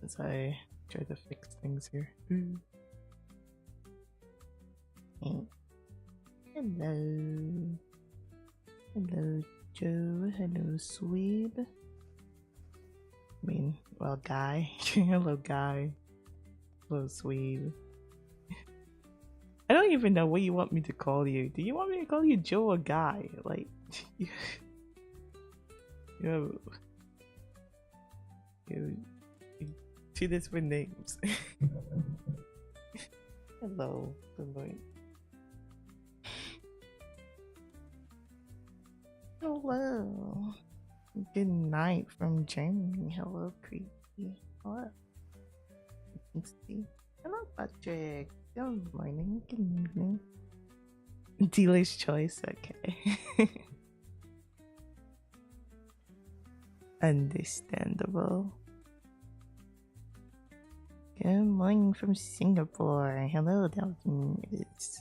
as I try to fix things here. Mm. Hey. Hello. Hello, Joe. Hello, Sweeb. I mean, well, Guy. Hello, Guy. Hello, Sweeb. I don't even know what you want me to call you. Do you want me to call you Joe or Guy? Like, you know, two different names. Hello, good morning. Hello. Good night from Germany. Hello, Creepy. Hello. Hello, Patrick. Good morning. Good evening. Dealer's choice. Okay. Understandable. Good morning from Singapore. Hello, Dalton. It's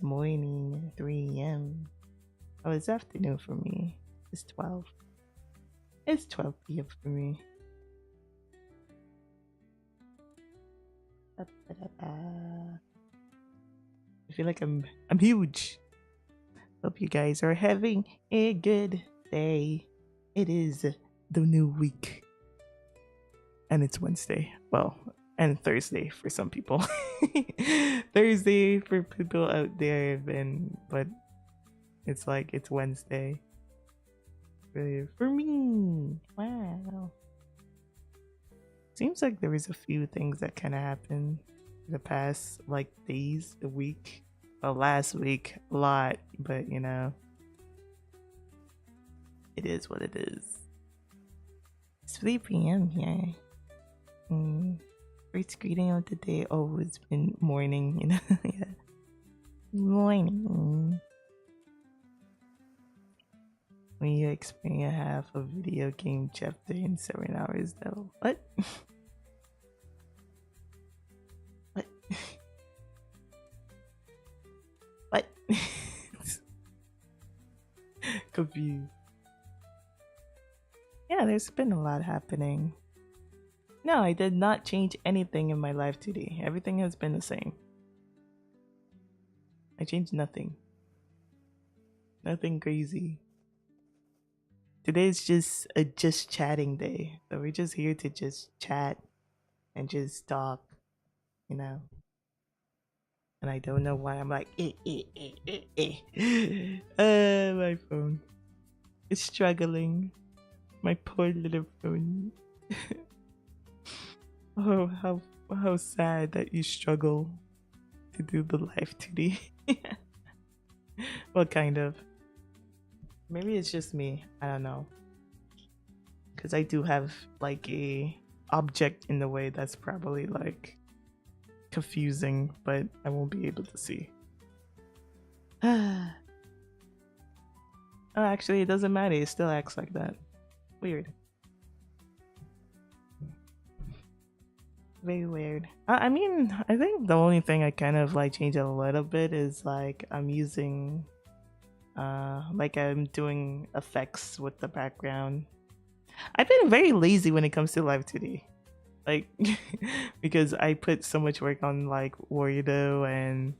morning, 3 a.m. Oh, it's afternoon for me. It's 12. It's 12 p.m. for me. I feel like I'm huge. Hope you guys are having a good day. It is the new week. And it's Wednesday. Well, and Thursday for some people. Thursday for people out there, but it's like it's Wednesday. For me. Wow. Seems like there was a few things that kind of happened the past like days, a week. Well, last week, a lot, but you know, it is what it is. It's 3 p.m. here. First greeting of the day always been morning, you know. Yeah. Morning. When you experience half a video game chapter in 7 hours, though. What? What? What? Confused. Yeah, there's been a lot happening. No, I did not change anything in my life today. Everything has been the same. I changed nothing. Nothing crazy. Today's just a just chatting day. So we're just here to just chat and just talk, you know. And I don't know why I'm like, my phone. It's struggling. My poor little phone. Oh, how sad that you struggle to do the live today. Well, kind of. Maybe it's just me. I don't know. Because I do have like a object in the way that's probably like confusing, but I won't be able to see. Oh, actually, it doesn't matter. It still acts like that. Weird. Very weird. I mean, I think the only thing I kind of like changed a little bit is like I'm using like I'm doing effects with the background. I've been very lazy when it comes to live 2D. Like because I put so much work on like Warrido and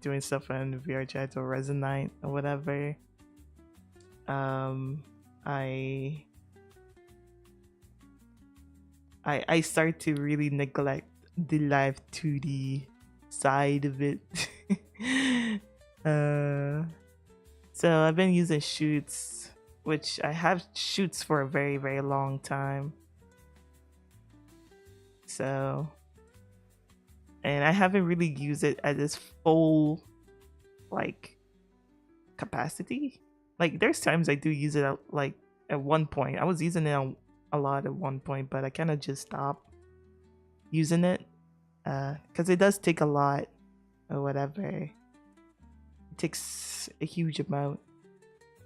doing stuff on VRChat or Resonite or whatever. I start to really neglect the live 2D side of it. So I've been using shoots, which I have shoots for a very, very long time. So, and I haven't really used it at its full, like, capacity. Like, there's times I do use it at one point. I was using it a lot at one point, but I kind of just stopped using it because it does take a lot or whatever. It takes a huge amount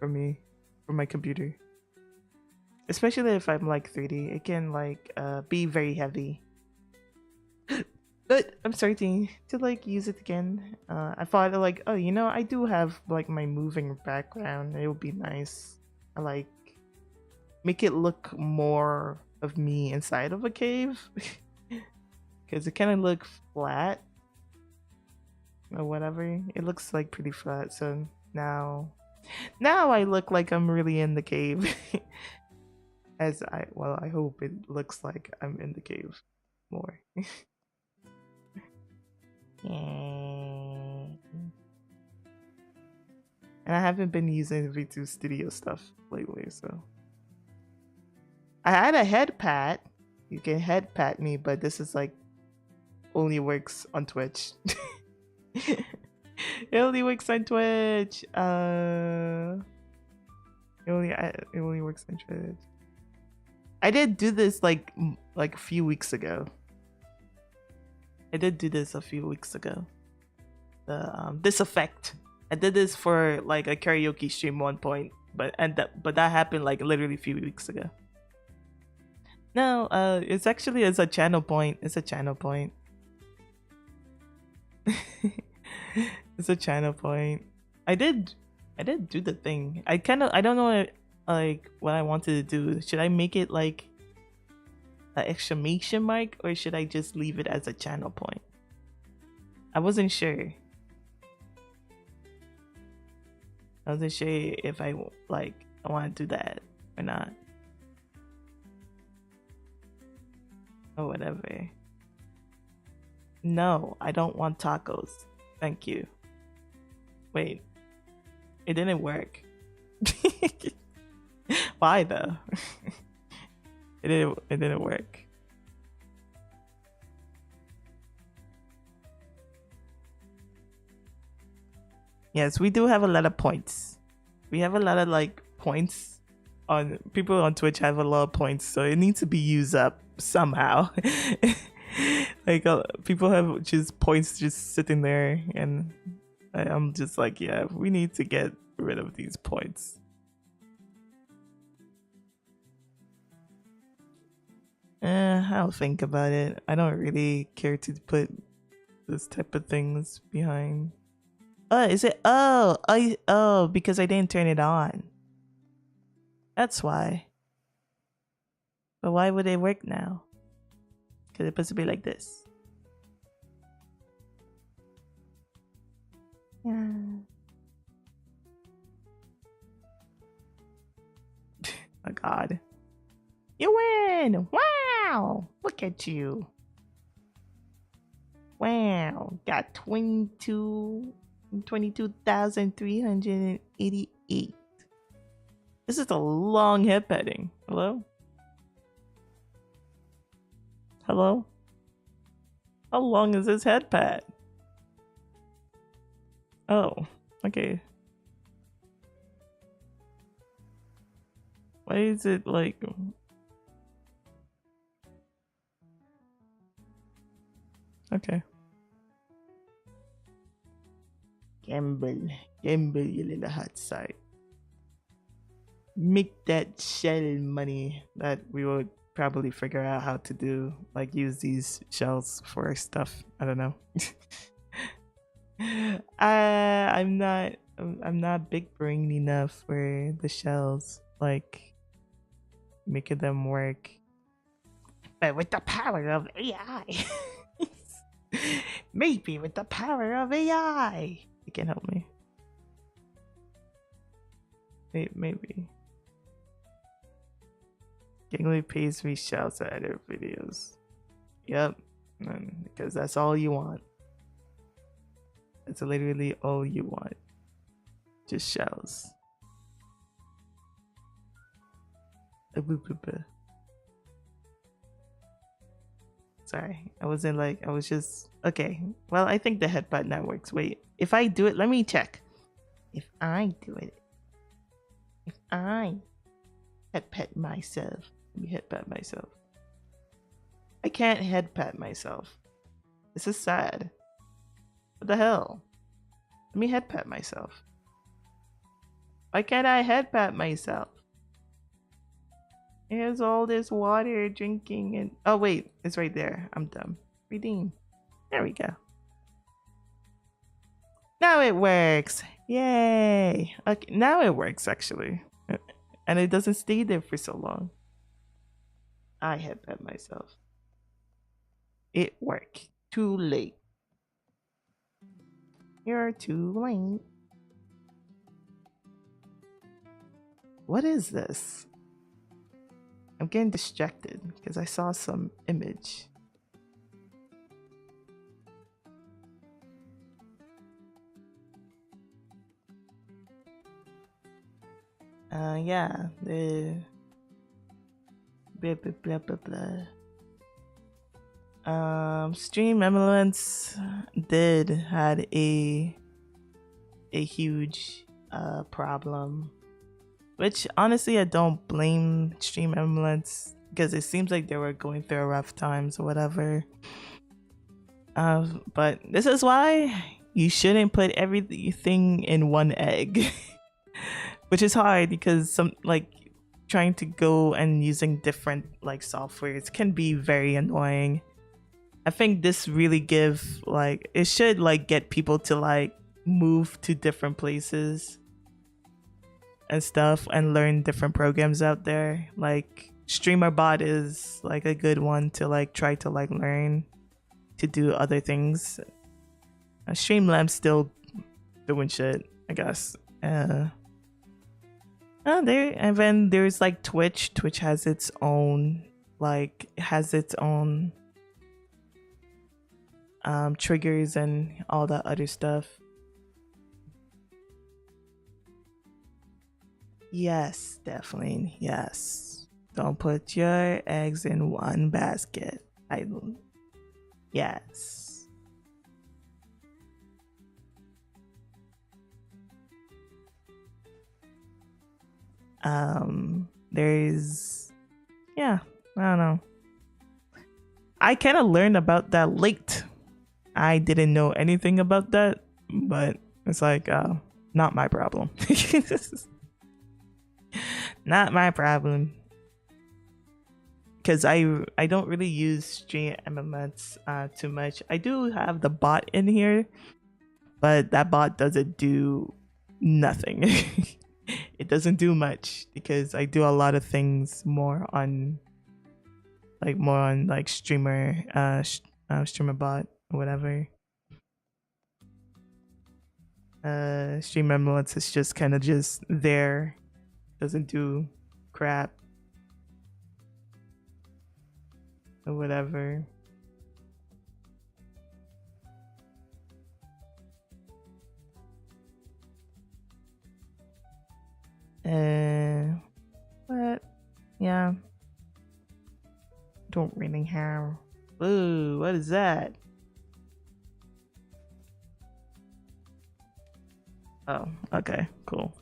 for me, for my computer, especially if I'm like 3D. It can like be very heavy. But I'm starting to like use it again. I thought like, oh, you know, I do have like my moving background. It would be nice. I like make it look more of me inside of a cave. Because it kind of look flat or whatever. It looks like pretty flat. So now I look like I'm really in the cave. I hope it looks like I'm in the cave more. And I haven't been using V2 Studio stuff lately, so I had a head pat. You can head pat me, but this is like only works on Twitch. It only works on Twitch. It only works on Twitch. I did do this like a few weeks ago. I did do this a few weeks ago. This effect. I did this for like a karaoke stream one point, but that happened like literally a few weeks ago. No, it's actually as a channel point. It's a channel point. It's a channel point. I did do the thing. I don't know like what I wanted to do. Should I make it like an exclamation mark or should I just leave it as a channel point? I wasn't sure. I wasn't sure if I want to do that or not. Or whatever. No, I don't want tacos. Thank you. Wait. It didn't work. Why though? It didn't work. Yes, we do have a lot of points. We have a lot of like points on people on Twitch have a lot of points, so it needs to be used up somehow. Like people have just points just sitting there, and I'm just like, yeah, we need to get rid of these points. I'll think about it. I don't really care to put this type of things behind. Is it? Oh, because I didn't turn it on. That's why. But why would it work now? Because it's supposed to be like this. Yeah. Oh God. You win! Wow! Look at you. Wow. Got 22,388. This is a long head petting. Hello? Hello? How long is this head pat? Oh, okay. Why is it like... Okay. Gamble, you little hot side. Make that shell money that we would probably figure out how to do, like use these shells for stuff. I don't know. I'm not big brain enough for the shells, like making them work. But with the power of AI, maybe with the power of AI, you can help me. Maybe. Gangly pays me shouts at other videos. Yep, because that's all you want. That's literally all you want. Just shouts. Sorry, I was just okay. Well, I think the headbutt now works. Wait, if I do it, let me check. If I headbutt myself. Let me headbutt myself. I can't headbutt myself. This is sad. What the hell? Let me headbutt myself. Why can't I headbutt myself? Here's all this water drinking and... Oh wait, it's right there. I'm dumb. Redeem. There we go. Now it works. Yay. Okay, now it works actually. And it doesn't stay there for so long. I had bet myself. It worked. Too late. You're too late. What is this? I'm getting distracted because I saw some image. Yeah, the blah blah blah blah blah. Stream Emeralds did had a huge problem, which honestly I don't blame Stream Emeralds because it seems like they were going through rough times or whatever. But this is why you shouldn't put everything in one egg. Which is hard because some like trying to go and using different like softwares can be very annoying. I think this really give like it should like get people to like move to different places and stuff and learn different programs out there. Like StreamerBot is like a good one to like try to like learn to do other things. Streamlabs still doing shit, I guess. There and then there's like Twitch. Twitch has its own triggers and all that other stuff. Yes, definitely. Yes. Don't put your eggs in one basket. Yes. There's yeah, I don't know. I kind of learned about that late. I didn't know anything about that, but it's like not my problem. Not my problem. Because I don't really use Stream MMS too much. I do have the bot in here, but that bot doesn't do nothing. It doesn't do much because I do a lot of things more on streamer bot or whatever. Stream Emeralds is just kind of just there, doesn't do crap or whatever. But yeah, don't really have. Ooh, what is that? Oh, okay, cool.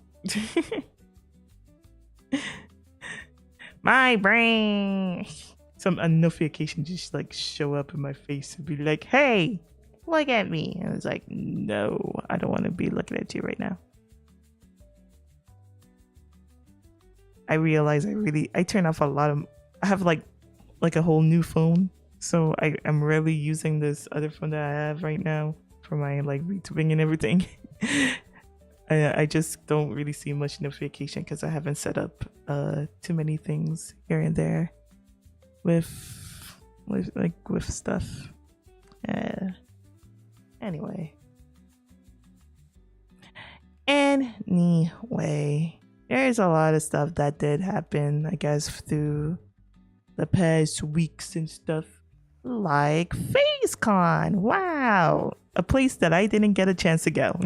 My brain. Some notification just like show up in my face and be like, "Hey, look at me." And I was like, "No, I don't want to be looking at you right now." I realize I turn off a lot of. I have like a whole new phone, so I'm really using this other phone that I have right now for my like YouTubing and everything. I just don't really see much notification because I haven't set up too many things here and there with stuff. Anyway, there's a lot of stuff that did happen, I guess, through the past weeks and stuff, like FaceCon. Wow, a place that I didn't get a chance to go.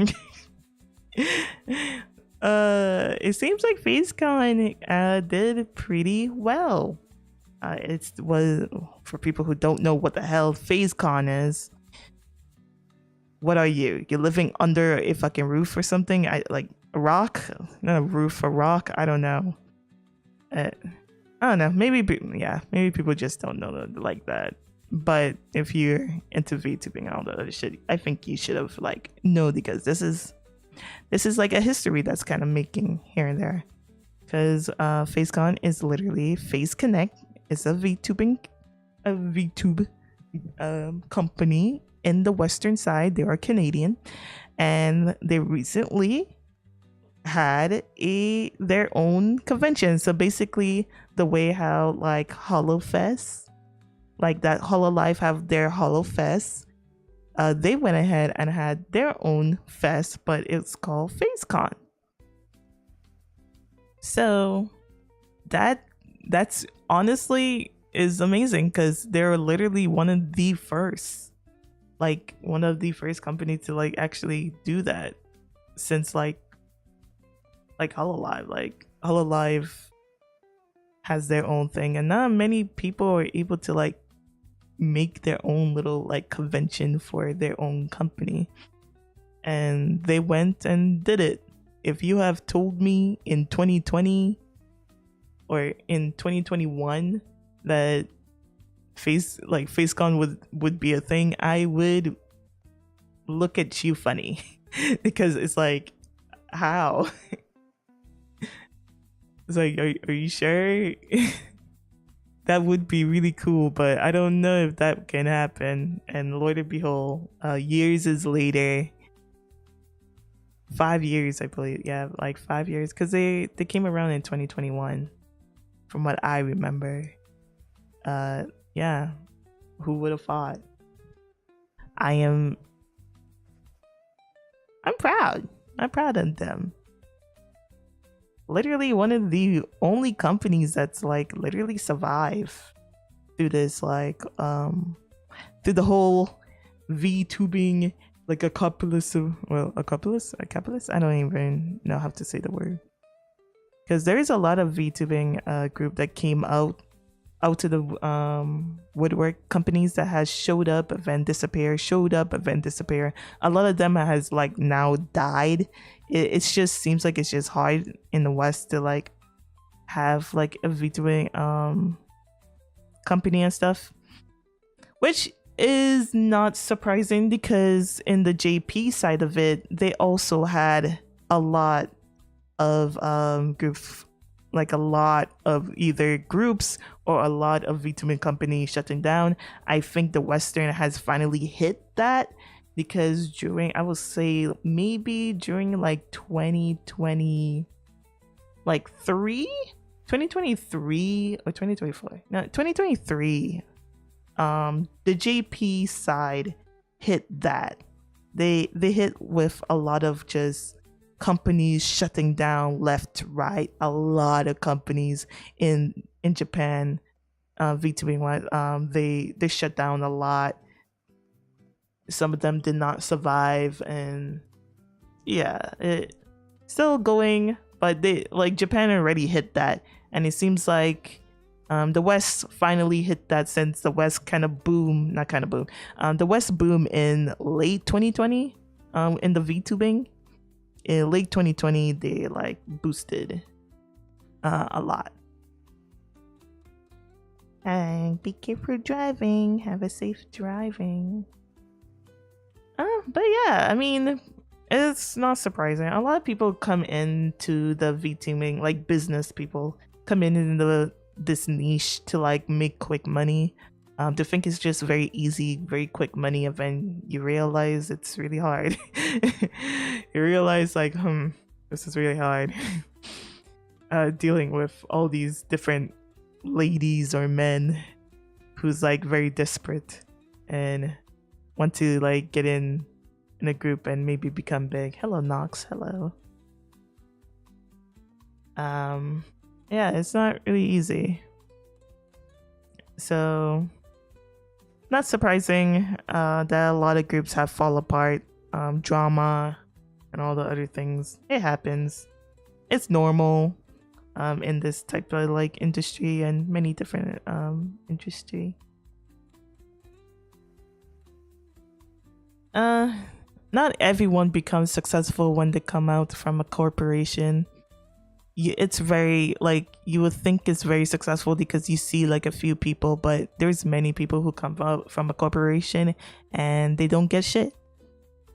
It seems like FaceCon did pretty well. It was, for people who don't know what the hell FaceCon is. What are you? You're living under a fucking roof or something? I like a rock, not a roof, a rock. I don't know. I don't know. Maybe people just don't know like that. But if you're into VTubing and all that other shit, I think you should have like know, because this is like a history that's kind of making here and there. Because FaceCon is literally Face Connect. It's a VTube company in the western side. They are Canadian, and they recently had a their own convention. So basically, the way how like HoloFest, like that Hololive have their HoloFest, they went ahead and had their own fest, but it's called FaceCon. So that's honestly is amazing because they're literally one of the first companies to like actually do that since like Hololive. Like Hololive has their own thing, and not many people are able to like make their own little like convention for their own company. And they went and did it. If you have told me in 2020 or in 2021 that FaceCon would be a thing, I would look at you funny because it's like, how? It's like, are you sure? That would be really cool, but I don't know if that can happen. And Lord and behold, years is later, 5 years, I believe. Yeah, like 5 years, because they came around in 2021, from what I remember. Yeah, who would have thought? I'm proud. I'm proud of them. Literally one of the only companies that's like literally survive through this, like through the whole VTubing, like a capitalist, I don't even know how to say the word, because there is a lot of VTubing group that came out to the woodwork, companies that has showed up and then disappear, a lot of them has like now died. It just seems like it's just hard in the West to like have like a VTubing company and stuff, which is not surprising because in the JP side of it, they also had a lot of groups, like a lot of either groups or a lot of VTubing companies shutting down. I think the Western has finally hit that, because during, I would say maybe during like 2020, like 2023 or 2024, no, 2023, the JP side hit that. They hit with a lot of just companies shutting down left, right. A lot of companies in Japan, VTubing wise, they shut down a lot. Some of them did not survive, and yeah, it still going, but they, like, Japan already hit that, and it seems like the West finally hit that, since the West the West boom in late 2020 in the VTubing. In late 2020 they like boosted a lot. And be careful driving, have a safe driving. But yeah, I mean, it's not surprising. A lot of people come into the VTubing, like business people come into this niche to like make quick money. They think it's just very easy, very quick money, and then you realize it's really hard. You realize like, this is really hard. Dealing with all these different ladies or men who's like very desperate and want to like get in a group and maybe become big. Hello, Nox. Hello. Yeah, it's not really easy. So not surprising that a lot of groups have fall apart, drama and all the other things. It happens. It's normal in this type of like industry and many different industry. Not everyone becomes successful when they come out from a corporation. It's very like, you would think it's very successful because you see like a few people, but there's many people who come out from a corporation and they don't get shit.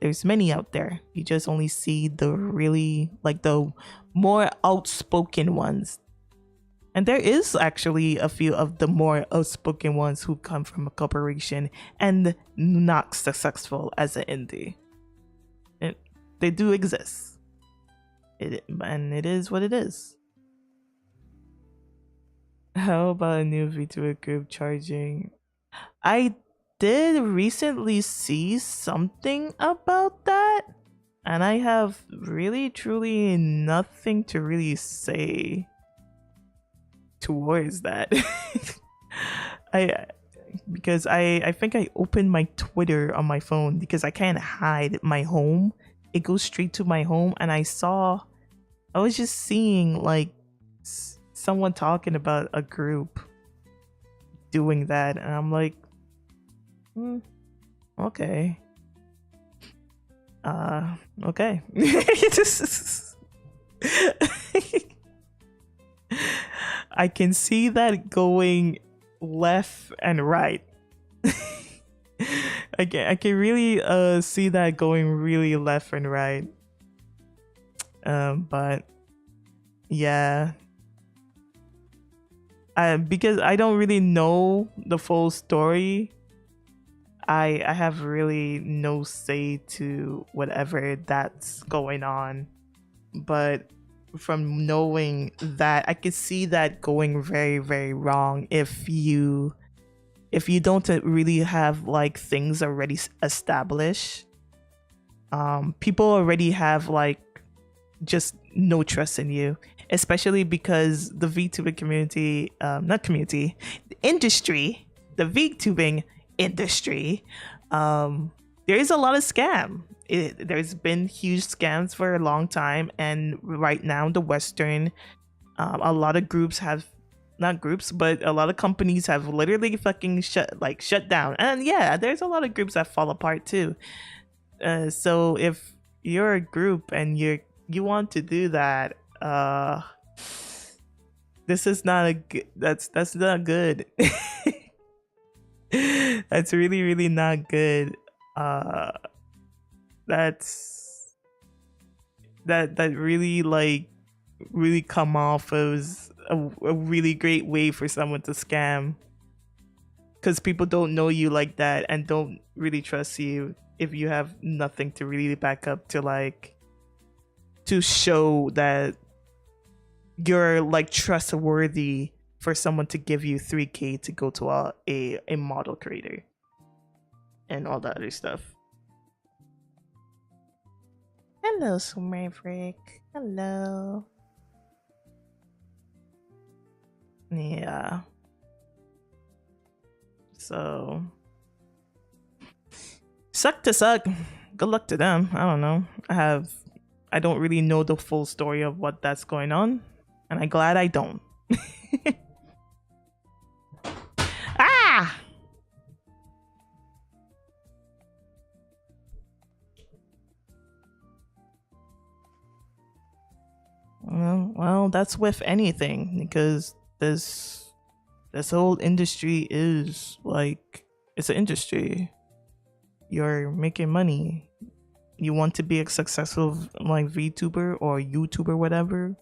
There's many out there. You just only see the really like the more outspoken ones. And there is actually a few of the more outspoken ones who come from a corporation and not successful as an indie. They do exist. And it is what it is. How about a new VTuber group charging? I did recently see something about that, and I have really truly nothing to really say towards that. I because I think I opened my Twitter on my phone because I can't hide my home. It goes straight to my home, and I was just seeing like someone talking about a group doing that, and I'm like, hmm, okay, okay. I can see that going left and right. I can really see that going really left and right. But yeah, because I don't really know the full story, I have really no say to whatever that's going on. But from knowing that, I could see that going very, very wrong if you don't really have like things already established. People already have like just no trust in you, especially because the VTuber community, not community, industry, the VTubing industry, there is a lot of scam. There's been huge scams for a long time, and right now the Western, a lot of groups have, not groups, but a lot of companies have literally fucking shut down. And yeah, there's a lot of groups that fall apart too. So if you're a group and you want to do that, this is not a good, that's not good. That's really, really not good. uh that's that really like really come off as a really great way for someone to scam, because people don't know you like that and don't really trust you if you have nothing to really back up to, like, to show that you're like trustworthy for someone to give you 3K to go to a model creator and all that other stuff. Hello, Maverick. Hello. Yeah. So suck to suck. Good luck to them. I don't know. I don't really know the full story of what that's going on, and I'm glad I don't. Ah! Well, that's with anything, because this whole industry is like, it's an industry. You're making money. You want to be a successful like VTuber or YouTuber, whatever.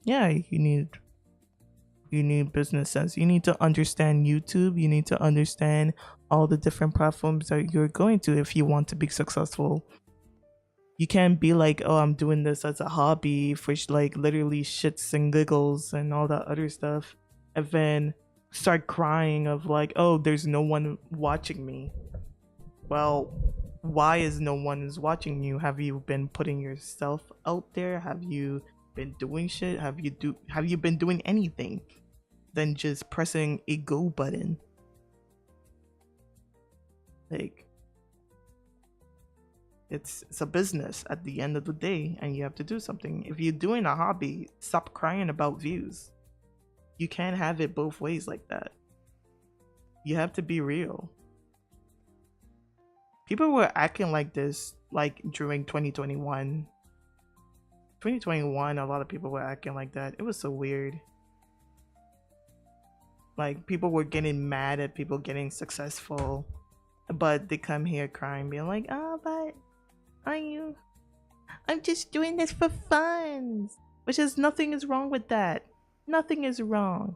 Yeah, you need business sense. You need to understand YouTube. You need to understand all the different platforms that you're going to if you want to be successful. You can't be like, oh, I'm doing this as a hobby for like literally shits and giggles and all that other stuff, and then start crying of like, oh, there's no one watching me. Well, why is no one is watching you? Have you been putting yourself out there? Have you been doing shit? Have you been doing anything than just pressing a go button? Like, it's a business at the end of the day, and you have to do something. If you're doing a hobby, stop crying about views. You can't have it both ways like that. You have to be real. People were acting like this like during 2021. 2021, a lot of people were acting like that. It was so weird. Like, people were getting mad at people getting successful, but they come here crying, being like, oh, but I'm just doing this for fun. Which is, nothing is wrong with that. Nothing is wrong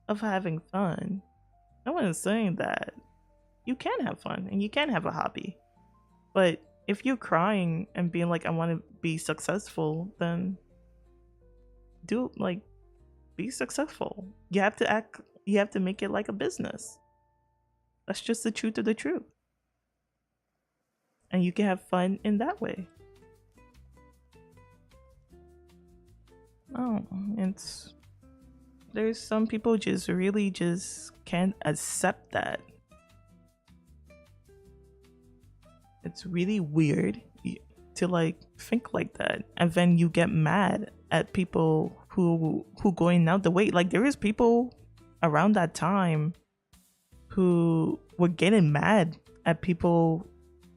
of having fun. No one is saying that. You can have fun and you can have a hobby. But if you're crying and being like, I want to be successful, then do like be successful. You have to act. You have to make it like a business. That's just the truth of the truth, and you can have fun in that way. Oh, it's there's some people just really just can't accept that. It's really weird to like think like that, and then you get mad at people who going out the way. Like there is people around that time who were getting mad at people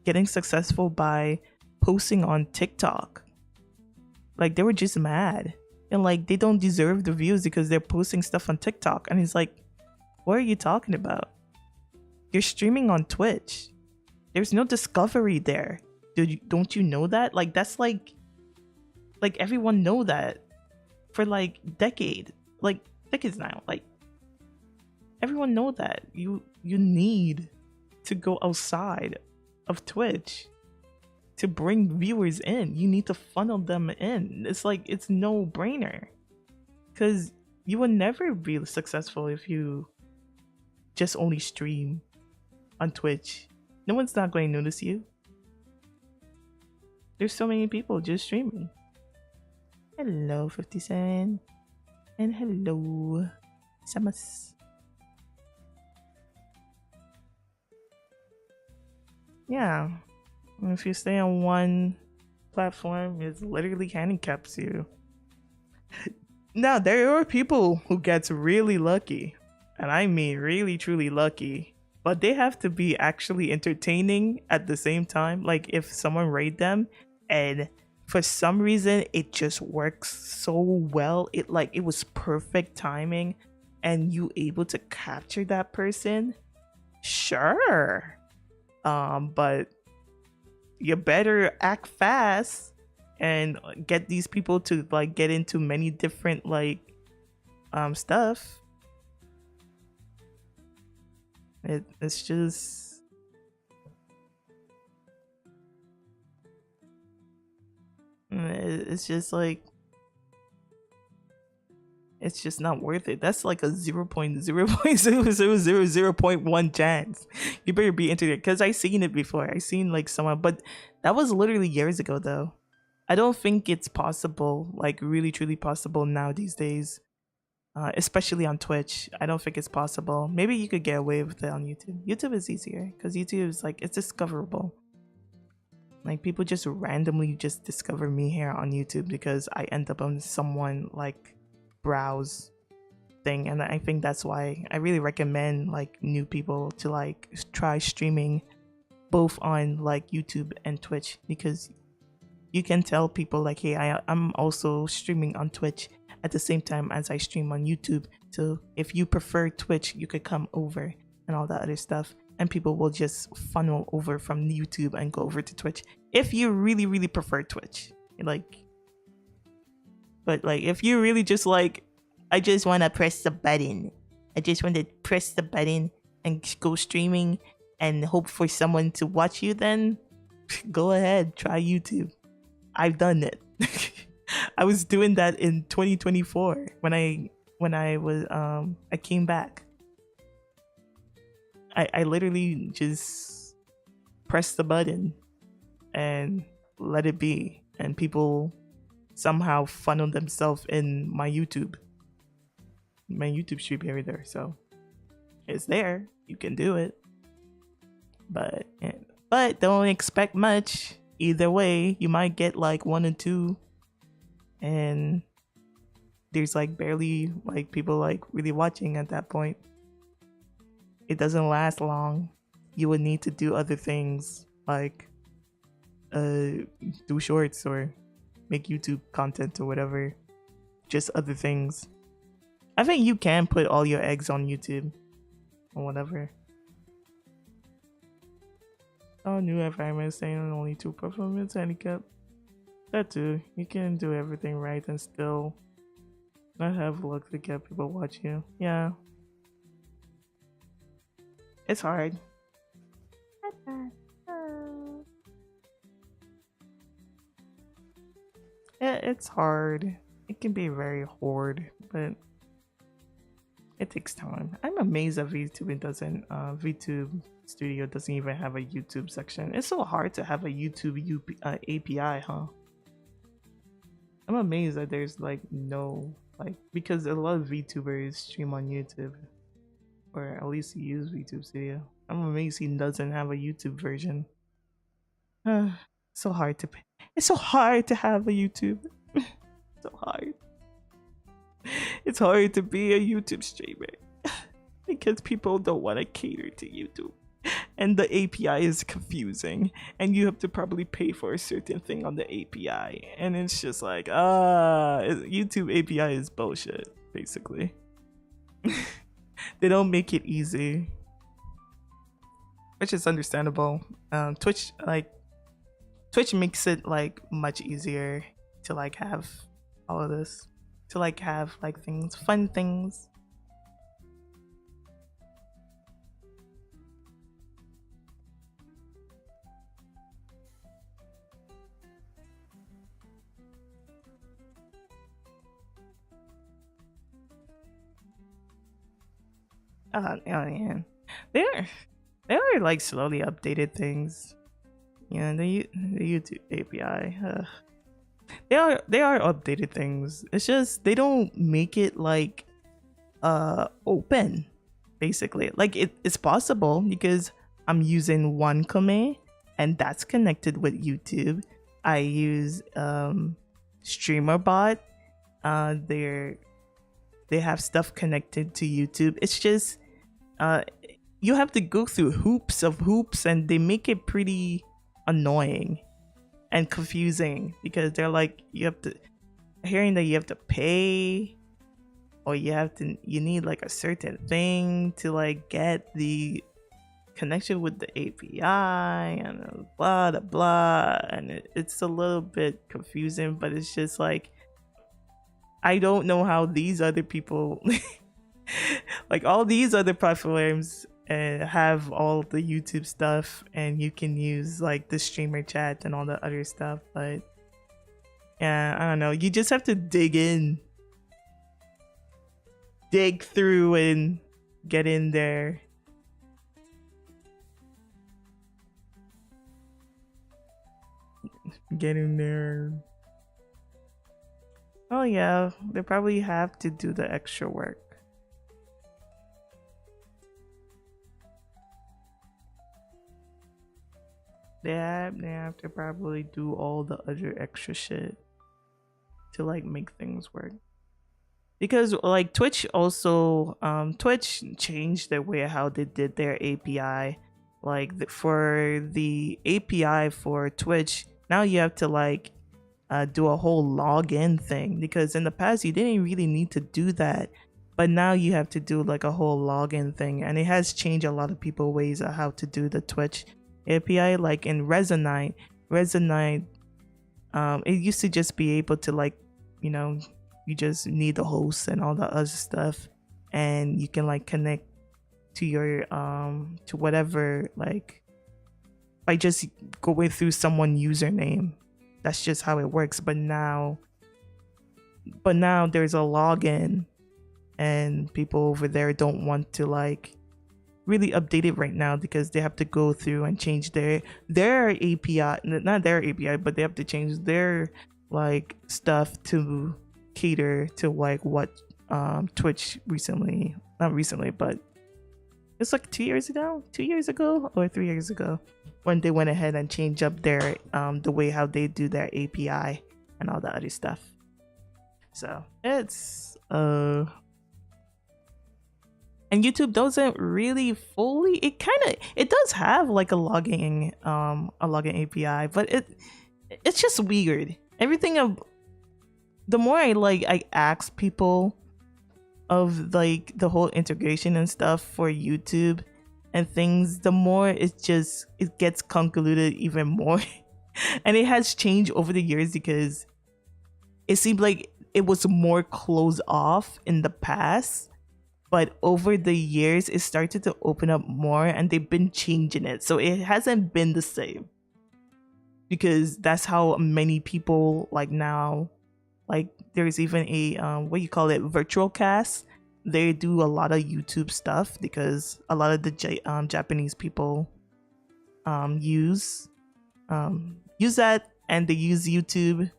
getting successful by posting on TikTok. Like they were just mad, and like they don't deserve the views because they're posting stuff on TikTok. And he's like, what are you talking about? You're streaming on Twitch. There's no discovery there. Don't you know that? Like that's like everyone know that for like decades now. Like everyone know that you need to go outside of Twitch to bring viewers in. You need to funnel them in. It's like it's no brainer, because you will never be successful if you just only stream on Twitch. No one's not going to notice you. There's so many people just streaming. Hello 57 and hello Samus. Yeah, if you stay on one platform, it literally handicaps you. Now there are people who gets really lucky, and I mean really truly lucky, but they have to be actually entertaining at the same time. Like if someone raid them and for some reason it just works so well, it was perfect timing and you able to capture that person, sure. But you better act fast and get these people to like get into many different like stuff. It's just like it's just not worth it. That's like a 0.0000001 chance. You better be into it, because I seen it before. I seen like someone, but that was literally years ago though. I don't think it's possible, like really truly possible now these days. Especially on Twitch, I don't think it's possible. Maybe you could get away with it on YouTube. YouTube is easier because YouTube is like, it's discoverable. Like people just randomly just discover me here on YouTube because I end up on someone like browse thing, and I think that's why I really recommend like new people to like try streaming both on like YouTube and Twitch, because you can tell people like, hey, I'm also streaming on Twitch at the same time as I stream on YouTube. So if you prefer Twitch, you could come over and all that other stuff. And people will just funnel over from YouTube and go over to Twitch if you really, really prefer Twitch. Like, but like if you really just like, I just want to press the button. I just want to press the button and go streaming and hope for someone to watch you, then go ahead, try YouTube. I've done it. I was doing that in 2024 when I came back. I literally just pressed the button and let it be, and people somehow funneled themselves in my YouTube stream here and there. So it's there, you can do it, but don't expect much. Either way, you might get like 1 or 2, and there's like barely like people like really watching at that point. It doesn't last long. You would need to do other things like do shorts or make YouTube content or whatever, just other things. I think you can put all your eggs on YouTube or whatever. Oh, new environment saying only 2 performance handicap. That too. You can do everything right and still not have luck to get people watch you. Yeah. It's hard. Yeah, it's hard. it can be very hard, but it takes time. I'm amazed that VTube doesn't. VTube Studio doesn't even have a YouTube section. It's so hard to have a YouTube API, huh? I'm amazed that there's like no like because a lot of VTubers stream on YouTube, or at least use VTube Studio. I'm amazed he doesn't have a YouTube version. So hard to. It's so hard to have a YouTube. So hard. It's hard to be a YouTube streamer because people don't want to cater to YouTube. And the API is confusing, and you have to probably pay for a certain thing on the API, and it's just like, YouTube API is bullshit, basically. They don't make it easy, which is understandable. Twitch makes it like much easier to like have all of this, to like have like things, fun things. Oh yeah, they are like slowly updated things. Yeah, the YouTube API. They are updated things. It's just they don't make it like open. Basically, like it's possible because I'm using one Kome, and that's connected with YouTube. I use StreamerBot. They have stuff connected to YouTube. It's just you have to go through hoops of hoops, and they make it pretty annoying and confusing because they're like, you have to, hearing that you have to pay, or you need like a certain thing to like get the connection with the API, and blah blah blah, and it's a little bit confusing, but it's just like, I don't know how these other people like all these other platforms have all the YouTube stuff, and you can use like the streamer chat and all the other stuff, but yeah, I don't know, you just have to dig through and get in there. Get in there. Oh yeah, they probably have to do the extra work. They have to probably do all the other extra shit to like make things work. Because like Twitch also Twitch changed the way how they did their API. Like for the API for Twitch, now you have to like do a whole login thing, because in the past you didn't really need to do that, but now you have to do like a whole login thing, and it has changed a lot of people ways of how to do the Twitch API. Like in Resonite, it used to just be able to like, you just need the host and all the other stuff, and you can like connect to your to whatever, like by just going through someone's username. That's just how it works. But now there's a login, and people over there don't want to like really update it right now because they have to go through and change their API, not their API, but they have to change their like stuff to cater to like what Twitch not recently, but it's like 2 years ago or 3 years ago, when they went ahead and changed up their the way how they do their API and all the other stuff. So it's and YouTube doesn't really fully, it does have like a logging API, but it's just weird. Everything of the more I ask people of like the whole integration and stuff for YouTube and things, the more it gets convoluted even more. And it has changed over the years because it seemed like it was more closed off in the past, but over the years it started to open up more, and they've been changing it, so it hasn't been the same, because that's how many people like now Like there's even a what you call it, virtual cast. They do a lot of YouTube stuff because a lot of the Japanese people use use that, and they use YouTube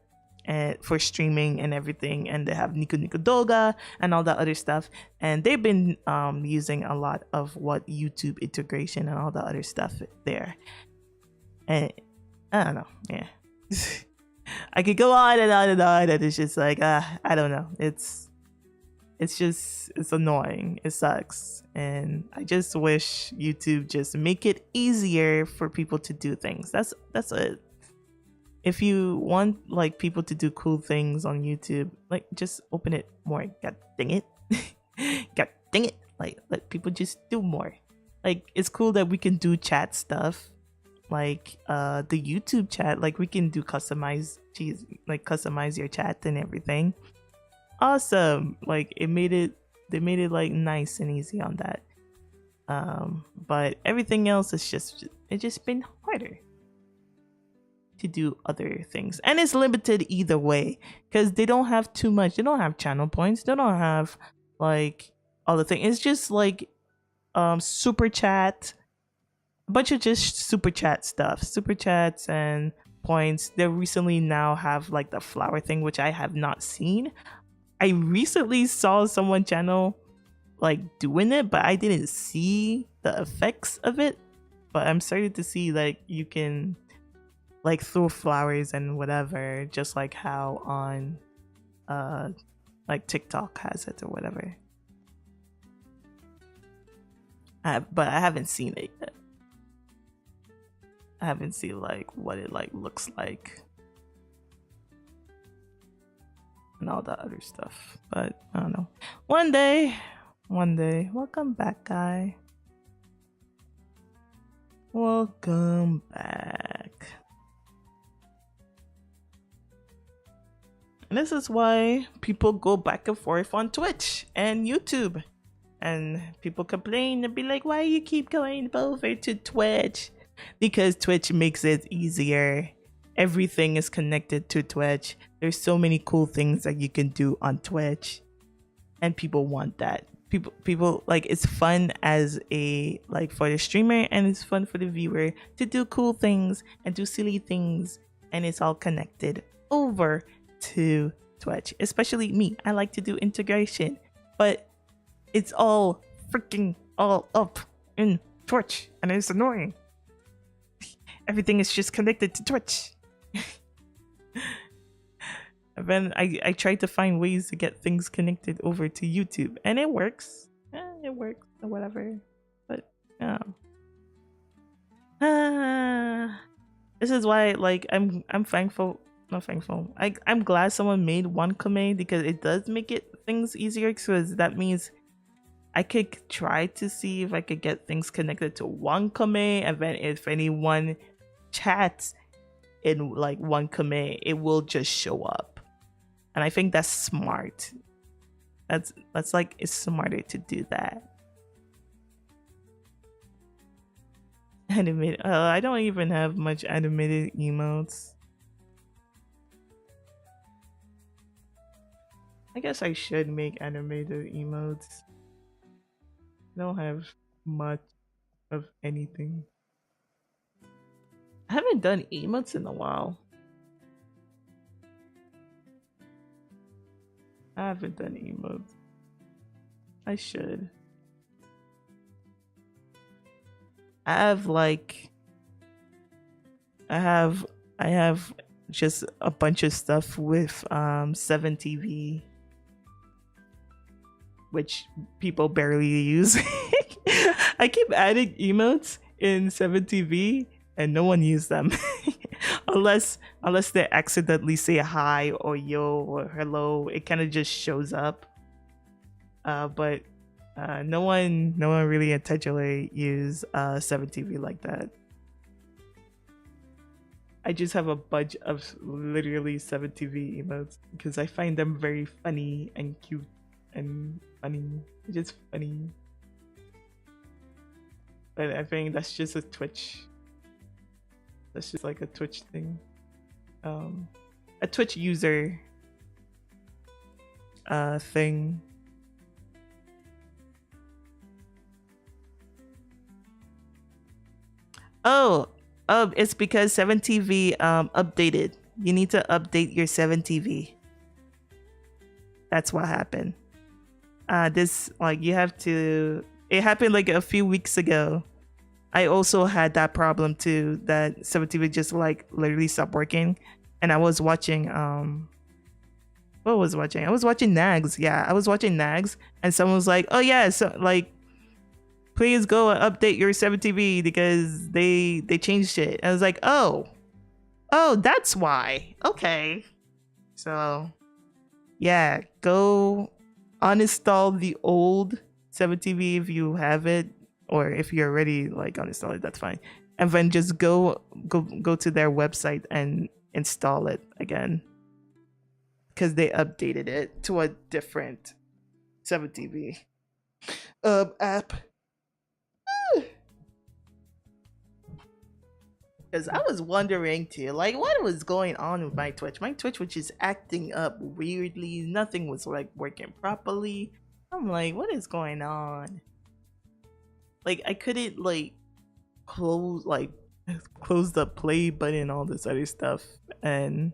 and for streaming and everything, and they have Niku Niku Doga and all that other stuff, and they've been using a lot of what YouTube integration and all the other stuff there. And I don't know, yeah. I could go on and on and on, and it's just like I don't know, it's annoying, it sucks, and I just wish YouTube just make it easier for people to do things. That's it. If you want like people to do cool things on YouTube, like just open it more. God dang it. God dang it. Like let people just do more. Like it's cool that we can do chat stuff. Like the YouTube chat, like we can do customize your chat and everything. Awesome. Like they made it like nice and easy on that. But everything else is just been harder to do other things, and it's limited either way because they don't have too much. They don't have channel points, they don't have like all the things. It's just like super chat, a bunch of just super chat stuff, super chats and points. They recently now have like the flower thing, which I have not seen. I recently saw someone channel like doing it, but I didn't see the effects of it. But I'm starting to see like you can like throw flowers and whatever, just like how on like TikTok has it or whatever. But I haven't seen it yet. I haven't seen like what it like looks like and all that other stuff. But I don't know. One day. Welcome back, guy. Welcome back. And this is why people go back and forth on Twitch and YouTube. And people complain and be like, why you keep going over to Twitch? Because Twitch makes it easier. Everything is connected to Twitch. There's so many cool things that you can do on Twitch. And people want that. People like, it's fun as a like for the streamer, and it's fun for the viewer to do cool things and do silly things, and it's all connected over to Twitch. Especially me, I like to do integration, but it's all freaking all up in Twitch, and it's annoying. Everything is just connected to Twitch. And then I tried to find ways to get things connected over to YouTube, and it works. It works or whatever. But yeah. This is why like I'm thankful. Not thankful. I'm glad someone made 1Kome, because it does make it things easier, because that means I could try to see if I could get things connected to 1Kome, and then if anyone chats in like 1Kome, it will just show up. And I think that's smart. That's like, it's smarter to do that. Animated. I don't even have much animated emotes. I guess I should make animated emotes. I don't have much of anything. I haven't done emotes in a while. I haven't done emotes. I should. I have just a bunch of stuff with 7TV, which people barely use. I keep adding emotes in 7TV and no one uses them. unless they accidentally say hi or yo or hello, it kind of just shows up. But no one really intentionally use 7TV like that. I just have a bunch of literally 7TV emotes because I find them very funny and cute and funny. Just funny. But I think that's just a Twitch. That's just like a Twitch thing. A Twitch user thing. Oh, it's because 7TV updated. You need to update your 7TV. That's what happened. This like you have to. It happened like a few weeks ago. I also had that problem too. That 7TV just like literally stopped working, and I was watching what was I watching? I was watching Nags. Yeah, I was watching Nags, and someone was like, "Oh yeah, so like, please go and update your 7TV because they changed it." I was like, "Oh, that's why." Okay, so yeah, go uninstall the old 7TV if you have it, or if you're already like uninstall it, that's fine. And then just go to their website and install it again because they updated it to a different 7TV app. Because I was wondering too, like, what was going on with my Twitch? My Twitch was just acting up weirdly. Nothing was like working properly. I'm like, what is going on? Like, I couldn't like close the play button and all this other stuff. And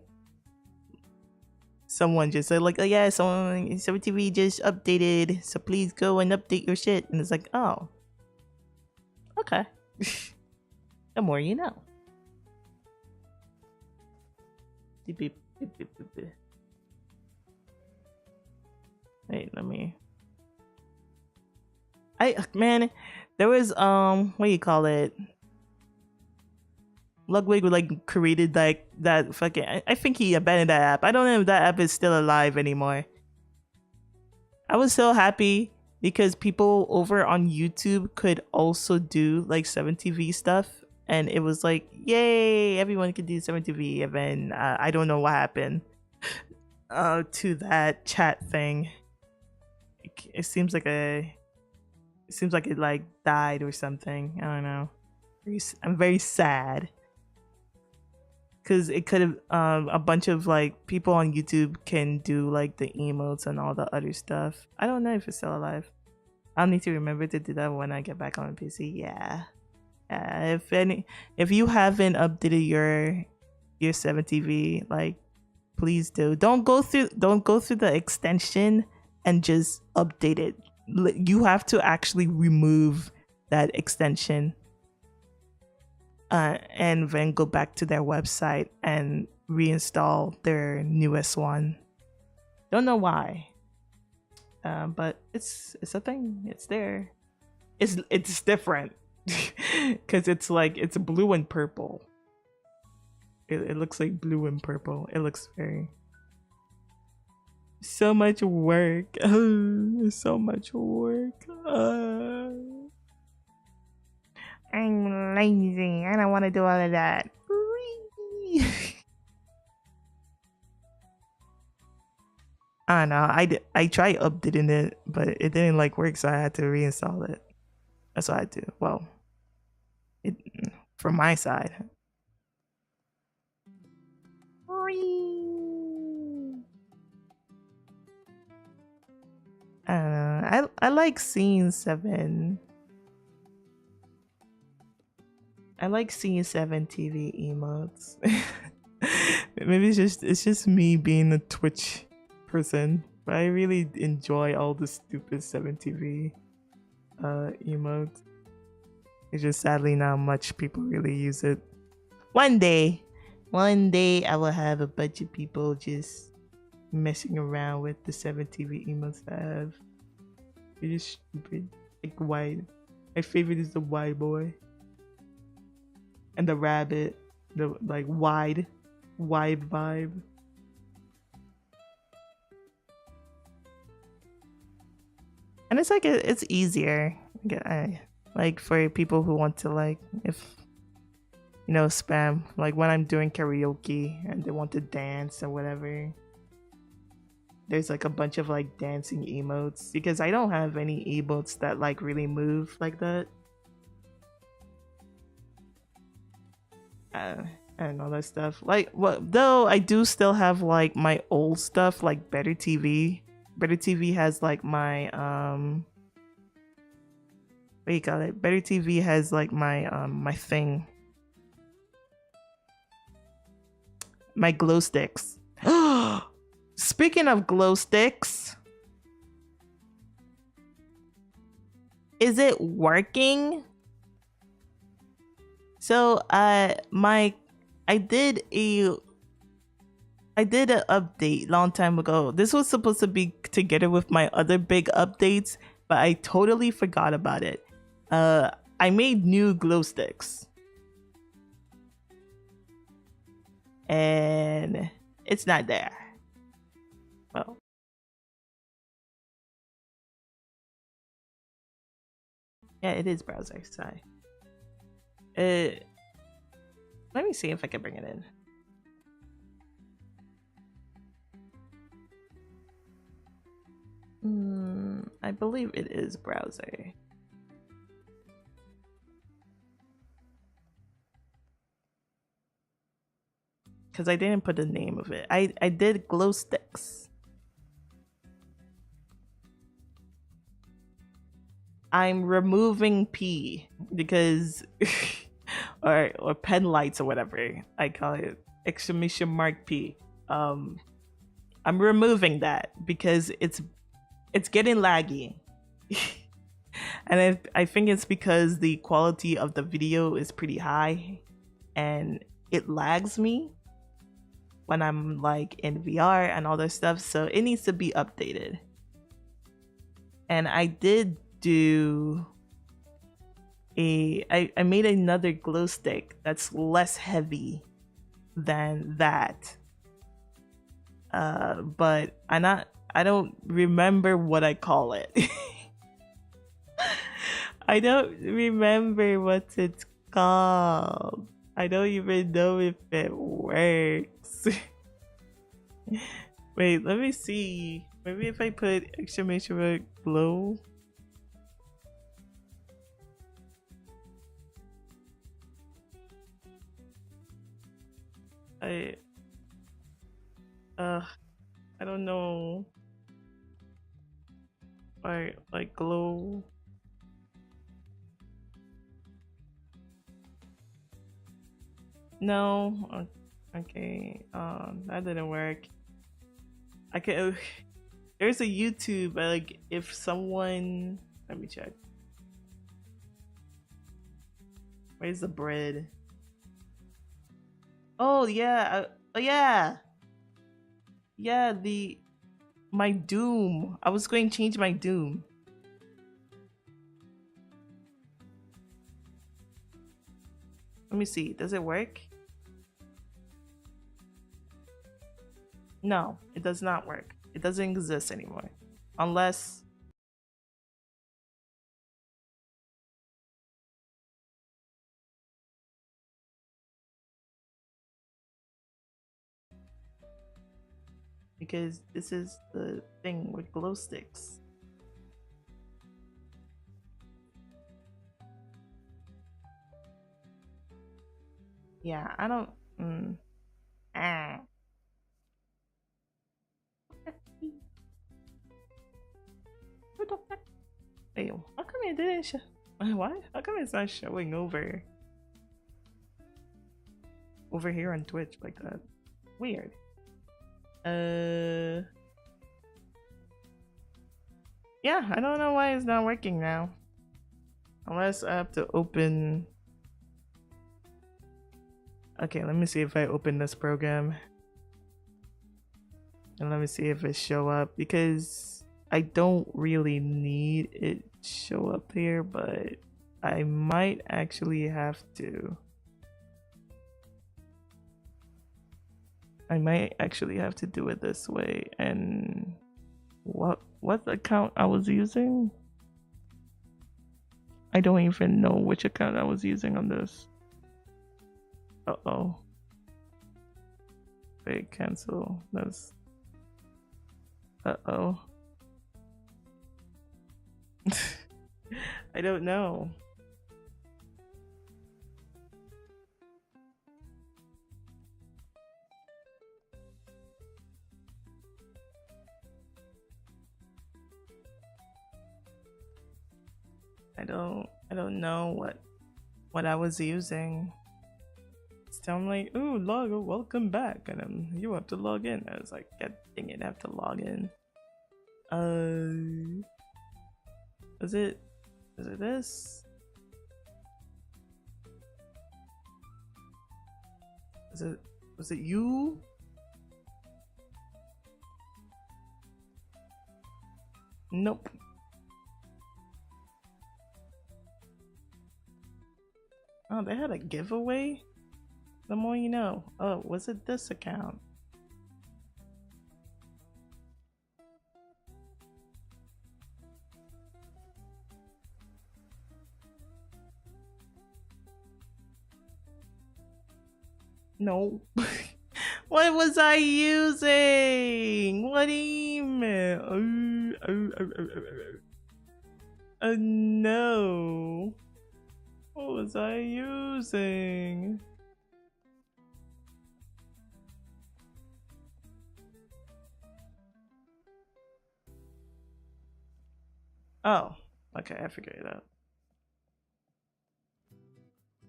someone just said like, oh yeah, someone 7TV just updated, so please go and update your shit. And it's like, oh, okay. The more you know. Wait, let me. Man, there was what do you call it? Ludwig like created like that fucking. I think he abandoned that app. I don't know if that app is still alive anymore. I was so happy because people over on YouTube could also do like 7TV stuff. And it was like, yay, everyone could do 7TV. And then I don't know what happened to that chat thing. It seems like it like died or something. I don't know. I'm very sad because it could have a bunch of like people on YouTube can do like the emotes and all the other stuff. I don't know if it's still alive. I'll need to remember to do that when I get back on the PC. Yeah. If you haven't updated your 7TV, like, please do. Don't go through the extension and just update it. You have to actually remove that extension and then go back to their website and reinstall their newest one. Don't know why, but it's a thing. It's there. It's different. Because it's like it's blue and purple. It looks like blue and purple. It looks very so much work. So much work. I'm lazy. I don't want to do all of that. I don't know. I tried updating it, but it didn't like work, so I had to reinstall it. That's what I do. Well, it from my side. I like seeing 7. I like seeing 7TV emotes. Maybe it's just me being a Twitch person, but I really enjoy all the stupid 7TV emotes. It's just sadly not much people really use it. One day I will have a bunch of people just messing around with the 7TV emotes that I have. They're just stupid. Like wide. My favorite is the wide boy. And the rabbit. The like wide vibe. And it's like it's easier. Like for people who want to like, if you know, spam, like when I'm doing karaoke and they want to dance or whatever, there's like a bunch of like dancing emotes because I don't have any emotes that like really move like that. And all that stuff. Like, well, though I do still have like my old stuff like Better TV Better TV has like my what do you call it? Better TV has like my thing. My glow sticks. Speaking of glow sticks, is it working? So I did a I did an update long time ago. This was supposed to be together with my other big updates, but I totally forgot about it. I made new glow sticks. And it's not there. Well, yeah, it is browser. Sorry. Let me see if I can bring it in. I believe it is browser. Because I didn't put the name of it. I did glow sticks. I'm removing P because or pen lights or whatever I call it, exclamation mark P. I'm removing that because it's getting laggy. And I think it's because the quality of the video is pretty high and it lags me when I'm like in VR and all this stuff, so it needs to be updated. And I did do I made another glow stick that's less heavy than that. But I don't remember what I call it. I don't remember what it's called. I don't even know if it works. Wait, let me see. Maybe if I put exclamation mark glow. I don't know. Like glow. No. Okay. That didn't work. I can. There's a YouTube. Like if someone. Let me check. Where's the bread? Oh yeah. Oh yeah. Yeah. My Doom. I was going to change my Doom. Let me see. Does it work? No, it does not work. It doesn't exist anymore. Unless... because this is the thing with glow sticks. Yeah, I don't... Wait, how come it didn't show? What? How come it's not showing over here on Twitch like that? Weird. Yeah, I don't know why it's not working now. Unless I have to open... Okay, let me see if I open this program. And let me see if it show up, because I don't really need it show up here, but I might actually have to. I might actually have to do it this way. And what account I was using? I don't even know which account I was using on this. Uh-oh. Wait, cancel. That's... Uh-oh. I don't know. I don't know what I was using. So I'm like, ooh, welcome back, and you have to log in. I was like, God dang it, I have to log in. Is it this? Was it you? Nope. Oh, they had a giveaway? The more you know. Oh, was it this account? No. What was I using? What email? Oh no. What was I using? Oh, okay, I figured it out.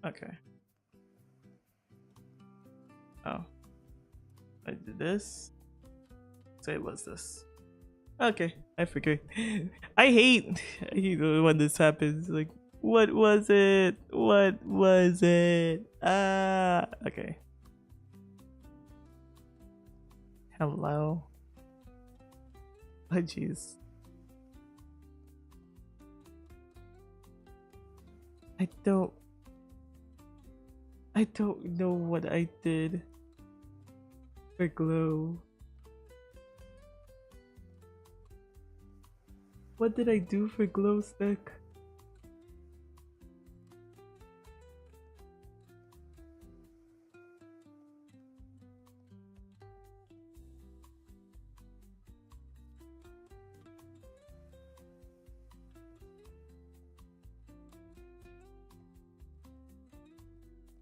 Okay. Oh. I did this. So it was this. Okay, I figured. I hate when this happens. Like, what was it? What was it? Ah, okay. Hello. Oh, jeez. I don't know what I did for glow. What did I do for glow stick?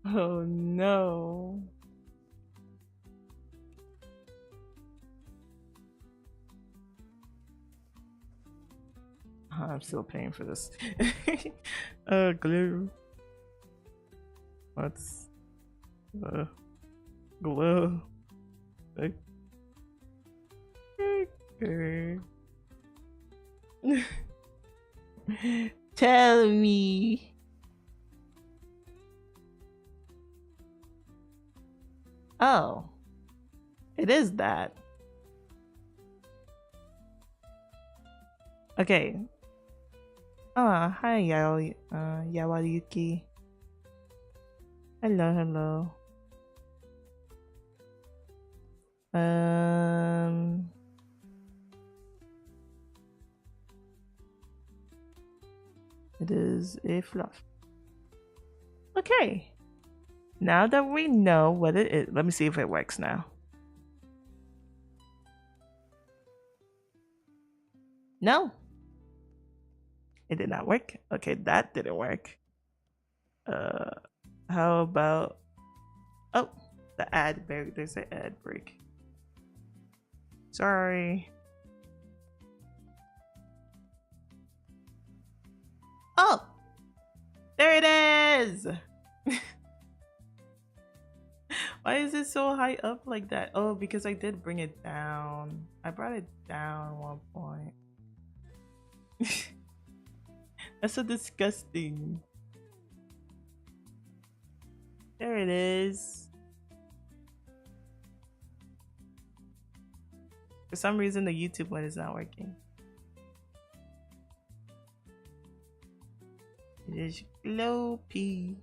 Oh no. I'm still paying for this. Glue. What's glow? Okay. Tell me. Oh, it is that. Okay. Hi, Yawariyuki. Hello, hello. It is a fluff. Okay. Now that we know what it is, let me see if it works now. No. It did not work. Okay, that didn't work. How about... Oh, the ad break. There's an ad break. Sorry. Oh! There it is! Why is it so high up like that? Oh, because I did bring it down. I brought it down at one point. That's so disgusting. There it is. For some reason, the YouTube one is not working. It is Glowpy.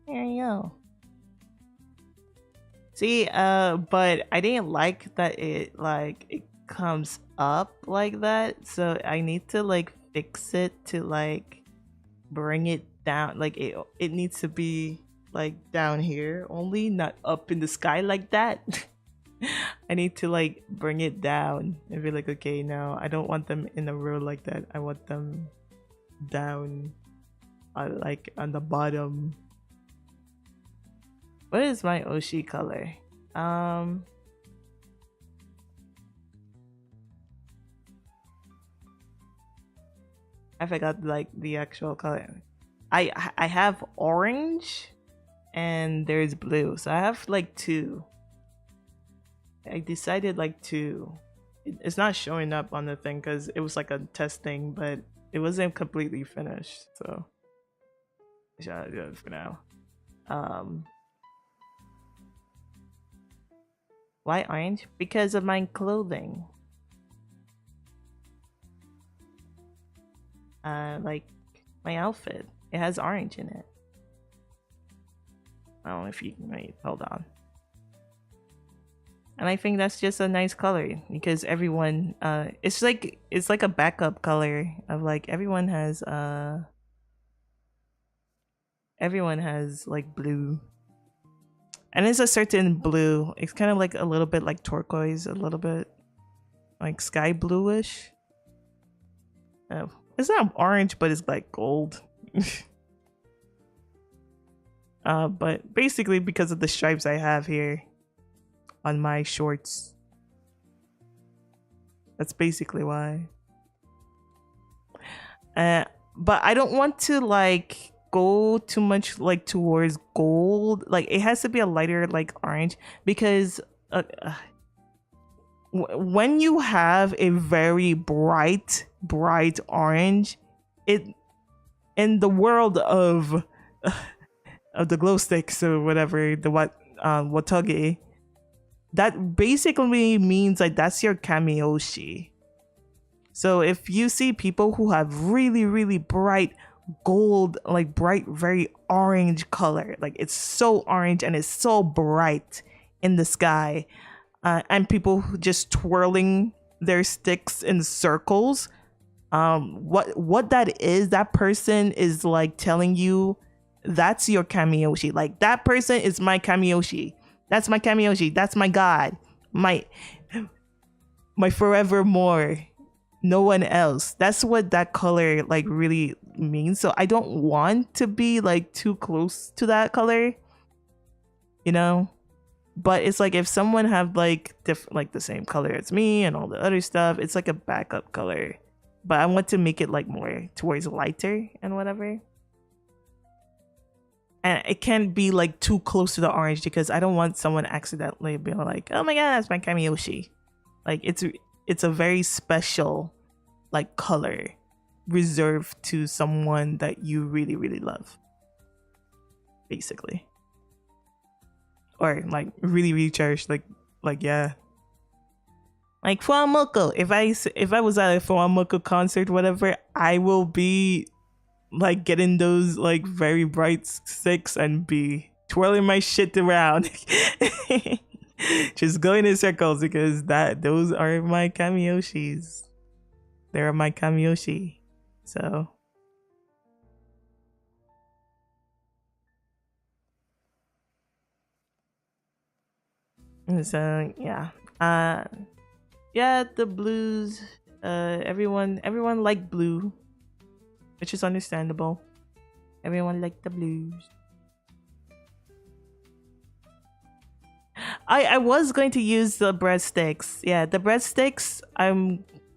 There you go. See, but I didn't like that it comes up like that, so I need to like fix it to like bring it down. Like it needs to be like down here only, not up in the sky like that. I need to like bring it down and be like, okay, no, I don't want them in a row like that. I want them down. like on the bottom. What is my Oshi color? I forgot like the actual color. I have orange and there's blue. So I have like two. I decided like two. It's not showing up on the thing because it was like a testing, but it wasn't completely finished. So I should do it for now. Why orange? Because of my clothing. Like my outfit. It has orange in it. I don't know if you can wait. Hold on. And I think that's just a nice color because everyone it's like a backup color of like everyone has like blue. And it's a certain blue. It's kind of like a little bit like turquoise, a little bit like sky bluish. It's not orange, but it's like gold. But basically because of the stripes I have here on my shorts. That's basically why. But I don't want to like go too much like towards gold. Like it has to be a lighter like orange because when you have a very bright orange, it in the world of the glow sticks or whatever, the Watoge, that basically means like that's your Kamiyoshi. So if you see people who have really bright gold, like bright, very orange color, like it's so orange and it's so bright in the sky, and people just twirling their sticks in circles, what that is, that person is like telling you that's your Kamiyoshi. Like that person is my Kamiyoshi. That's my Kamiyoshi. That's my god. My forevermore. No one else. That's what that color like really means. So I don't want to be like too close to that color, you know. But it's like if someone have like like the same color as me and all the other stuff, it's like a backup color. But I want to make it like more towards lighter and whatever. And it can't be like too close to the orange because I don't want someone accidentally being like, "Oh my god, that's my Kamiyoshi." Like it's a very special like color reserved to someone that you really love, basically, or like really cherished. Like yeah, like Fuamoko. If I was at a Fuamoko concert, whatever, I will be like getting those like very bright sticks and be twirling my shit around. Just going in circles because those are my Kamiyoshis. They're my Kamiyoshi. So yeah. Yeah, the blues, everyone liked blue, which is understandable. Everyone liked the blues. I was going to use the breadsticks. Yeah, the breadsticks.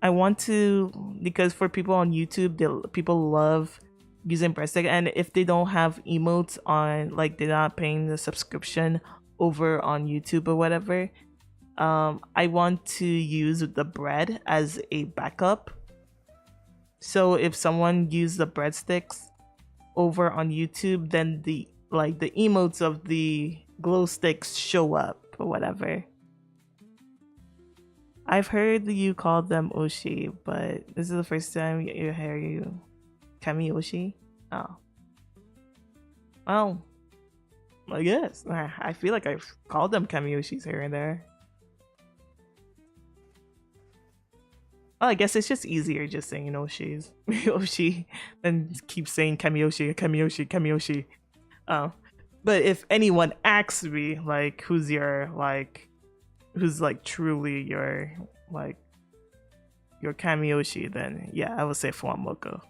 I want to, because for people on YouTube, people love using breadstick, and if they don't have emotes on, like they're not paying the subscription over on YouTube or whatever, I want to use the bread as a backup. So if someone used the breadsticks over on YouTube, then the emotes of the glow sticks show up or whatever. I've heard you call them Oshi, but this is the first time you hear you Kamiyoshi. Oh, well, I guess I feel like I've called them Kamiyoshis here and there. Well, I guess it's just easier just saying Oshis, Oshi, than keep saying Kamiyoshi. Oh, but if anyone asks me like who's like truly your Kamiyoshi, then yeah, I would say Fuamoko.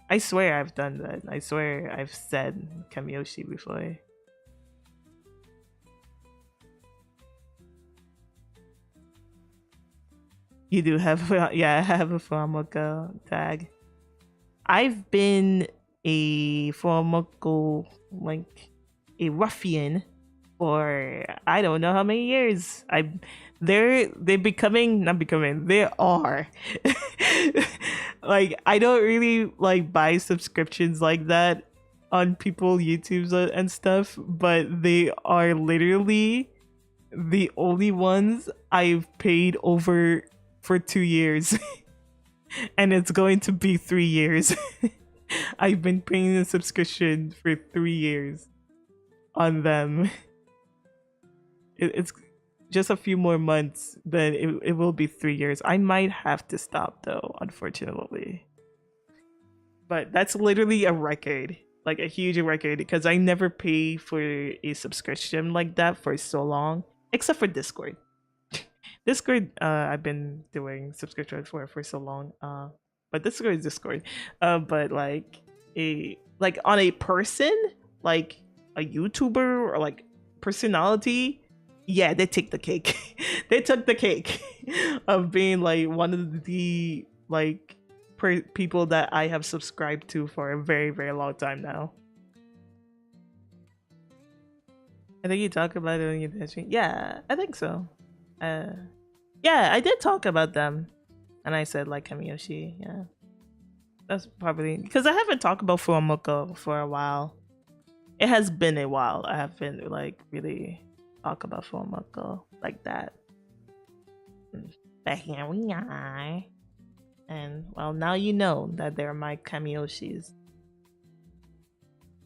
I swear I've done that. I swear I've said Kamiyoshi before. You do have, yeah, I have a Fuamoko tag. I've been a Fuamoko, like a ruffian for I don't know how many years. They're becoming, not becoming, they are. Like I don't really like buy subscriptions like that on people YouTube's and stuff, but they are literally the only ones I've paid over for 2 years. And it's going to be 3 years. I've been paying a subscription for 3 years on them. It's just a few more months, then it will be 3 years. I might have to stop though, unfortunately. But that's literally a record, like a huge record, because I never pay for a subscription like that for so long, except for Discord. Discord, I've been doing subscription for so long. But Discord is Discord. But like on a person, like a YouTuber or like personality, yeah, they take the cake. They took the cake of being like one of the like people that I have subscribed to for a very very long time now. I think you talk about it on your pitching. Yeah, I think so. Yeah, I did talk about them, and I said like Kamiyoshi. Yeah, that's probably because I haven't talked about Fuamoko for a while. It has been a while. I haven't like really talk about Fuamoko like that. But here we are, and well, now you know that they're my Kamiyoshis.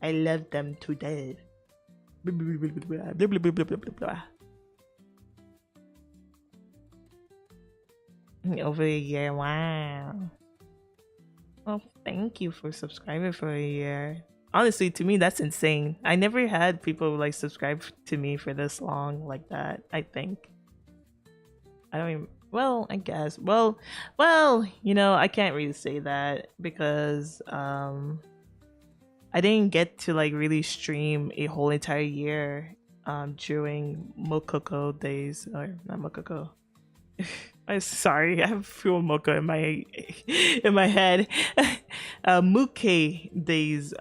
I love them to death. Over a year, wow. Well, thank you for subscribing for a year. Honestly, to me, that's insane. I never had people like subscribe to me for this long like that. I think. I don't even. Well, I guess. Well, you know, I can't really say that because I didn't get to like really stream a whole entire year during Mokoko days, or not Mokoko. I'm sorry, I have full mocha in my head. Muke days,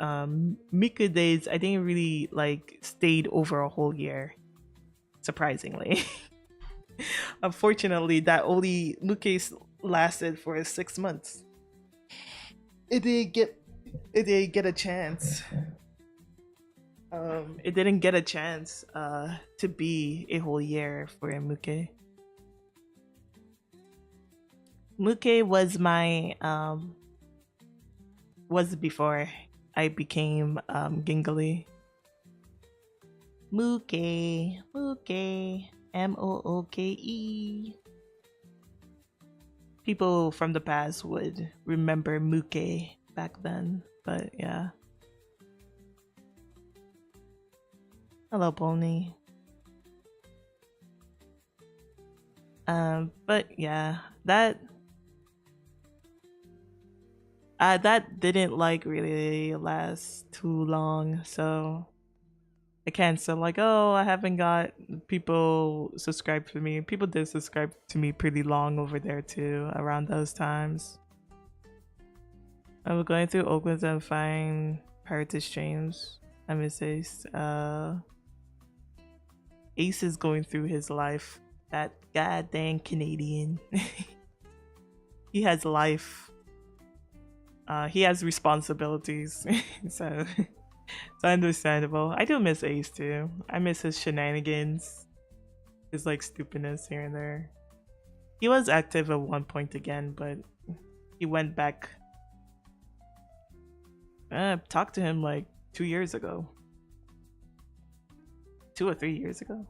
Mika days. I didn't really like stayed over a whole year, surprisingly. Unfortunately, that only Muke lasted for 6 months. It didn't get a chance. It didn't get a chance to be a whole year for Muke. Muke was my was before I became Gingly. Muke, Mooke. People from the past would remember Muke back then, but yeah. Hello, Pony. But yeah, that didn't like really last too long, so I can't say like, oh, I haven't got people subscribed to me. People did subscribe to me pretty long over there too, around those times. I was going through Oakland and find Pirated Streams. I miss Ace. Ace is going through his life. That goddamn Canadian. He has life. He has responsibilities, so it's understandable. I do miss Ace too. I miss his shenanigans, his like stupidness here and there. He was active at one point again, but he went back. I talked to him like 2 years ago, 2 or 3 years ago.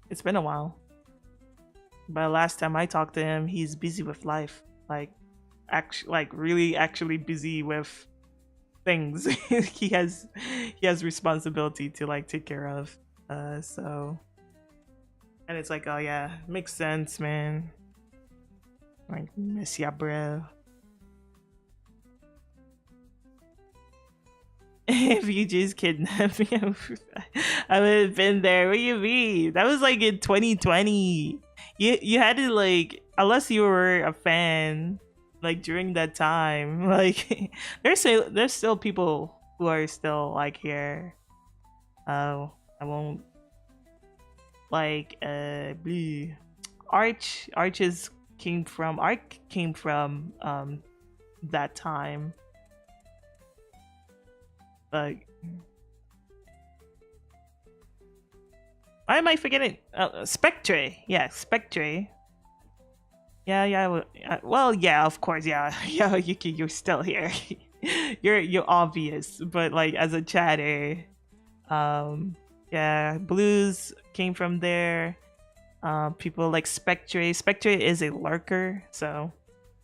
It's been a while. But last time I talked to him, he's busy with life. Really actually busy with things. he has responsibility to like take care of. So and it's like, oh yeah, makes sense, man. Like miss ya, bro. If you just kidnapped me, I would have been there. What do you mean? That was like in 2020. You had to like, unless you were a fan, like during that time. Like there's still people who are still like here. I won't like bleh. Arc came from that time. Like, why am I forgetting? Spectre. Yeah, Spectre. Yeah. Well, yeah, of course. Yeah, yeah. You're still here. You're obvious, but like as a chatter, yeah, Blues came from there. People like Spectre. Spectre is a lurker, so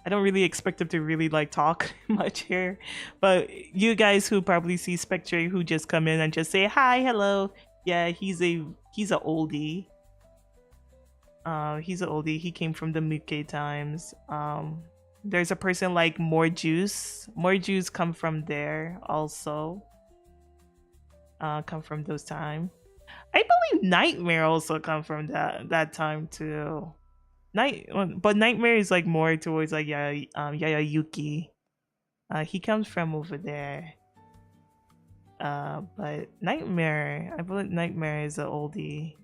I don't really expect him to really like talk much here. But you guys who probably see Spectre who just come in and just say hi, hello. Yeah, he's a oldie. He's an oldie. He came from the Muke times. There's a person like More Juice. More Juice come from there also. Come from those time. I believe Nightmare also come from that time too. But Nightmare is like more towards like Yaya Yuki. He comes from over there. But Nightmare, I believe Nightmare is an oldie.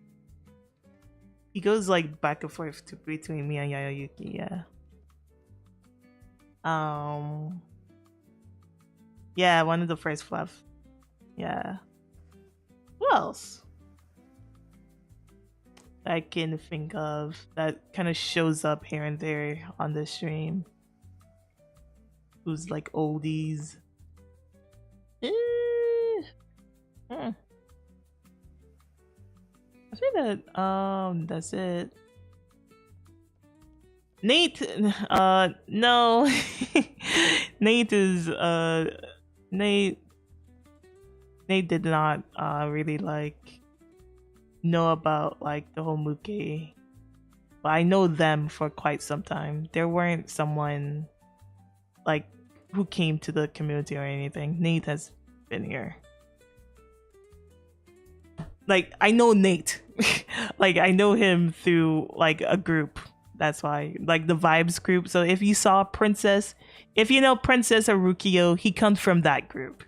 He goes like back and forth between me and Yaya Yuki, yeah. Yeah, one of the first fluff. Yeah. Who else I can think of that kind of shows up here and there on the stream? Who's like oldies? I think that that's it. Nate, no. Nate is Nate did not really like know about like the whole Muke, but I know them for quite some time. There weren't someone like who came to the community or anything. Nate has been here. Like I know Nate. Like I know him through like a group. That's why, like the Vibes group. So if you saw Princess, if you know Princess or Rukio, he comes from that group.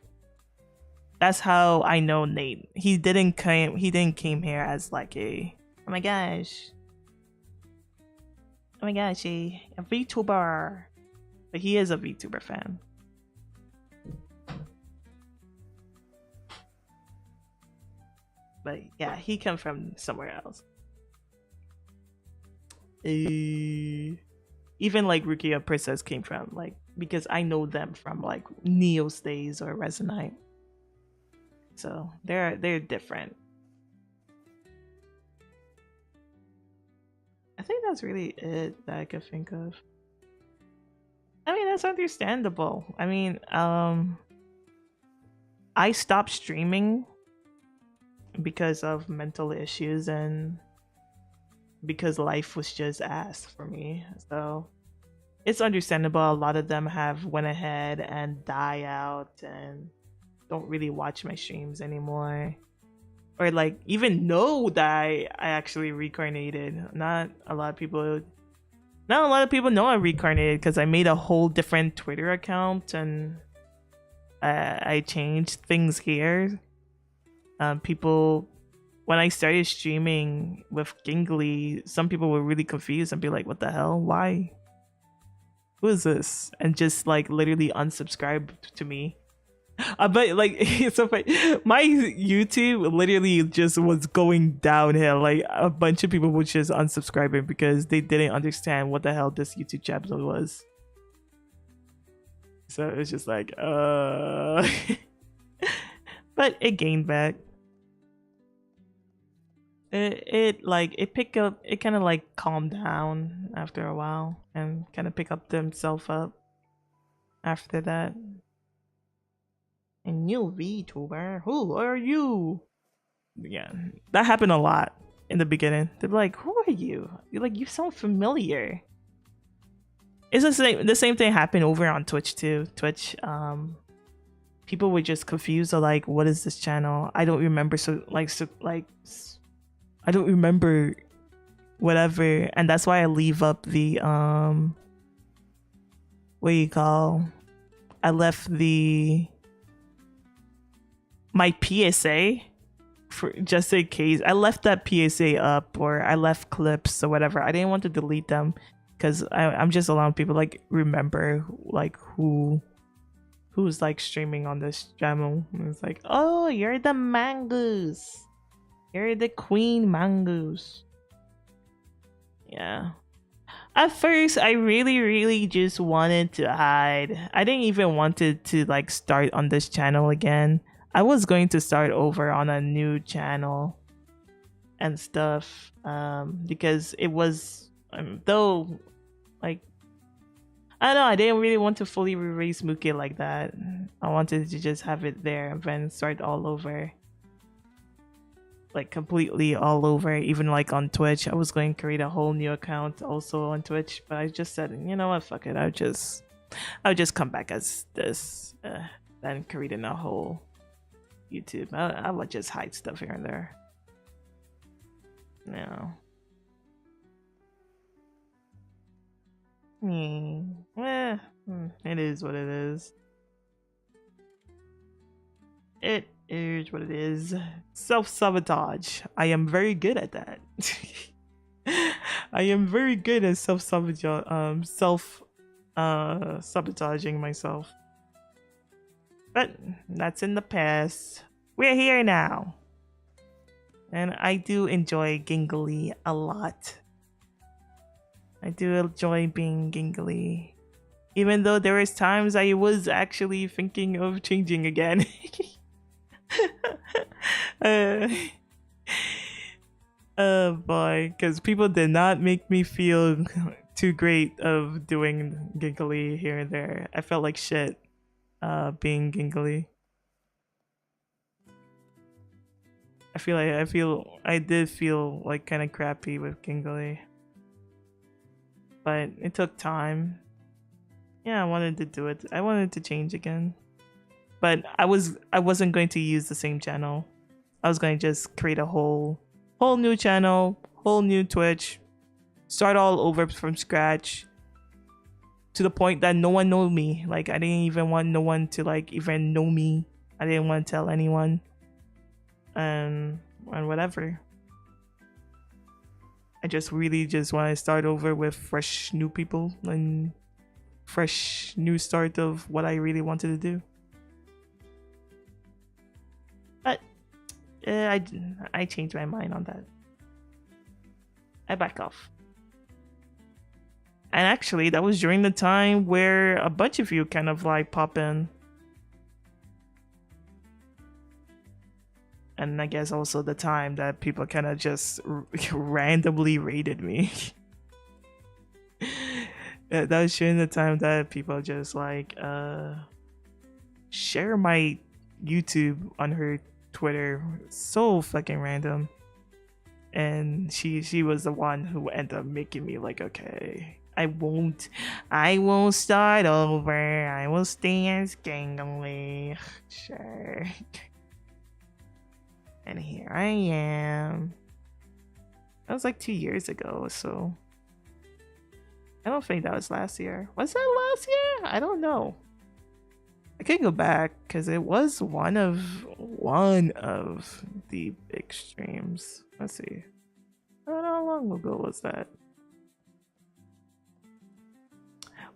That's how I know Nate. He didn't came here as like a oh my gosh, a VTuber. But he is a VTuber fan. But yeah, he comes from somewhere else. Even like Rukia Princess came from like, because I know them from like Neo's days or Resonite. So they're different. I think that's really it that I could think of. I mean, that's understandable. I mean, I stopped streaming because of mental issues and because life was just ass for me. So it's understandable. A lot of them have went ahead and die out and don't really watch my streams anymore, or like even know that I actually reincarnated. Not a lot of people know I reincarnated because I made a whole different Twitter account and I changed things here. People, when I started streaming with Gingly, some people were really confused and be like, what the hell? Why? Who is this? And just like literally unsubscribe to me. But like, so my YouTube literally just was going downhill. Like a bunch of people were just unsubscribing because they didn't understand what the hell this YouTube channel was. So it was just like, but it gained back. It picked up, it kind of like calmed down after a while and kind of pick up themselves up after that. A new VTuber, who are you? Yeah, that happened a lot in the beginning. They're like, who are you? You're like, you sound familiar. It's the same thing happened over on Twitch too. Twitch, people were just confused. Or like, what is this channel? I don't remember. I don't remember whatever, and that's why I leave up the what do you call? I left my PSA for just in case. I left that PSA up, or I left clips or whatever. I didn't want to delete them because I'm just allowing people like remember like who's like streaming on this channel. And it's like, oh, you're the Mongoose. You're the Queen Mongoose. Yeah. At first, I really, really just wanted to hide. I didn't even wanted to like start on this channel again. I was going to start over on a new channel and stuff, because it was though, like, I don't know, I didn't really want to fully erase Mookie like that. I wanted to just have it there and then start all over. Like completely all over, even like on Twitch. I was going to create a whole new account also on Twitch, but I just said, you know what, fuck it. I'll just come back as this, then creating a whole YouTube. I would just hide stuff here and there. No. It is what it is. It is what it is. Self-sabotage. I am very good at that. I am very good at sabotaging myself. But that's in the past. We're here now. And I do enjoy Gingly a lot. I do enjoy being Gingly. Even though there was times I was actually thinking of changing again. Boy, because people did not make me feel too great of doing Giggly here and there. I felt like shit being Giggly. I did feel like kind of crappy with Giggly, but it took time. Yeah, I wanted to do it. I wanted to change again. But I wasn't going to use the same channel. I was going to just create a whole new channel, whole new Twitch, start all over from scratch, to the point that no one knew me. Like, I didn't even want no one to like even know me. I didn't want to tell anyone, and whatever. I just really just want to start over with fresh new people and fresh new start of what I really wanted to do. But I changed my mind on that. I back off. And actually, that was during the time where a bunch of you kind of like pop in. And I guess also the time that people kind of just randomly raided me. That was during the time that people just like share my YouTube on her Twitter. So fucking random. And she was the one who ended up making me like, okay, I won't start over. I will stay as Gangly. Sure. And here I am. That was like 2 years ago, so I don't think that was last year. Was that last year? I don't know. I could go back because it was one of the big streams. Let's see. I don't know how long ago was that.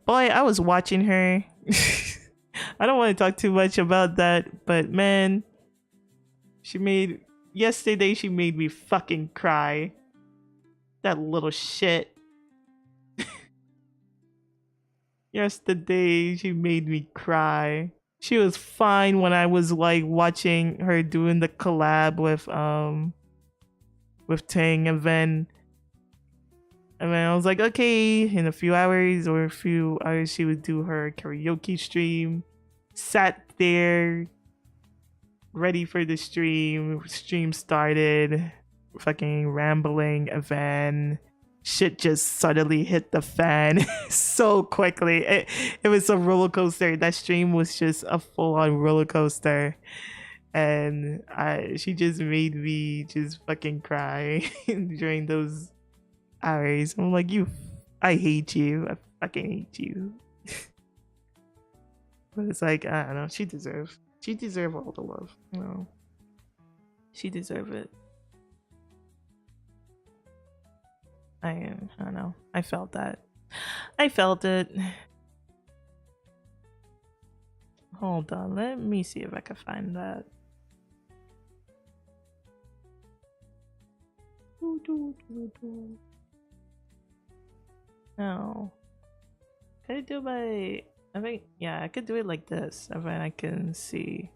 Boy, I was watching her. I don't want to talk too much about that, but man, yesterday she made me fucking cry. That little shit. Yesterday she made me cry. She was fine when I was like watching her doing the collab with Tang, and then I was like, okay, in a few hours she would do her karaoke stream. Sat there ready for the stream. Stream started, fucking rambling, and then shit just suddenly hit the fan so quickly. It was a roller coaster. That stream was just a full on roller coaster. And she just made me just fucking cry during those hours. I'm like, I hate you. I fucking hate you. But it's like, I don't know. She deserve all the love. You know, she deserve it. I don't know. I felt that. I felt it. Hold on. Let me see if I can find that. No. Could I do by... I think, yeah, I could do it like this. I think I can see.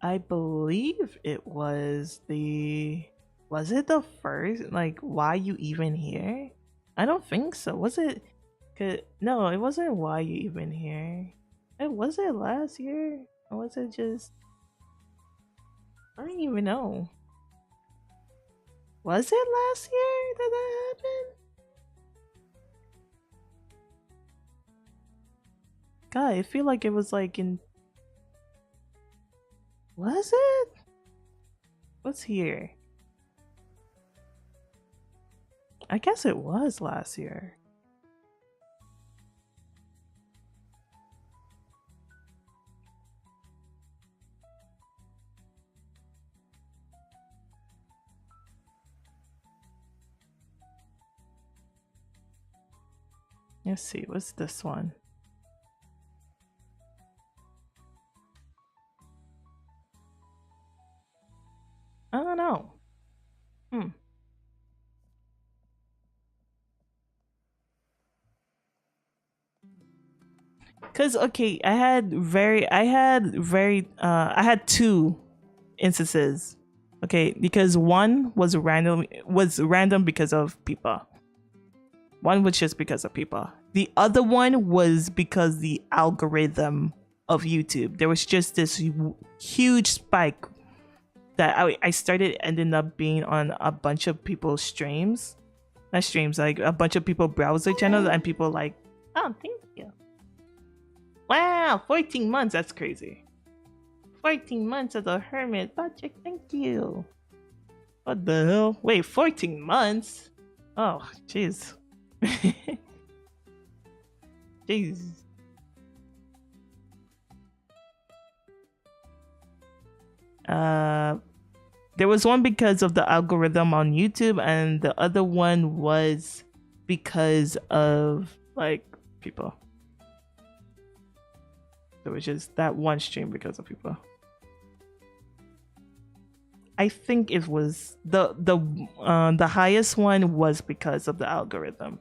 I believe it was the... Was it the first? Like, why you even here? I don't think so. Was it... No, it wasn't why you even here. Was it last year? Or was it just... I don't even know. Was it last year that happened? God, I feel like it was like in... Was it? What's here? I guess it was last year. Let's see, what's this one? I don't know. Cause okay, I had two instances. Okay, because one was random because of people. One was just because of people. The other one was because the algorithm of YouTube. There was just this huge spike that I started ending up being on a bunch of people's streams. Not streams, like a bunch of people browser channels and people like, oh, thank you. Wow, 14 months, that's crazy. 14 months as a hermit, Patrick, thank you. What the hell? Wait, 14 months? Oh, jeez. Jeez. There was one because of the algorithm on YouTube, and the other one was because of like people. There was just that one stream because of people. I think it was the highest one was because of the algorithm.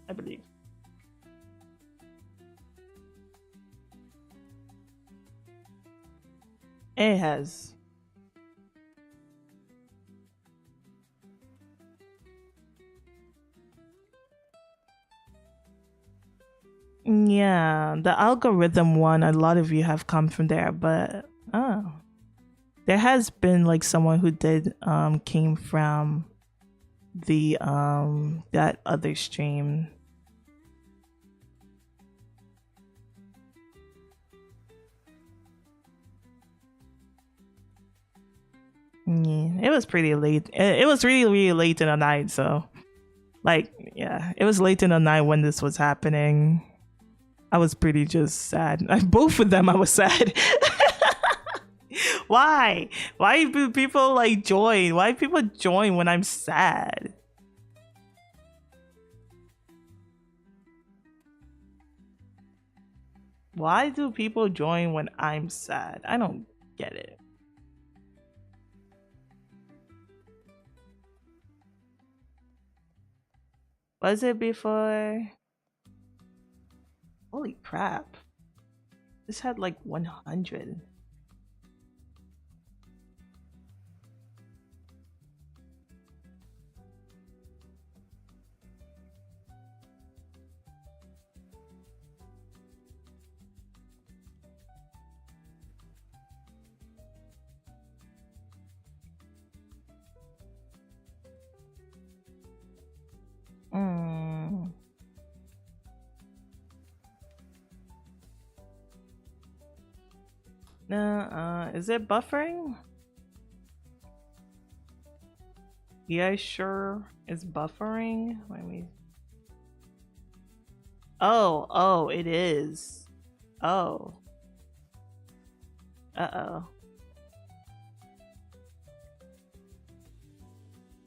I believe. It has. Yeah, the algorithm one, a lot of you have come from there, but there has been like someone who did came from the that other stream. Yeah, it was pretty late. It was really late in the night, so like yeah, it was late in the night when this was happening. I was pretty just sad. Both of them I was sad. Why? Why do people like join? Why do people join when I'm sad? Why do people join when I'm sad? I don't get it. Was it before? Holy crap. This had like 100. No, is it buffering? Yeah, sure. It's buffering. Let me. Oh, it is. Oh. Uh-oh.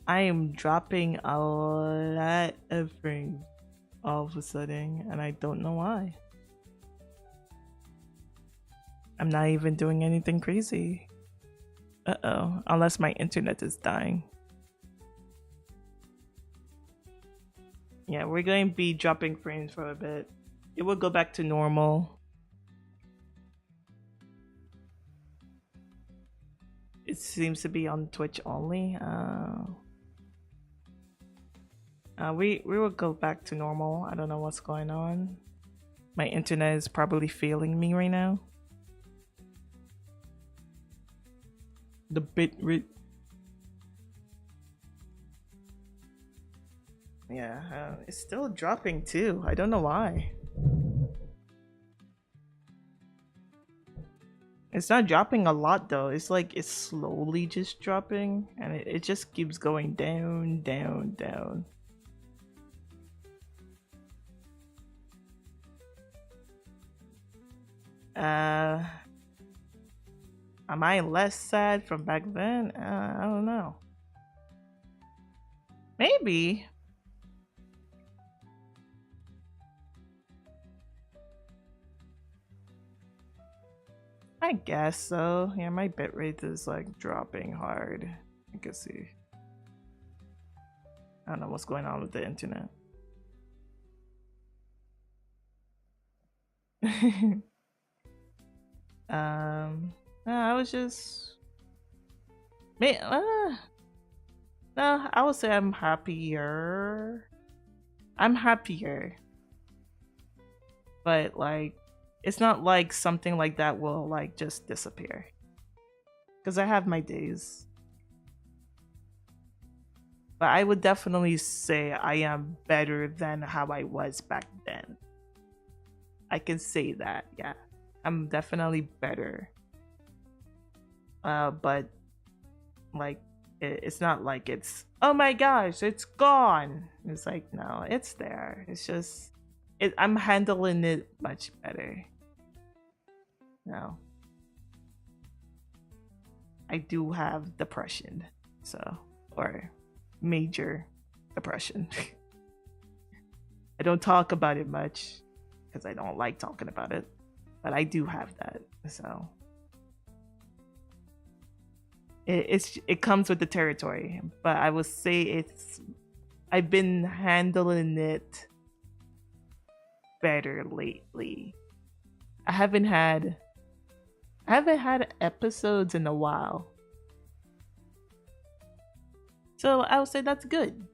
I am dropping a lot of frames all of a sudden, and I don't know why. I'm not even doing anything crazy. Uh-oh. Unless my internet is dying. Yeah, we're going to be dropping frames for a bit. It will go back to normal. It seems to be on Twitch only. We will go back to normal. I don't know what's going on. My internet is probably failing me right now. The bit rate. Yeah, it's still dropping too. I don't know why. It's not dropping a lot though. It's like it's slowly just dropping, and it just keeps going down, down, down. Am I less sad from back then? I don't know. Maybe. I guess so. Yeah, my bitrate is like dropping hard. I can see. I don't know what's going on with the internet. I was just no, I would say I'm happier. I'm happier. But like it's not like something like that will like just disappear. Cuz I have my days. But I would definitely say I am better than how I was back then. I can say that, yeah. I'm definitely better. But like it's not like it's oh my gosh, it's gone. It's like no, it's there. It's just I'm handling it much better. No. I do have depression, so or major depression. I don't talk about it much because I don't like talking about it, but I do have that. So it comes with the territory, but I would say I've been handling it better lately. I haven't had episodes in a while. So I would say that's good.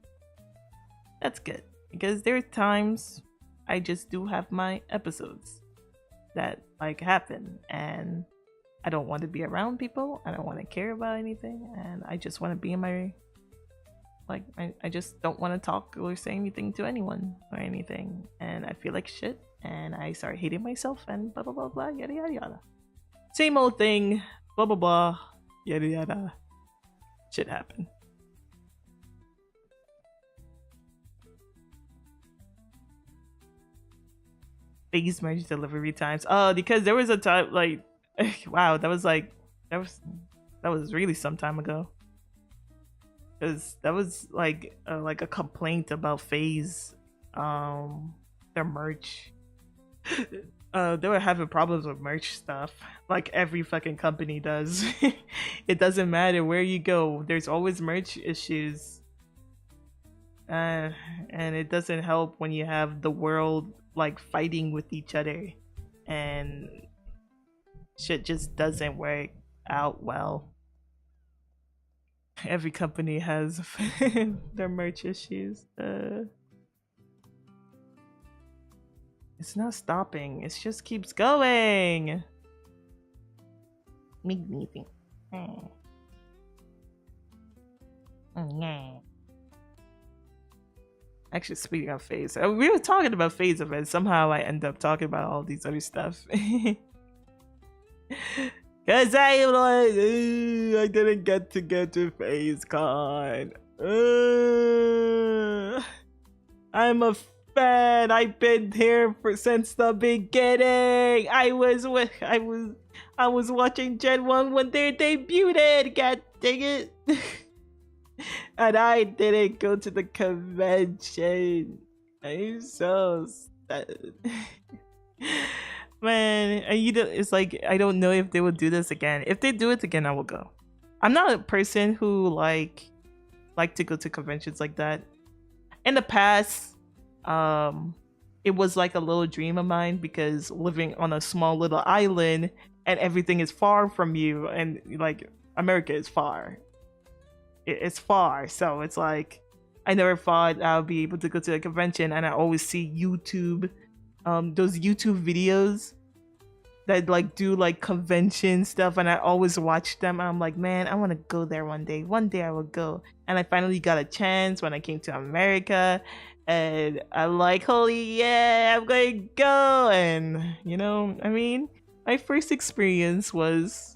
That's good. Because there are times I just do have my episodes that like happen and I don't want to be around people. I don't want to care about anything, and I just want to be in my like I just don't want to talk or say anything to anyone or anything, and I feel like shit, and I start hating myself and blah blah blah blah yada yada yada. Same old thing, blah blah blah yada yada. Shit happen. Phase merge delivery times. Oh, because there was a time like wow, that was really some time ago. Because that was like a complaint about Phase, their merch. They were having problems with merch stuff, like every fucking company does. It doesn't matter where you go, there's always merch issues. And it doesn't help when you have the world like fighting with each other, and shit just doesn't work out well. Every company has their merch issues. It's not stopping. It just keeps going. Me. Actually, speaking of Phase, we were talking about Phase events. Somehow I end up talking about all these other stuff. Cause I'm like, I didn't get to FaceCon. I'm a fan. I've been here since the beginning. I was watching Gen 1 when they debuted. God dang it. And I didn't go to the convention. I'm so sad. Man, it's like I don't know if they will do this again. If they do it again, I will go. I'm not a person who like to go to conventions like that. In the past, it was like a little dream of mine because living on a small little island and everything is far from you, and like America is far. It's far, so it's like I never thought I would be able to go to a convention, and I always see YouTube, those YouTube videos that like do like convention stuff, and I always watch them. I'm like, man, I want to go there one day. One day I will go, and I finally got a chance when I came to America, and I'm like, holy yeah, I'm going to go. And you know, I mean, my first experience was.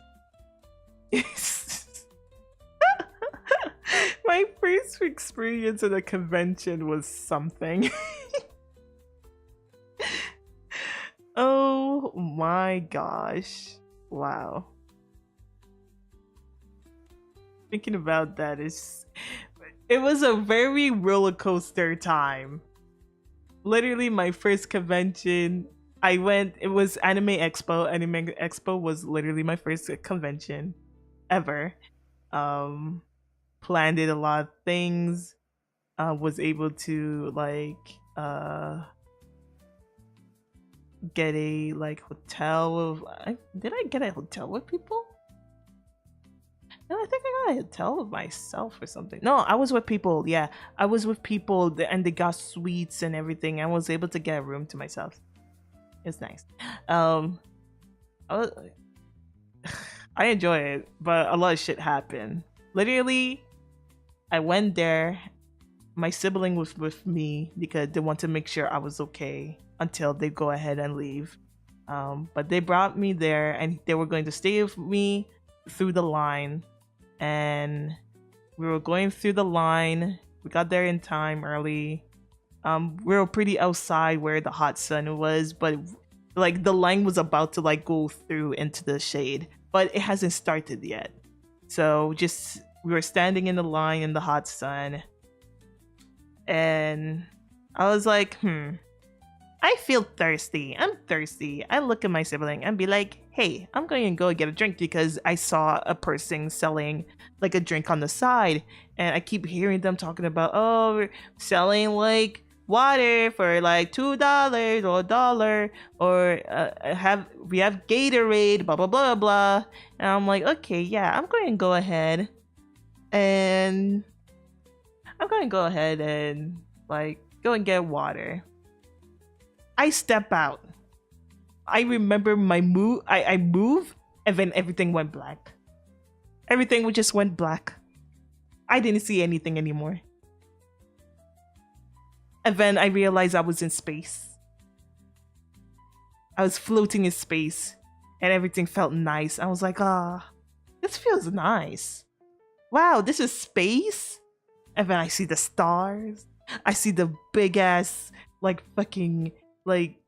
My first experience at a convention was something. Oh my gosh. Wow. Thinking about that it was a very roller coaster time. Literally my first convention, it was Anime Expo. Anime Expo was literally my first convention ever. Planned it a lot of things, was able to like get a like hotel did I get a hotel with people? No, I think I got a hotel with myself or something. No, I was with people. Yeah, I was with people and they got suites and everything. I was able to get a room to myself. It's nice. I enjoy it, but a lot of shit happened. Literally, I went there. My sibling was with me because they want to make sure I was okay until they go ahead and leave. But they brought me there, and they were going to stay with me through the line. And we were going through the line. We got there in time early. We were pretty outside where the hot sun was, but like the line was about to like go through into the shade, but it hasn't started yet. So we were standing in the line in the hot sun, and I was like, I feel thirsty. I'm thirsty. I look at my sibling and be like, hey, I'm going to go get a drink because I saw a person selling like a drink on the side, and I keep hearing them talking about, oh, we're selling like water for like $2 or $1, or we have Gatorade, blah blah blah blah. And I'm like, okay, yeah, I'm going to go ahead and like go and get water. I step out. I remember my move. I move, and then everything went black. Everything just went black. I didn't see anything anymore. And then I realized I was in space. I was floating in space, and everything felt nice. I was like, this feels nice. Wow, this is space? And then I see the stars. I see the big ass, like fucking, like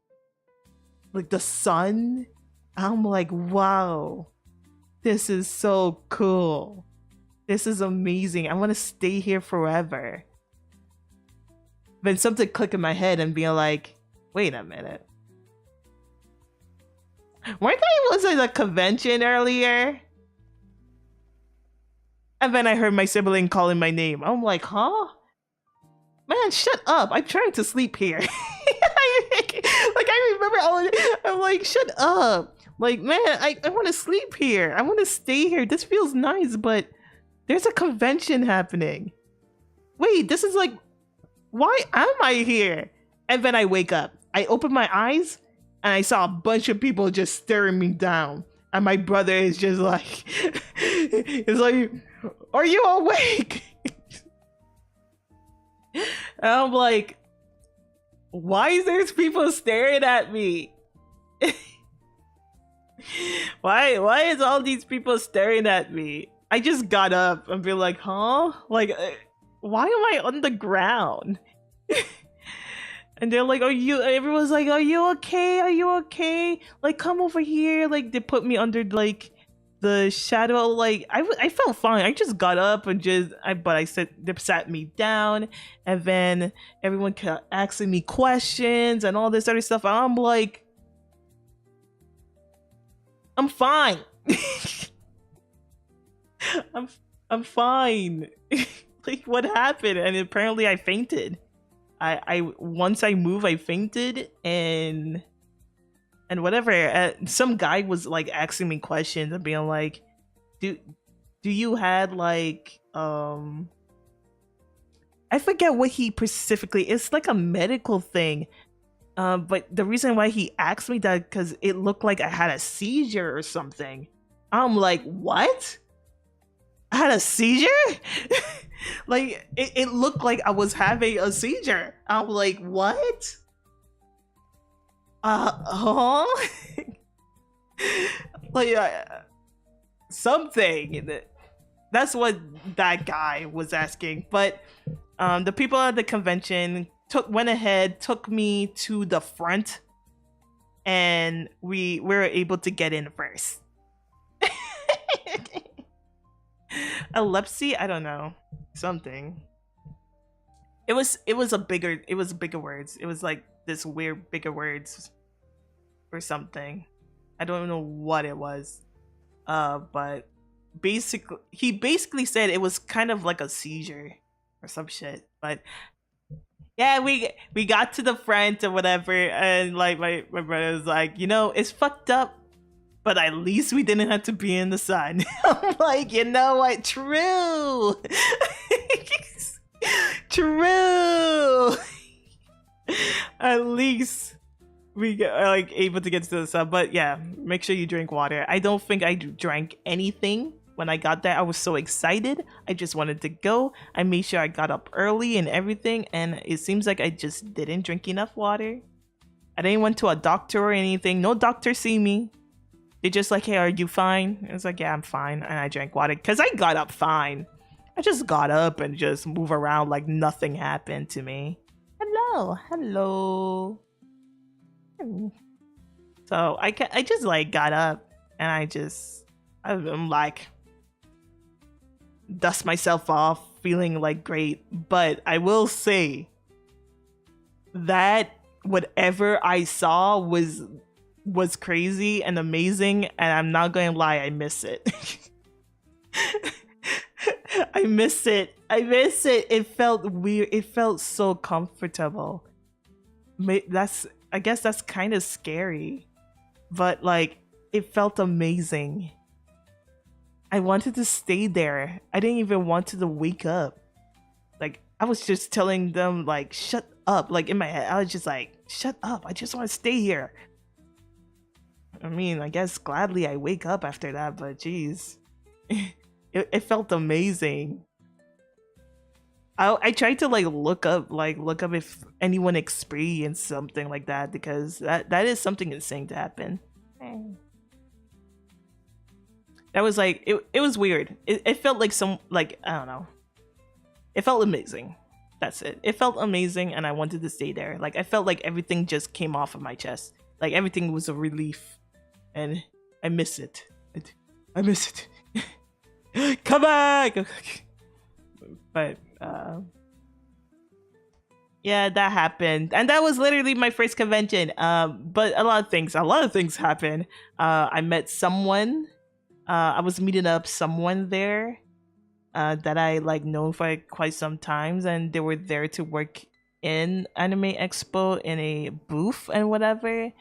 the sun. I'm like, wow, this is so cool. This is amazing. I want to stay here forever. Then something clicked in my head and being like, wait a minute. Weren't I was at a convention earlier? And then I heard my sibling calling my name. I'm like, huh? Man, shut up. I'm trying to sleep here. Like, I remember I'm like, shut up. Like, man, I want to sleep here. I want to stay here. This feels nice, but there's a convention happening. Wait, this is like, why am I here? And then I wake up. I open my eyes and I saw a bunch of people just staring me down. And my brother is just like, it's like, are you awake? And I'm like, why is there people staring at me? Why is all these people staring at me? I just got up and be like, huh? Like, why am I on the ground? And they're like, everyone's like, are you okay? Are you okay? Like, come over here. Like, they put me under, like, the shadow. Like, I felt fine. I just got up and they sat me down. And then everyone kept asking me questions and all this other stuff. And I'm like, I'm fine. I'm fine. Like, what happened? And apparently I fainted. I once I moved, I fainted, and whatever. Some guy was like asking me questions and being like, "Do you had like I forget what he specifically. It's like a medical thing. But the reason why he asked me that because it looked like I had a seizure or something. I'm like, what? I had a seizure? Like it looked like I was having a seizure. I'm like, what? Huh? Like something. That's what that guy was asking. But the people at the convention took me to the front, and we were able to get in first. Epilepsy? I don't know. Something. It was bigger words. It was like this weird bigger words or something. I don't know what it was. But he basically said it was kind of like a seizure or some shit. But yeah, we got to the front or whatever, and like my brother was like, it's fucked up, but at least we didn't have to be in the sun. I'm like, you know what? True. True. At least we are like able to get to the sun. But yeah, make sure you drink water. I don't think I drank anything when I got there. I was so excited. I just wanted to go. I made sure I got up early and everything, and it seems like I just didn't drink enough water. I didn't went to a doctor or anything. No doctor see me. They're just like, hey, are you fine? I was like, yeah, I'm fine. And I drank water because I got up fine. I just got up and just move around like nothing happened to me. Hello. So I just like got up and I'm like dust myself off, feeling like great. But I will say that whatever I saw was crazy and amazing, and I'm not gonna lie, I miss it. I miss it. It felt weird. It felt so comfortable. I guess that's kind of scary, but like it felt amazing. I wanted to stay there. I didn't even want to wake up. Like I was just telling them like, shut up. Like in my head, I was just like, shut up. I just want to stay here. I mean, I guess gladly I wake up after that, but geez, it felt amazing. I tried to like look up if anyone experienced something like that, because that is something insane to happen. That was like it was weird. It felt like I don't know. It felt amazing. That's it. It felt amazing, and I wanted to stay there. Like I felt like everything just came off of my chest. Like everything was a relief, and I miss it. I miss it. Come back. But yeah, that happened, and that was literally my first convention. But a lot of things happened. I met someone. I was meeting up someone there that I like known for quite some times, and they were there to work in Anime Expo in a booth and whatever.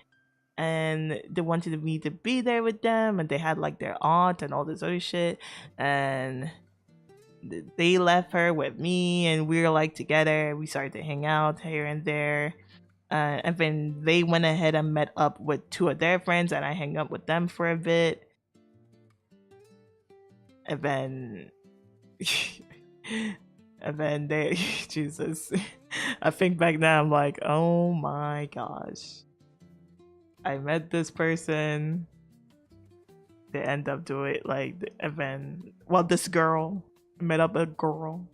And they wanted me to be there with them, and they had like their aunt and all this other shit, and they left her with me, and we were like together. We started to hang out here and there, and then they went ahead and met up with two of their friends, and I hung up with them for a bit. And then and then they Jesus, I think back now, I'm like, oh my gosh, I met this person, they end up doing like the event. Well, this girl met up a girl,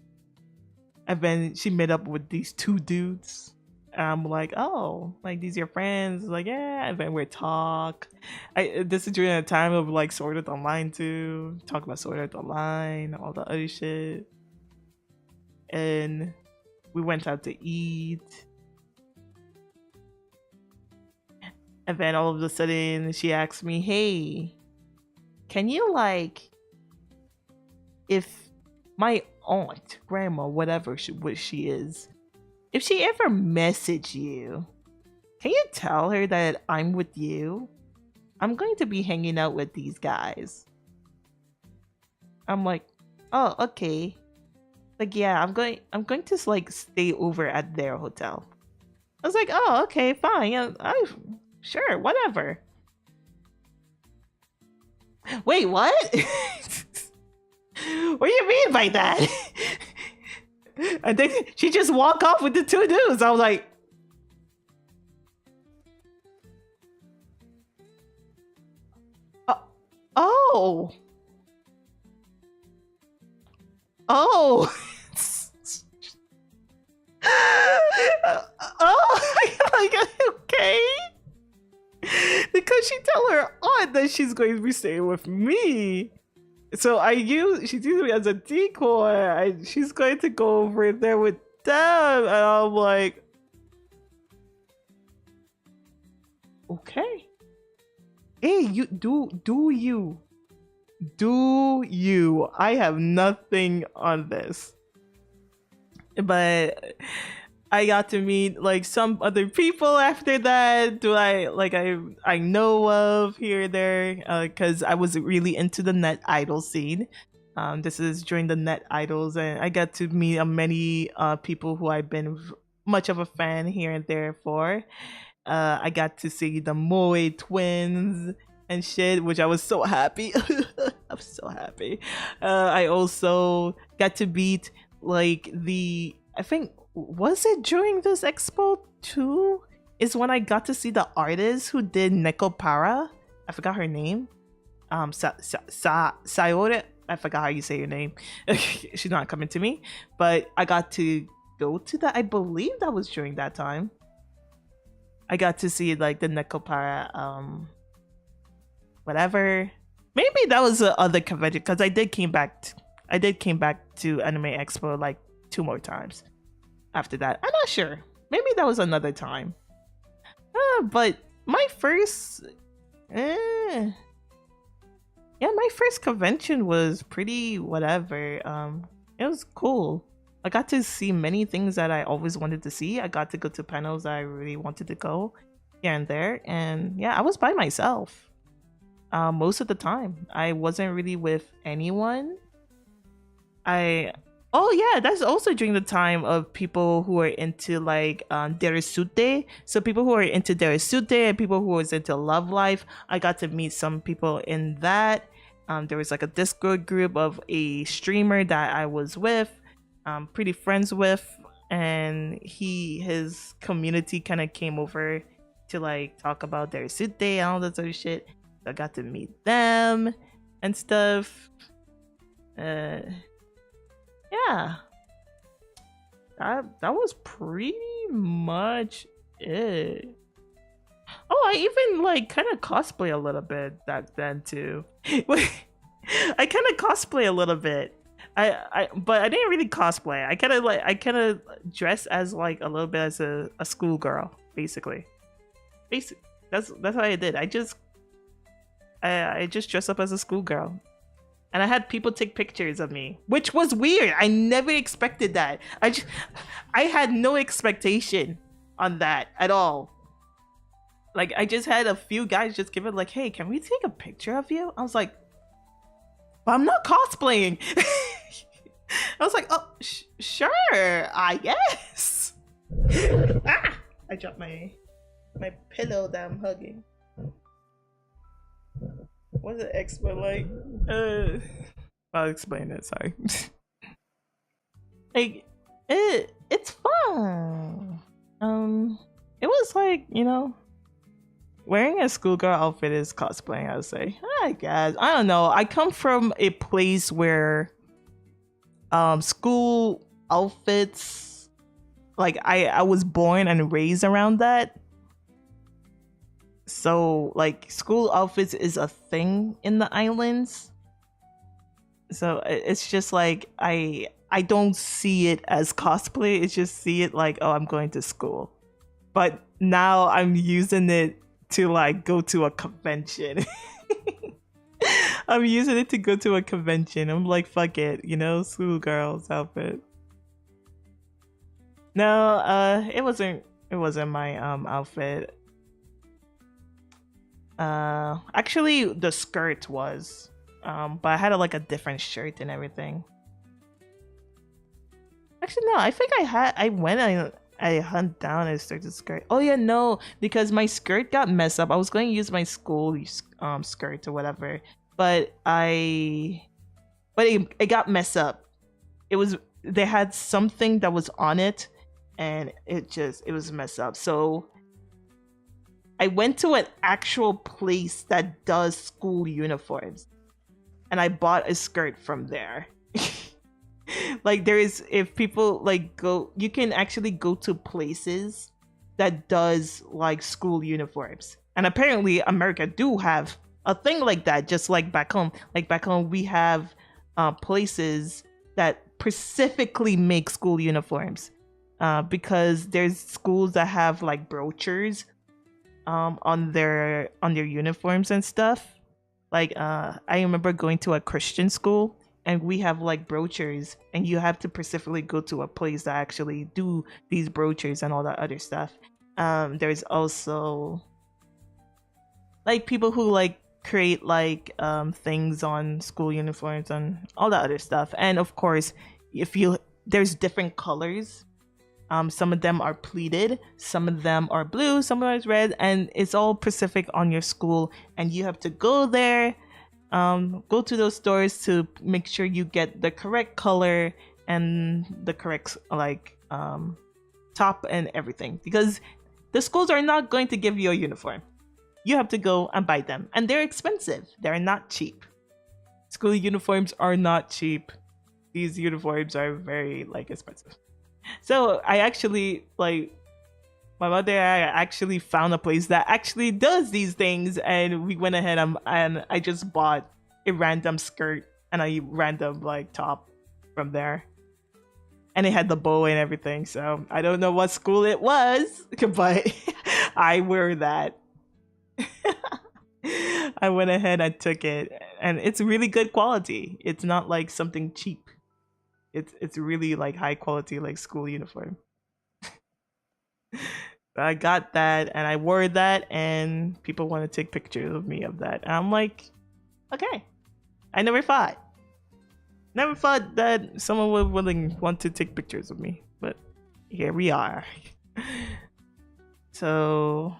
and then she met up with these two dudes. And I'm like, oh, like these your friends? Like, yeah. And then we talk. This is during a time of like Sword Art Online too. Talk about Sword Art Online, all the other shit. And we went out to eat. And then all of a sudden she asked me, hey, can you like, if my aunt, grandma, whatever what she is, if she ever message you, can you tell her that I'm with you? I'm going to be hanging out with these guys. I'm like, oh, okay. Like, yeah, I'm going to like stay over at their hotel. I was like, oh, okay, fine. Yeah, sure, whatever. Wait, what? What do you mean by that? And then she just walked off with the two dudes. I was like, oh, oh, oh, like, okay. Because she tell her aunt that she's going to be staying with me. So she's using me as a decoy. She's going to go over there with them, and I'm like, okay. Hey, you do you? I have nothing on this, but I got to meet like some other people after that. I know of here and there, because I was really into the net idol scene. This is during the net idols, and I got to meet many people who I've been much of a fan here and there for. I got to see the Moe twins and shit, which I was so happy. I'm so happy. I also got to beat like I think, was it during this expo too? Is when I got to see the artist who did Nekopara. I forgot her name. Sayore. I forgot how you say your name. She's not coming to me. But I got to go to that. I believe that was during that time. I got to see like the Nekopara whatever. Maybe that was the other convention, because I did came back to Anime Expo like 2 more times after that. I'm not sure. Maybe that was another time. But my first my first convention was pretty whatever. It was cool. I got to see many things that I always wanted to see. I got to go to panels that I really wanted to go here and there. And yeah, I was by myself most of the time. I wasn't really with anyone. Oh yeah, that's also during the time of people who are into like Deresute. So people who are into Deresute and people who was into Love Life. I got to meet some people in that. There was like a Discord group of a streamer that I was with, pretty friends with, and his community kind of came over to like talk about Deresute and all that sort of shit. So I got to meet them and stuff. Yeah, that was pretty much it. Oh, I even like kind of cosplay a little bit back then too. I kind of cosplay a little bit. But I didn't really cosplay. I kind of dress as like a little bit as a schoolgirl, basically. That's what I did. I just dressed up as a schoolgirl. And I had people take pictures of me, which was weird. I never expected that. I had no expectation on that at all. Like, I just had a few guys just give it like, hey, can we take a picture of you? I was like, but I'm not cosplaying. I was like, oh, sure, I guess. Ah! I dropped my pillow that I'm hugging. What's the expo like? I'll explain it, sorry. Like, it's fun. It was like, Wearing a schoolgirl outfit is cosplaying, I would say. I guess. I don't know. I come from a place where school outfits, like I was born and raised around that. So like school outfits is a thing in the islands. So it's just like I don't see it as cosplay. It's just see it like, oh, I'm going to school. But now I'm using it to like go to a convention. I'm using it to go to a convention. I'm like, fuck it, schoolgirl's outfit. No, it wasn't my outfit. Actually the skirt was. But I had like a different shirt and everything. Actually, no, I think I hunt down a certain skirt. Oh yeah, no, because my skirt got messed up. I was going to use my school skirt or whatever, but it got messed up. They had something that was on it, and it was messed up. So I went to an actual place that does school uniforms, and I bought a skirt from there. Like if people like go, you can actually go to places that does like school uniforms, and apparently America do have a thing like that, just like back home. Like back home we have places that specifically make school uniforms, because there's schools that have like brochures on their uniforms and stuff. Like I remember going to a Christian school, and we have like brochures, and you have to specifically go to a place that actually do these brochures and all that other stuff. There's also like people who like create like things on school uniforms and all that other stuff. And of course, there's different colors. Some of them are pleated, some of them are blue, some of them is red, and it's all specific on your school, and you have to go there, go to those stores to make sure you get the correct color and the correct like top and everything, because the schools are not going to give you a uniform. You have to go and buy them, and they're expensive. They're not cheap. School uniforms are not cheap. These uniforms are very like expensive. So I actually like my mother and I actually found a place that actually does these things, and we went ahead and I just bought a random skirt and a random like top from there, and it had the bow and everything. So I don't know what school it was, but I wear that. I went ahead and took it, and it's really good quality. It's not like something cheap. It's really like high quality like school uniform. I got that and I wore that, and people want to take pictures of me of that. And I'm like, okay. I never thought that someone would want to take pictures of me, but here we are. So,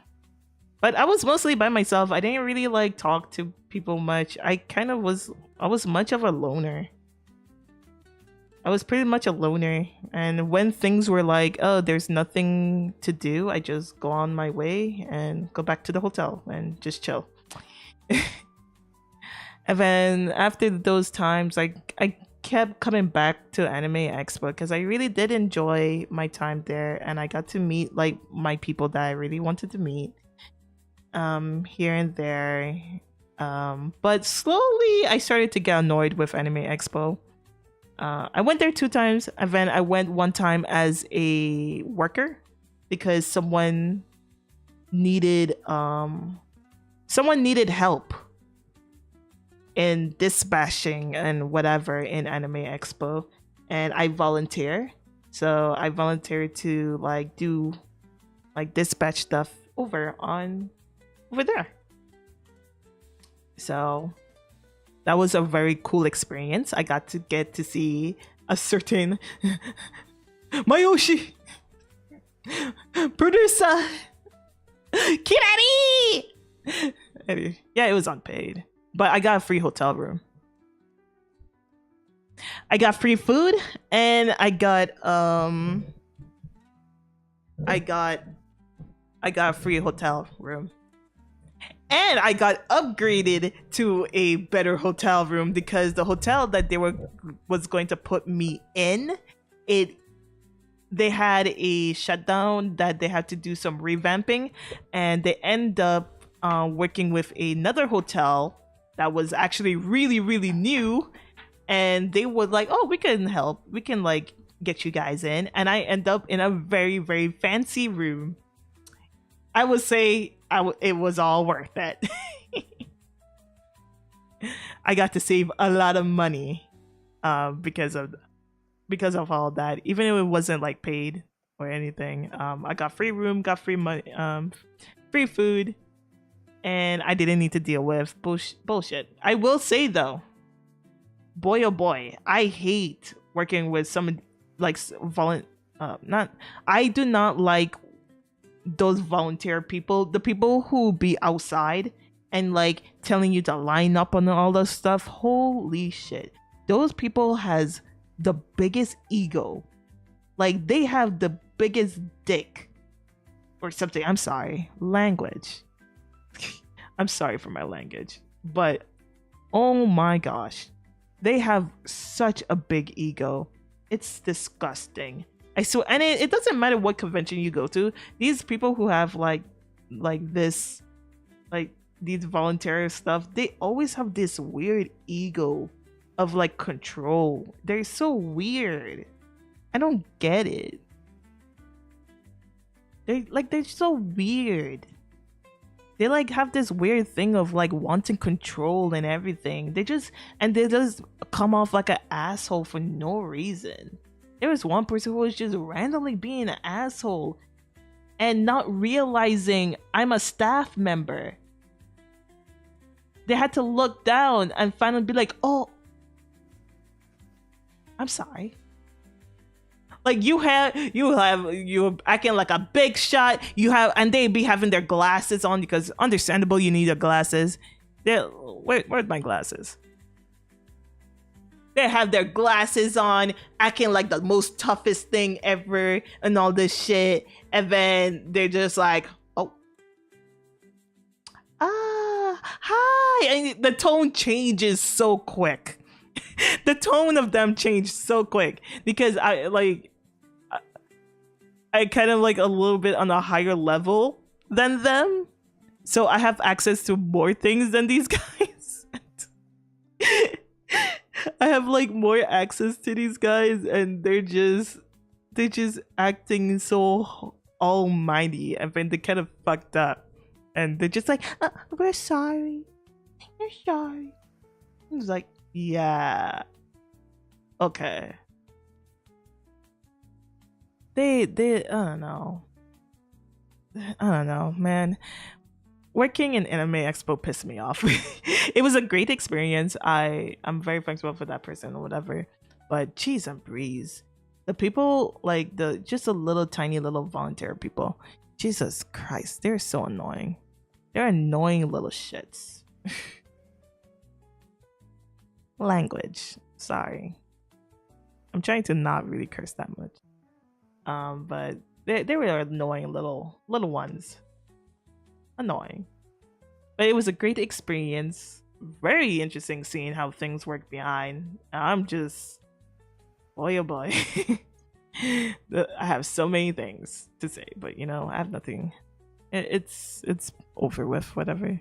but I was mostly by myself. I didn't really like talk to people much. I was much of a loner. I was pretty much a loner, and when things were like, oh, there's nothing to do, I just go on my way and go back to the hotel and just chill. And then after those times, I kept coming back to Anime Expo because I really did enjoy my time there, and I got to meet like my people that I really wanted to meet here and there. But slowly I started to get annoyed with Anime Expo. I went there 2 times, and then I went one time as a worker because someone needed help in dispatching and whatever in Anime Expo, and I volunteer. So I volunteered to like do like dispatch stuff over there. So that was a very cool experience. I got to see a certain Mayoshi producer Kirari. Yeah, it was unpaid, but I got a free hotel room. I got free food, and I got a free hotel room. And I got upgraded to a better hotel room because the hotel that they were was going to put me in, it they had a shutdown that they had to do some revamping, and they end up working with another hotel that was actually really really new, and they were like, oh, we can help, we can like get you guys in, and I end up in a very very fancy room. I would say it was all worth it. I got to save a lot of money because of all that, even if it wasn't like paid or anything. I got free room, got free money, free food, and I didn't need to deal with bullshit. I will say though, boy oh boy, I hate working with some like not. I do not like those volunteer people, the people who be outside and like telling you to line up on all that stuff. Holy shit, those people has the biggest ego. Like they have the biggest dick or something. I'm sorry, language. I'm sorry for my language, but oh my gosh, they have such a big ego. It's disgusting. I swear, and it doesn't matter what convention you go to. These people who have like this, like these volunteer stuff, they always have this weird ego of like control. They're so weird. I don't get it. They're so weird. They like have this weird thing of like wanting control and everything. They just come off like an asshole for no reason. There was one person who was just randomly being an asshole and not realizing I'm a staff member. They had to look down and finally be like, oh, I'm sorry. Like you're acting like a big shot. And they be having their glasses on because understandable, you need your glasses. Where's my glasses? They have their glasses on, acting like the most toughest thing ever and all this shit. And then they're just like, oh, hi. And the tone changes so quick. The tone of them changed so quick because I kind of like a little bit on a higher level than them. So I have access to more things than these guys. I have like more access to these guys, and they're just acting so almighty, and then they kind of fucked up, and they're just like, we're sorry, we're sorry. I was like, yeah, okay. They I don't know, man. Working in Anime Expo pissed me off. It was a great experience. I'm very thankful for that person or whatever. But geez and breeze. The people, like just a little tiny little volunteer people. Jesus Christ, they're so annoying. They're annoying little shits. Language. Sorry. I'm trying to not really curse that much. But they were annoying little ones. Annoying. But it was a great experience. Very interesting seeing how things work behind. I'm just, boy oh boy. I have so many things to say, but you know, I have nothing. It's over with, whatever.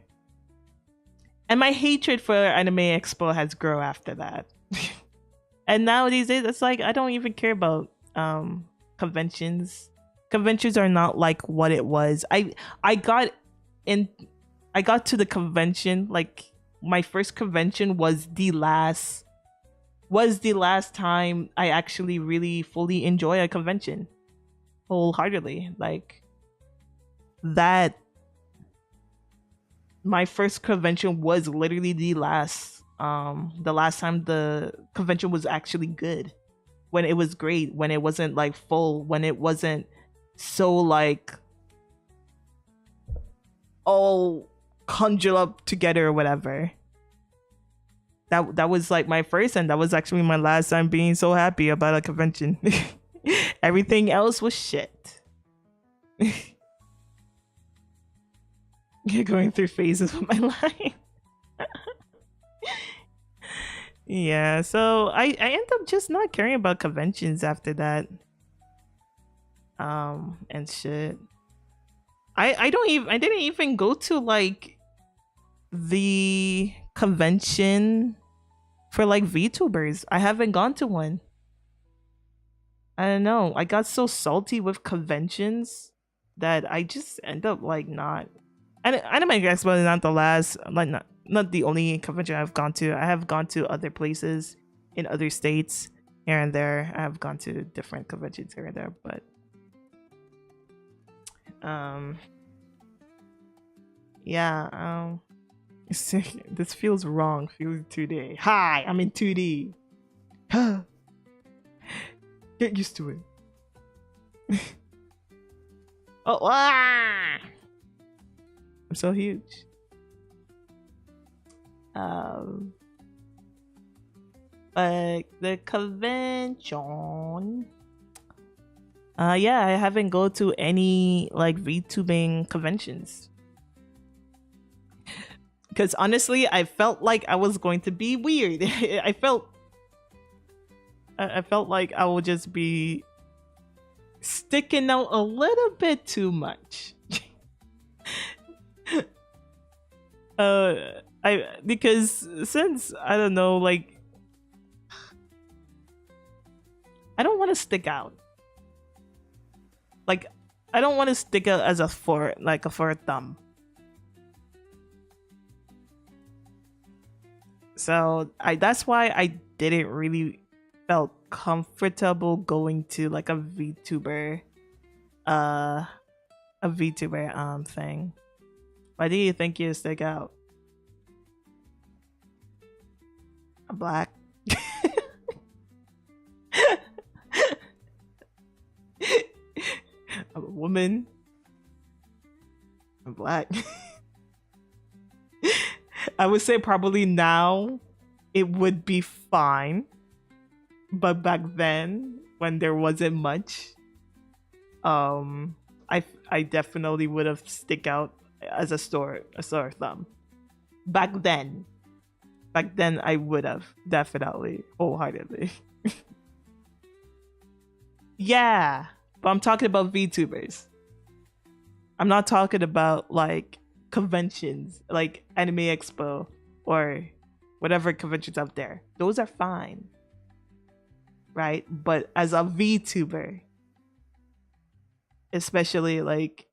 And my hatred for Anime Expo has grown after that. And now these days, it's like I don't even care about conventions. Conventions are not like what it was. I got to the convention, like my first convention was the last time I actually really fully enjoy a convention wholeheartedly. Like that, my first convention was literally the last time the convention was actually good, when it was great, when it wasn't like full, when it wasn't so like all conjured up together or whatever. That was like my first, and that was actually my last time being so happy about a convention. Everything else was shit. You're going through phases of my life. Yeah, so I end up just not caring about conventions after that. And shit. I didn't even go to like the convention for like VTubers. I haven't gone to one. I don't know. I got so salty with conventions that I just end up like not. Anime Expo is not the last, like not the only convention I've gone to. I have gone to other places in other states here and there. I have gone to different conventions here and there, but yeah, this feels wrong. Feels 2D. Hi, I'm in 2D. Get used to it. Oh, ah! I'm so huge. But the convention. Yeah, I haven't go to any like VTubing conventions. Because honestly, I felt like I was going to be weird. I felt like I would just be sticking out a little bit too much. Because since I don't know, like I don't want to stick out. Like I don't want to stick out as for a thumb. So that's why I didn't really felt comfortable going to like a VTuber thing. Why do you think you stick out? A black. A woman. A black. I would say probably now it would be fine. But back then, when there wasn't much, I definitely would have stick out as a sore thumb. Back then I would have definitely wholeheartedly. Yeah, but I'm talking about VTubers. I'm not talking about like conventions like Anime Expo or whatever conventions out there. Those are fine, right? But as a VTuber, especially like,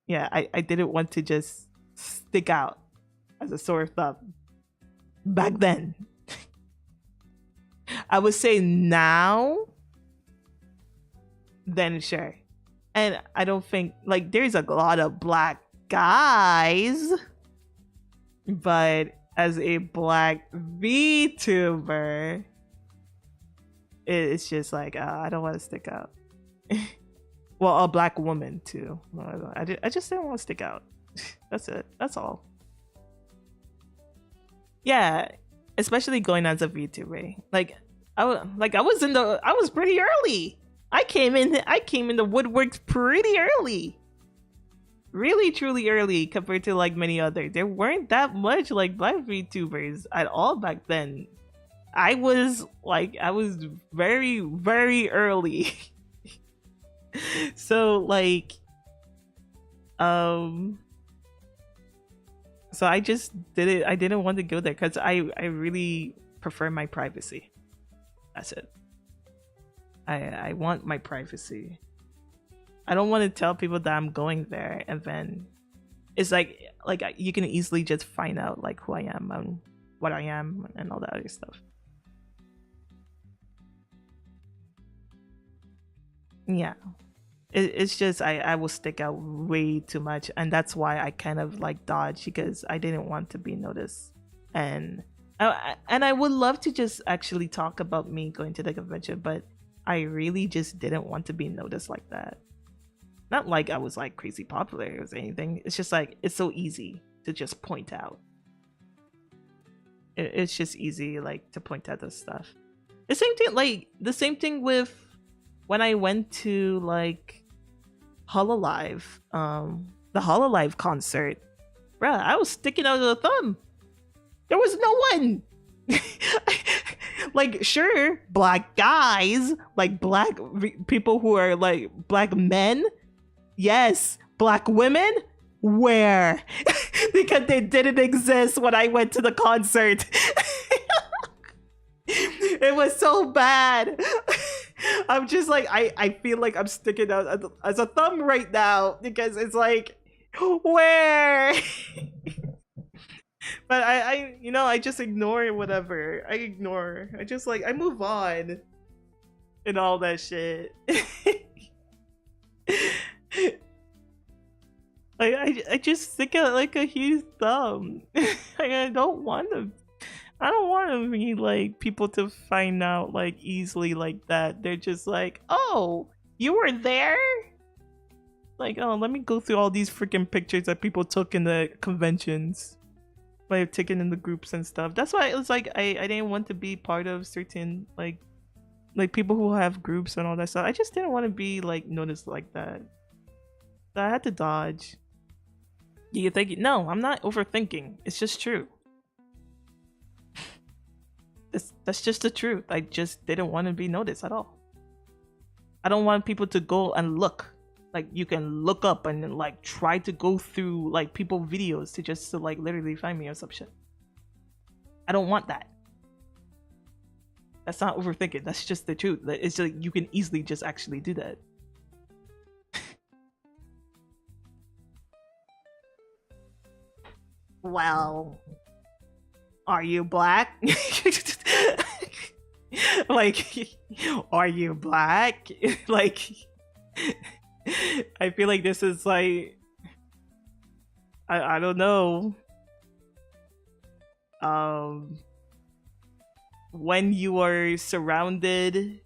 yeah, I didn't want to just stick out as a sore thumb back then. I would say now, then sure. And I don't think like there's a lot of black guys, but as a black VTuber, it's just like I don't want to stick out. Well, a black woman too. I just didn't want to stick out. That's it. That's all. Yeah, especially going as a VTuber. Like I was pretty early. I came in the woodworks pretty early. Really truly early compared to like many other. There weren't that much like black VTubers at all back then. I was very very early. So like so I just didn't want to go there because I really prefer my privacy. That's it. I want my privacy. I don't want to tell people that I'm going there and then it's like you can easily just find out like who I am and what I am and all that other stuff. Yeah. It's just I will stick out way too much and that's why I kind of like dodge because I didn't want to be noticed. And I would love to just actually talk about me going to the convention, but I really just didn't want to be noticed like that. Not like I was like crazy popular or anything. It's just like it's so easy to just point out. It's just easy like to point out this stuff. The same thing with when I went to like Hololive, the Hololive concert. Bruh, I was sticking out of the thumb. There was no one. Like, sure, black guys, like people who are like black men, yes. Black women, where? Because they didn't exist when I went to the concert. It was so bad. I'm just like, I feel like I'm sticking out as a thumb right now because it's like, where? But I just ignore whatever. I just like, I move on and all that shit. Like, I just stick out like a huge thumb. Like, I don't want to be like people to find out like easily like that. They're just like, oh, you were there? Like, oh, let me go through all these freaking pictures that people took in the conventions. Like, taken in the groups and stuff. That's why it was like I didn't want to be part of certain like people who have groups and all that stuff. I just didn't want to be like noticed like that. So I had to dodge. You think? No, I'm not overthinking. It's just true. That's just the truth. I just didn't want to be noticed at all. I don't want people to go and look. Like, you can look up and then, like, try to go through like people videos to like literally find me or some shit. I don't want that. That's not overthinking. That's just the truth. It's like you can easily just actually do that. Well, are you black? Like, are you black? Like, I feel like this is like, I don't know. When you are surrounded,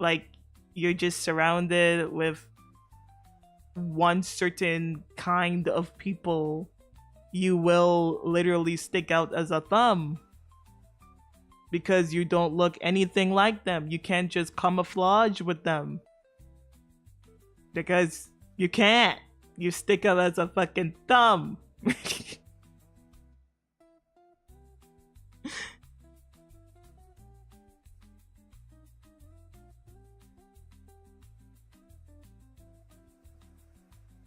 like, you're just surrounded with one certain kind of people, you will literally stick out as a thumb because you don't look anything like them. You can't just camouflage with them because you can't. You stick out as a fucking thumb.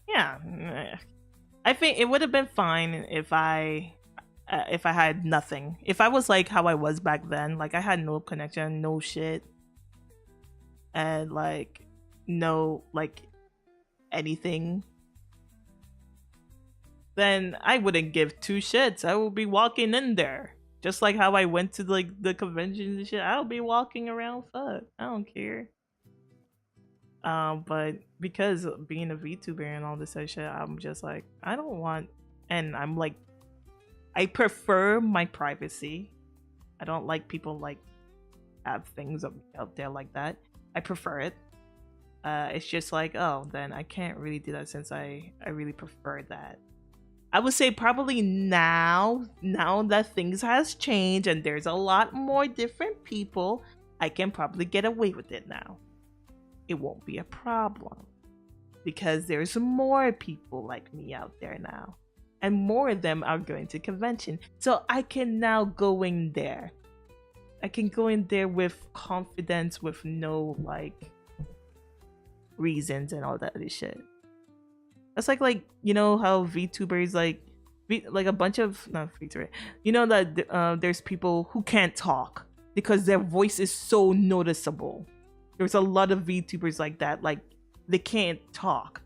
Yeah, I think it would have been fine if I had nothing. If I was like how I was back then, like I had no connection, no shit, and like no like anything, then I wouldn't give two shits. I would be walking in there. Just like how I went to like the conventions and shit. I'll be walking around, fuck. I don't care. But because being a VTuber and all this other shit, I'm just like, I don't want, and I'm like, I prefer my privacy. I don't like people like have things out there like that. I prefer it. It's just like, oh, then I can't really do that since I really prefer that. I would say probably now that things has changed and there's a lot more different people, I can probably get away with it now. It won't be a problem because there's more people like me out there now and more of them are going to convention. So I can now go in there. I can go in there with confidence, with no like reasons and all that other shit. That's like you know how VTubers like a bunch of not VTuber. You know that there's people who can't talk because their voice is so noticeable. There's a lot of VTubers like that, like they can't talk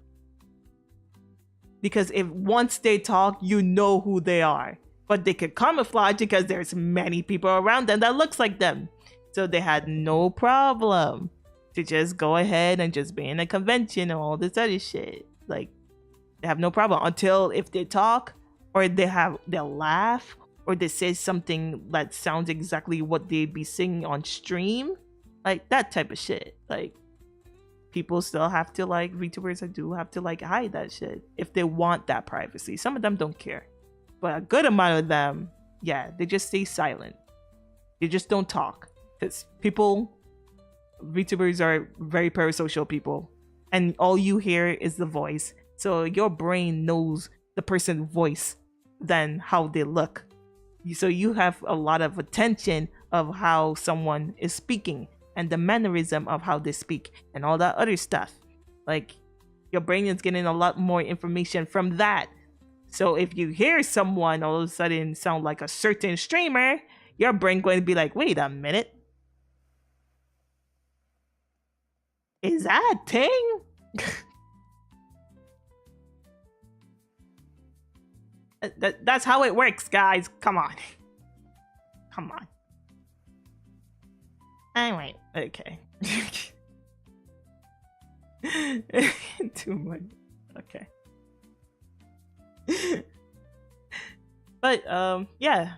because if once they talk, you know who they are. But they could camouflage because there's many people around them that looks like them, so they had no problem to just go ahead and just be in a convention and all this other shit. Like they have no problem until if they talk or they'll laugh or they say something that sounds exactly what they'd be singing on stream. Like that type of shit. Like people still have to like VTubers do have to like hide that shit if they want that privacy. Some of them don't care, but a good amount of them, yeah, they just stay silent. They just don't talk because VTubers are very parasocial people, and all you hear is the voice. So your brain knows the person's voice than how they look. So you have a lot of attention of how someone is speaking and the mannerism of how they speak and all that other stuff. Like your brain is getting a lot more information from that. So if you hear someone all of a sudden sound like a certain streamer, your brain going to be like, wait a minute. Is that a thing? That's how it works, guys. Come on. Come on. Alright, okay. Too much. Okay. But yeah,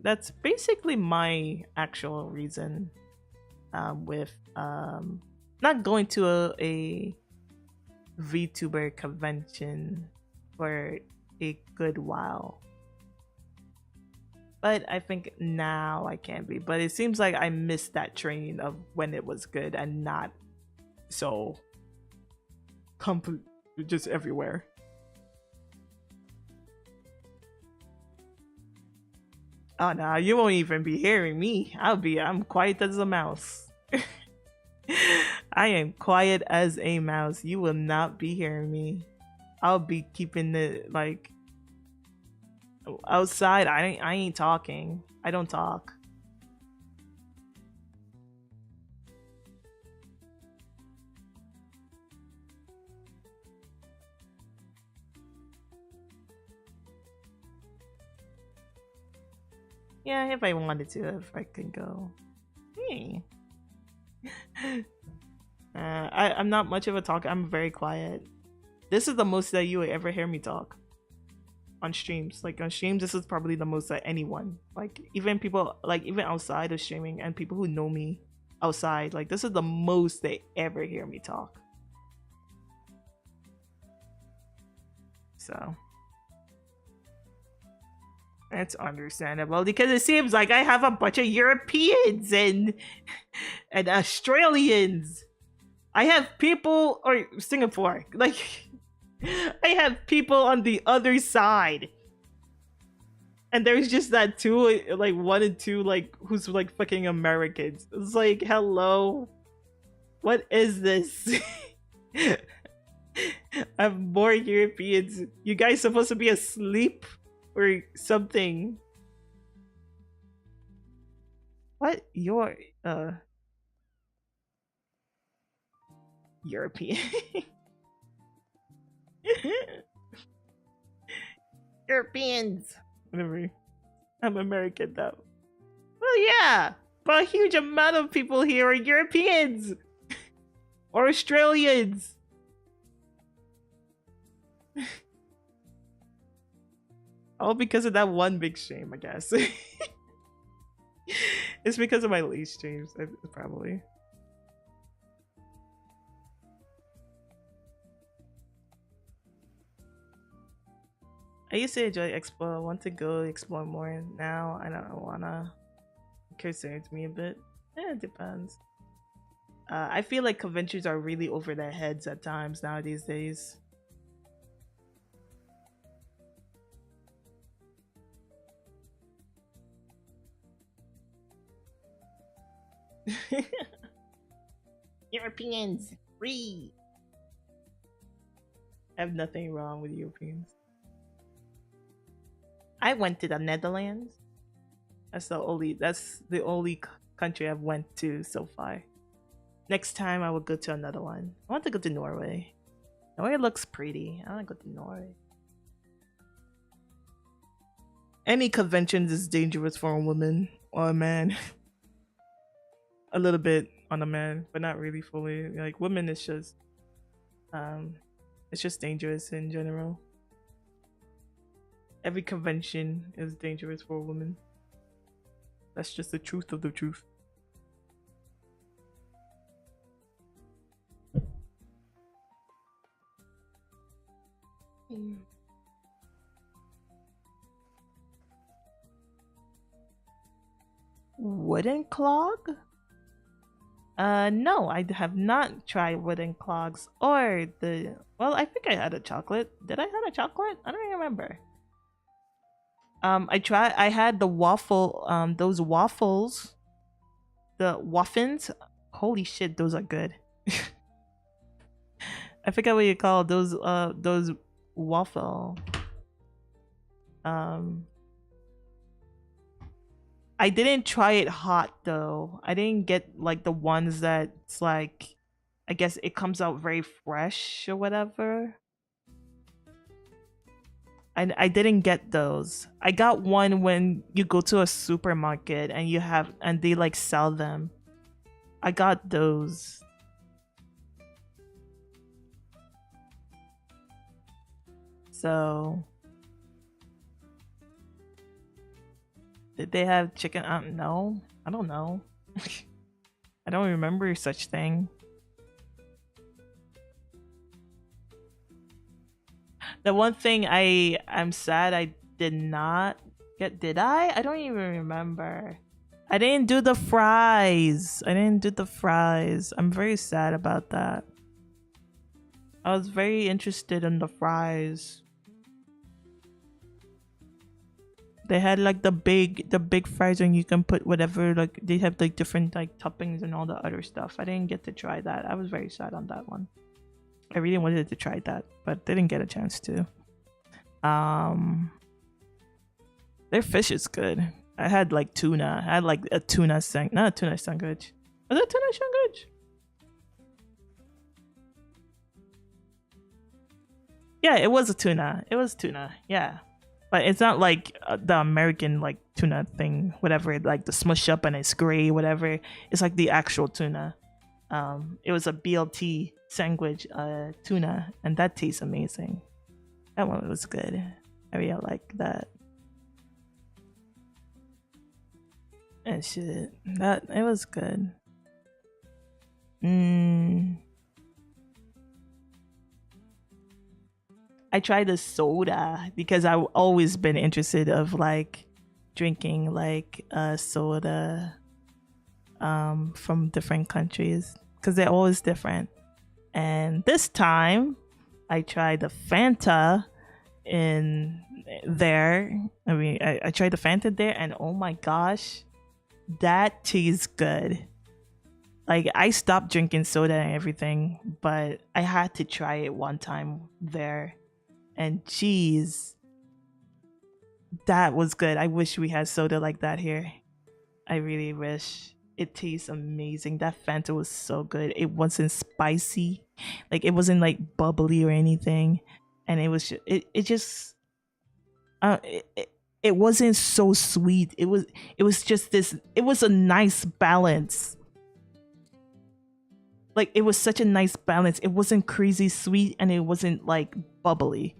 that's basically my actual reason with not going to a VTuber convention for a good while. But I think now I can be. But it seems like I missed that train of when it was good and not so just everywhere. Oh no, you won't even be hearing me. I'm quiet as a mouse. I am quiet as a mouse. You will not be hearing me. I'll be keeping it like outside. I ain't talking. I don't talk. Yeah, if I wanted to, if I could go. Hey. I'm not much of a talker. I'm very quiet. This is the most that you would ever hear me talk on streams. Like on streams, this is probably the most that anyone, like even people, like even outside of streaming and people who know me outside, like this is the most they ever hear me talk. So it's understandable because it seems like I have a bunch of Europeans and Australians. I have people or Singapore. Like I have people on the other side. And there's just that two, like one and two, like who's like fucking Americans. It's like, hello. What is this? I have more Europeans. You guys supposed to be asleep? Or something. What? You're European. Europeans. Whatever. I'm American though. Well yeah. But a huge amount of people here are Europeans. Or Australians. All because of that one big stream, I guess. It's because of my late streams, probably. I used to enjoy Expo. I want to go explore more. Now I don't wanna. It concerns me a bit. Yeah, it depends. I feel like conventions are really over their heads at times nowadays. Europeans, free. I have nothing wrong with Europeans. I went to the Netherlands. That's the only country I've went to so far. Next time I will go to another one. I want to go to Norway. Norway looks pretty. I want to go to Norway. Any conventions is dangerous for a woman or a man. A little bit on a man, but not really fully. Like women, it's just dangerous in general. Every convention is dangerous for a woman. That's just the truth of the truth. Wooden clog? No, I have not tried wooden clogs or the. Well, I think I had a chocolate. Did I have a chocolate? I don't even remember. I had the waffle. Those waffles, the waffins. Holy shit, those are good. I forget what you call those. Those waffle. Um, I didn't try it hot though. I didn't get like the ones that's like, I guess it comes out very fresh or whatever. I didn't get those. I got one when you go to a supermarket and you have and they like sell them. I got those. So did they have chicken? No, I don't know. I don't remember such thing. The one thing I'm sad I did not get. Did I? I don't even remember. I didn't do the fries. I didn't do the fries. I'm very sad about that. I was very interested in the fries. They had like the big fries and you can put whatever, like they have like different like toppings and all the other stuff. I didn't get to try that. I was very sad on that one. I really wanted to try that, but didn't get a chance to. Um their fish is good. I had like tuna. I had like a tuna not a tuna sandwich. Was it tuna sandwich? Yeah, it was a tuna. It was tuna. Yeah. But it's not like the American like tuna thing, whatever, like the smush up and it's gray, whatever. It's like the actual tuna. It was a BLT sandwich tuna, and that tastes amazing. That one was good. I really like that. And shit, that it was good. Mm, I tried the soda because I've always been interested of like drinking like soda from different countries because they're always different. And this time I tried the Fanta in there. I mean, I tried the Fanta there, and oh my gosh, that tastes good. Like I stopped drinking soda and everything, but I had to try it one time there. And cheese, that was good. I wish we had soda like that here. I really wish. It tastes amazing. That Fanta was so good. It wasn't spicy, like it wasn't like bubbly or anything, and it was it just uh it, it, it wasn't so sweet. It was just this. It was a nice balance. Like it was such a nice balance. It wasn't crazy sweet and it wasn't like bubbly.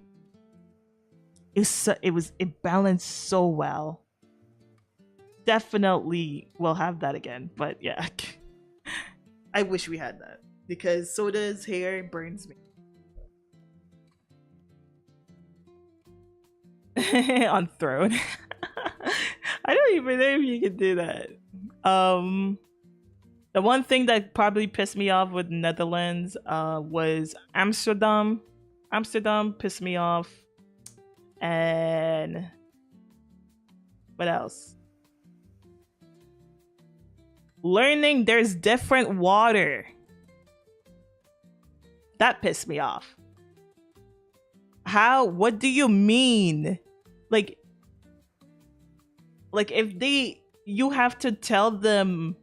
It balanced so well. Definitely will have that again. But yeah, I wish we had that because soda's hair burns me on throne. I don't even know if you can do that. Um, the one thing that probably pissed me off with Netherlands was Amsterdam. Amsterdam pissed me off, and what else? Learning there's different water. That pissed me off. How? What do you mean? Like, like if they, you have to tell them,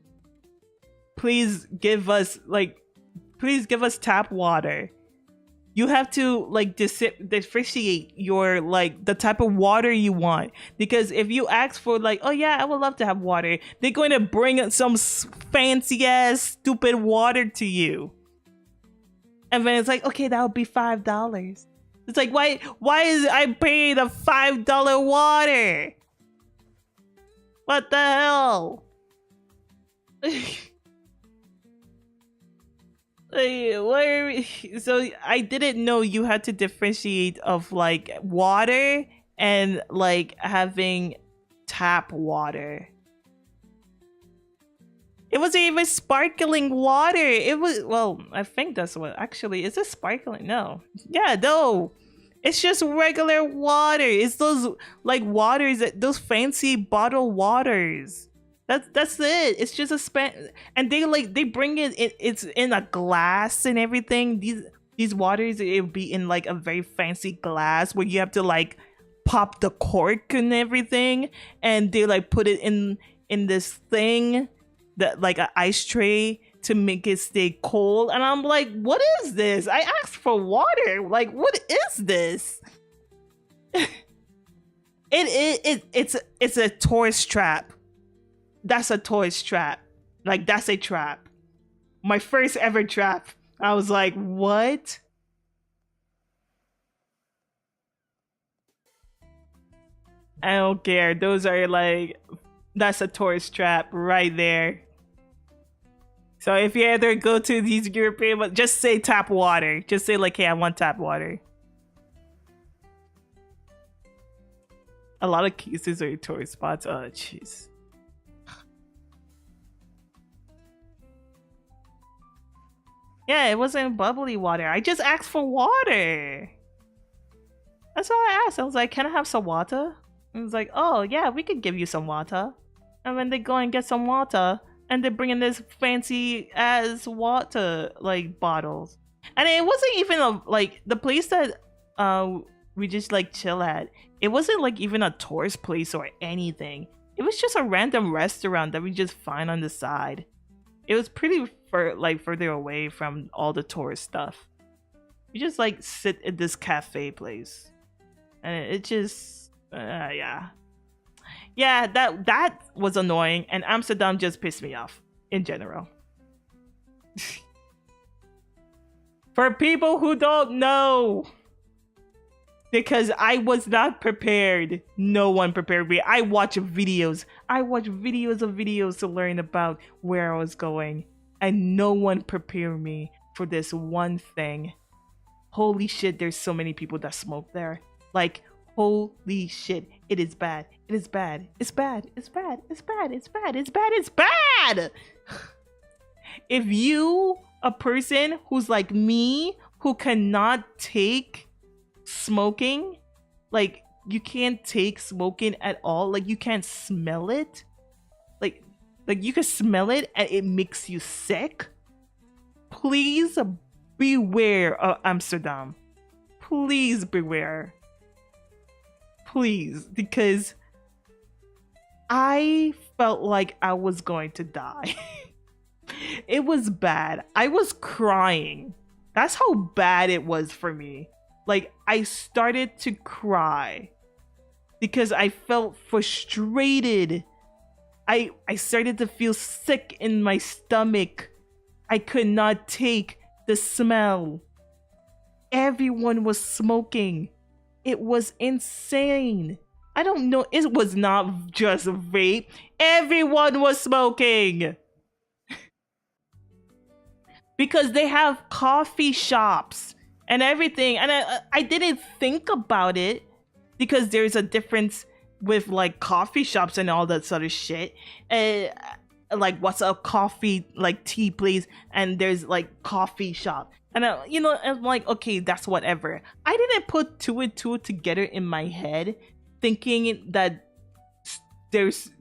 please give us like, please give us tap water. You have to like differentiate your like the type of water you want, because if you ask for like, oh yeah, I would love to have water, they're going to bring some fancy ass stupid water to you, and then it's like, okay, that would be $5. It's like, why is I paying a $5 water? What the hell? So I didn't know you had to differentiate of like water and like having tap water. wasn't even sparkling water. It was, well, I think that's what actually is it sparkling? No. Yeah, no. It's just regular water. It's those like waters that those fancy bottled waters. That's it. It's just a and they bring it's in a glass and everything. These waters it'll be in like a very fancy glass where you have to like pop the cork and everything, and they like put it in this thing that like an ice tray to make it stay cold. And I'm like, what is this? I asked for water. Like, what is this? It's a tourist trap. That's a tourist trap. Like, that's a trap. My first ever trap. I was like, what? I don't care. Those are like, that's a tourist trap right there. So if you ever go to these European, just say tap water. Just say like, hey, I want tap water. A lot of cases are tourist spots. Oh, jeez. Yeah, it wasn't bubbly water. I just asked for water. That's all I asked. I was like, can I have some water? And it was like, oh, yeah, we could give you some water. And then they go and get some water. And they bring in this fancy ass water like bottles. And it wasn't even like the place that we just like chill at. It wasn't like even a tourist place or anything. It was just a random restaurant that we just find on the side. It was pretty further away from all the tourist stuff. You just like sit at this cafe place, and it just yeah, that was annoying. And Amsterdam just pissed me off in general. For people who don't know, because I was not prepared. No one prepared me. I watch videos. I watch videos of videos to learn about where I was going. And no one prepared me for this one thing. Holy shit, there's so many people that smoke there. Like, holy shit. It is bad. It is bad. It's bad. It's bad. It's bad. It's bad. It's bad. It's bad. If you, a person who's like me, who cannot take smoking, like you can't take smoking at all, like you can't smell it, like you can smell it and it makes you sick, please beware of Amsterdam. Please beware. Please, because I felt like I was going to die. It was bad. I was crying. That's how bad it was for me. Like, I started to cry because I felt frustrated. I started to feel sick in my stomach. I could not take the smell. Everyone was smoking. It was insane. I don't know. It was not just vape. Everyone was smoking. Because they have coffee shops and everything. And I didn't think about it because there's a difference with like coffee shops and all that sort of shit. Like what's up coffee, like tea please, and there's like coffee shop. And I'm like, okay, that's whatever. I didn't put two and two together in my head thinking that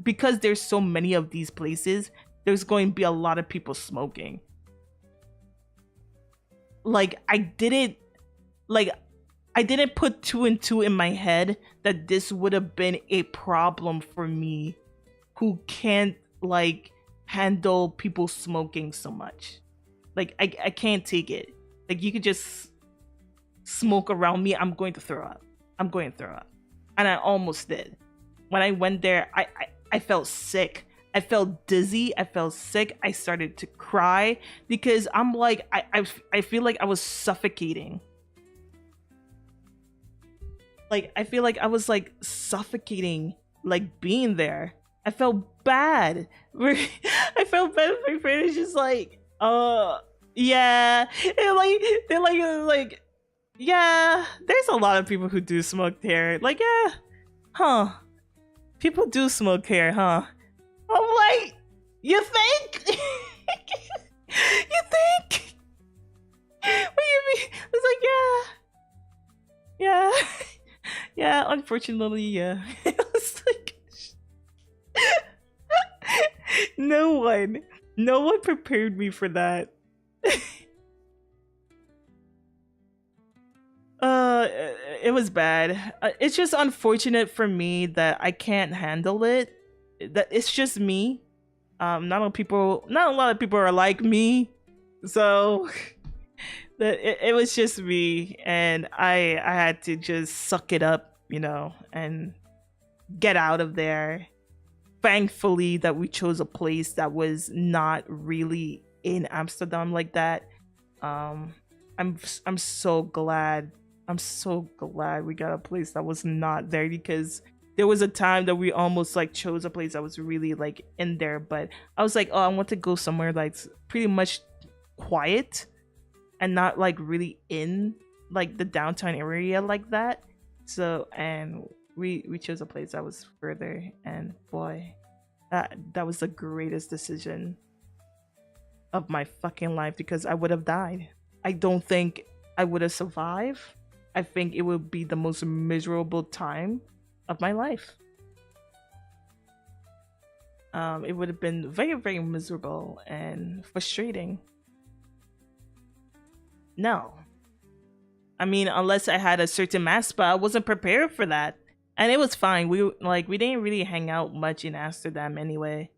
because there's so many of these places, there's going to be a lot of people smoking. Like I didn't put two and two in my head that this would have been a problem for me who can't like handle people smoking so much. Like I can't take it. Like you could just smoke around me, I'm going to throw up. I'm going to throw up. And I almost did. When I went there, I felt sick. I felt dizzy. I felt sick. I started to cry because I'm like, I feel like I was suffocating. Like, I feel like I was like suffocating, like being there. I felt bad. I felt bad. My friend is just like, yeah. And they're like, yeah, there's a lot of people who do smoke here. Like, yeah, huh. People do smoke here, huh? I'm like, You think? You think? What do you mean? It's like, yeah, yeah, yeah. Unfortunately, yeah. It's like, no no one prepared me for that. It was bad. It's just unfortunate for me that I can't handle it. That it's just me. Not a lot of people are like me, so it was just me, and I had to just suck it up, and get out of there. Thankfully, that we chose a place that was not really in Amsterdam like that. Um, I'm so glad. I'm so glad we got a place that was not there, because there was a time that we almost like chose a place that was really like in there, but I was like, oh, I want to go somewhere like pretty much quiet and not like really in like the downtown area like that. So, and we chose a place that was further, and boy, that was the greatest decision of my fucking life, because I would have died. I don't think I would have survived. I think it would be the most miserable time of my life. It would have been very, very miserable and frustrating. No. I mean, unless I had a certain mask, but I wasn't prepared for that. And it was fine. We didn't really hang out much in Amsterdam anyway.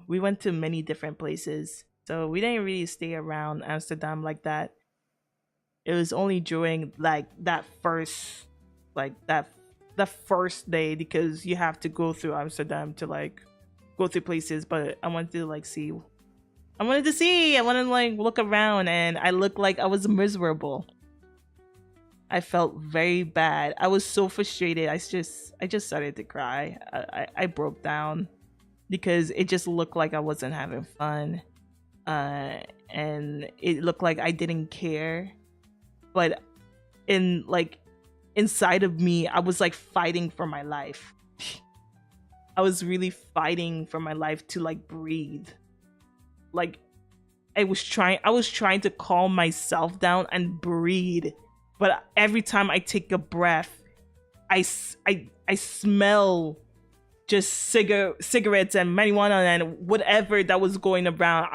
We went to many different places. So we didn't really stay around Amsterdam like that. It was only during like that first day, because you have to go through Amsterdam to like go through places, but I wanted to like see. I wanted to like look around, and I looked like I was miserable. I felt very bad. I was so frustrated. I just started to cry. I broke down because it just looked like I wasn't having fun. And it looked like I didn't care. But inside of me, I was like fighting for my life. I was really fighting for my life to like breathe. Like I was trying to calm myself down and breathe, but every time I take a breath, I smell just cigarettes and marijuana and whatever that was going around.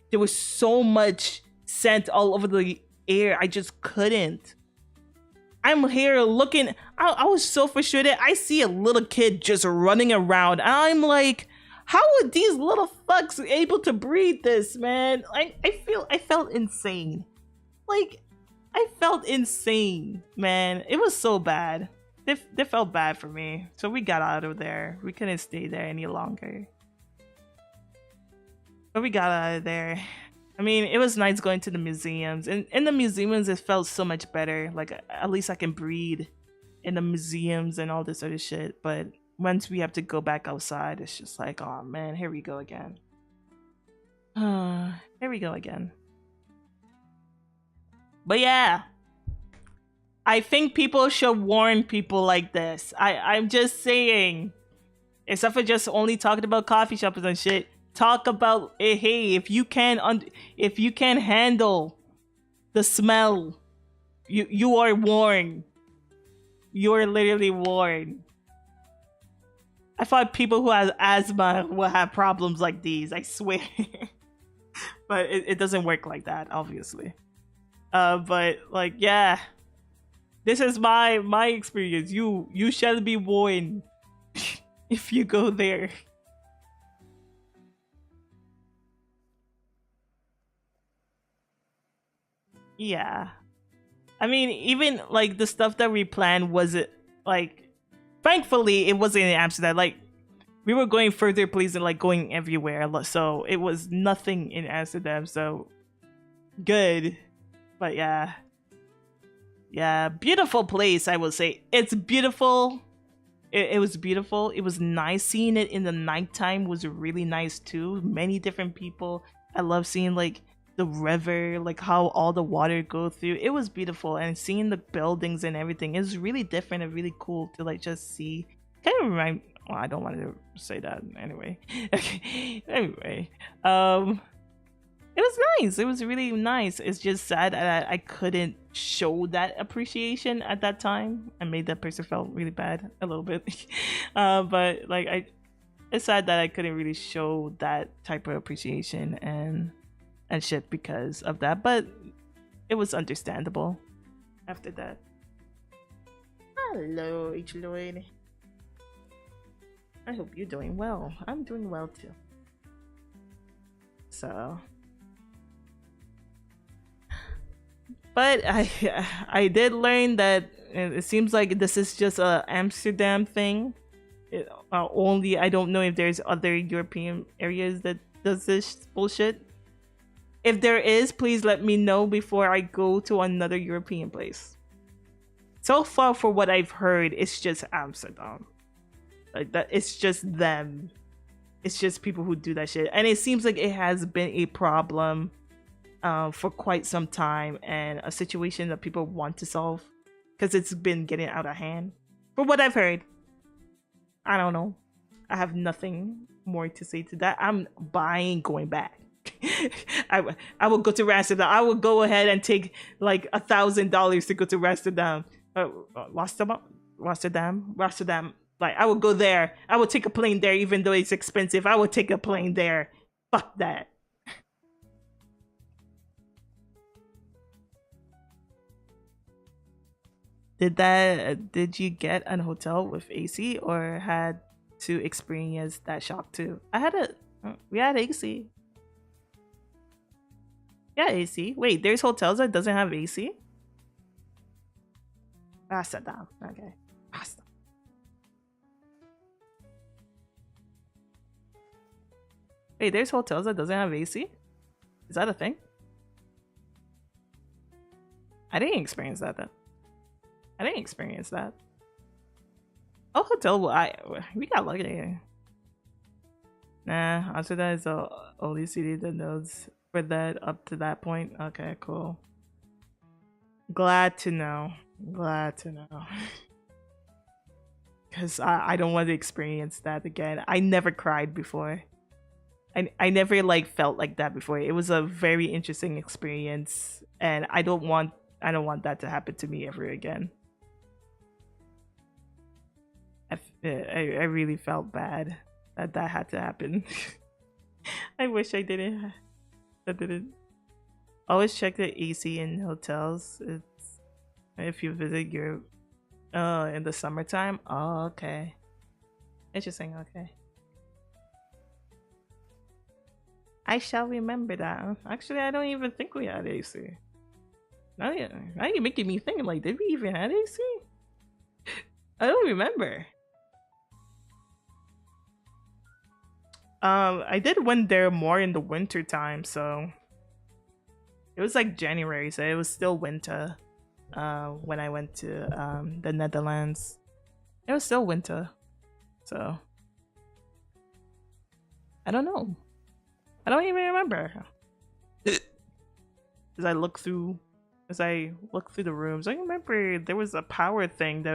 There was so much scent all over the air. I just couldn't. I'm here looking. I was so frustrated. I see a little kid just running around, and I'm like, how are these little fucks able to breathe this, man? I felt insane. Like, I felt insane, man. It was so bad. They felt bad for me. So we got out of there. We couldn't stay there any longer. But we got out of there. I mean, it was nice going to the museums. And in the museums, it felt so much better. Like, at least I can breathe in the museums and all this other shit. But once we have to go back outside, it's just like, oh man, here we go again. Here we go again. But yeah, I think people should warn people like this. I'm just saying, except for just only talking about coffee shops and shit. Talk about hey, if you can handle the smell, you are warned. You are literally warned. I thought people who have asthma will have problems like these. I swear, but it doesn't work like that, obviously. But like, yeah, this is my experience. You shall be warned if you go there. Yeah. I mean, even like the stuff that we planned wasn't like, thankfully it wasn't in Amsterdam. Like, we were going further places and like going everywhere. So it was nothing in Amsterdam. So good. But yeah. Yeah, beautiful place, I will say. It's beautiful. It was beautiful. It was nice seeing it in the nighttime was really nice too. Many different people. I love seeing like the river, like how all the water go through. It was beautiful, and seeing the buildings and everything is really different and really cool to like just see. Kind of Well, I don't want to say that anyway. Okay. Anyway, um, it was nice. It was really nice. It's just sad that I couldn't show that appreciation at that time. I made that person felt really bad a little bit. But like it's sad that I couldn't really show that type of appreciation and shit because of that. But it was understandable after that. Hello, H. Lloyd. I hope you're doing well. I'm doing well too. So, but I did learn that it seems like this is just a Amsterdam thing. Only I don't know if there's other European areas that does this bullshit. If there is, please let me know before I go to another European place. So far, for what I've heard, it's just Amsterdam. Like that, it's just them. It's just people who do that shit, and it seems like it has been a problem for quite some time, and a situation that people want to solve because it's been getting out of hand. For what I've heard, I don't know. I have nothing more to say to that. I'm buying going back. I will go to Amsterdam. I will go ahead and take like $1,000 to go to Amsterdam. Rotterdam. Like I will go there. I will take a plane there, even though it's expensive. I will take a plane there. Fuck that. Did you get an hotel with AC or had to experience that shock too? We had AC. Yeah, AC. Wait, there's hotels that doesn't have AC? Rasta down. Okay. Rasta. Wait, there's hotels that doesn't have AC? Is that a thing? I didn't experience that then. I didn't experience that. Oh, hotel. We got lucky. Nah, Amsterdam is the only city that knows for that up to that point. Okay, cool. Glad to know. Glad to know. Because I don't want to experience that again. I never cried before. I never like felt like that before. It was a very interesting experience, and I don't want that to happen to me ever again. I really felt bad that had to happen. I wish I didn't. I didn't. Always check the AC in hotels. It's if you visit Europe in the summertime. Oh, okay. Interesting. Okay. I shall remember that. Actually, I don't even think we had AC. Now you're making me think, like, did we even have AC? I don't remember. I did went there more in the winter time, so it was like January, so it was still winter. When I went to the Netherlands, it was still winter, so I don't know. I don't even remember. As I look through the rooms, I remember there was a power thing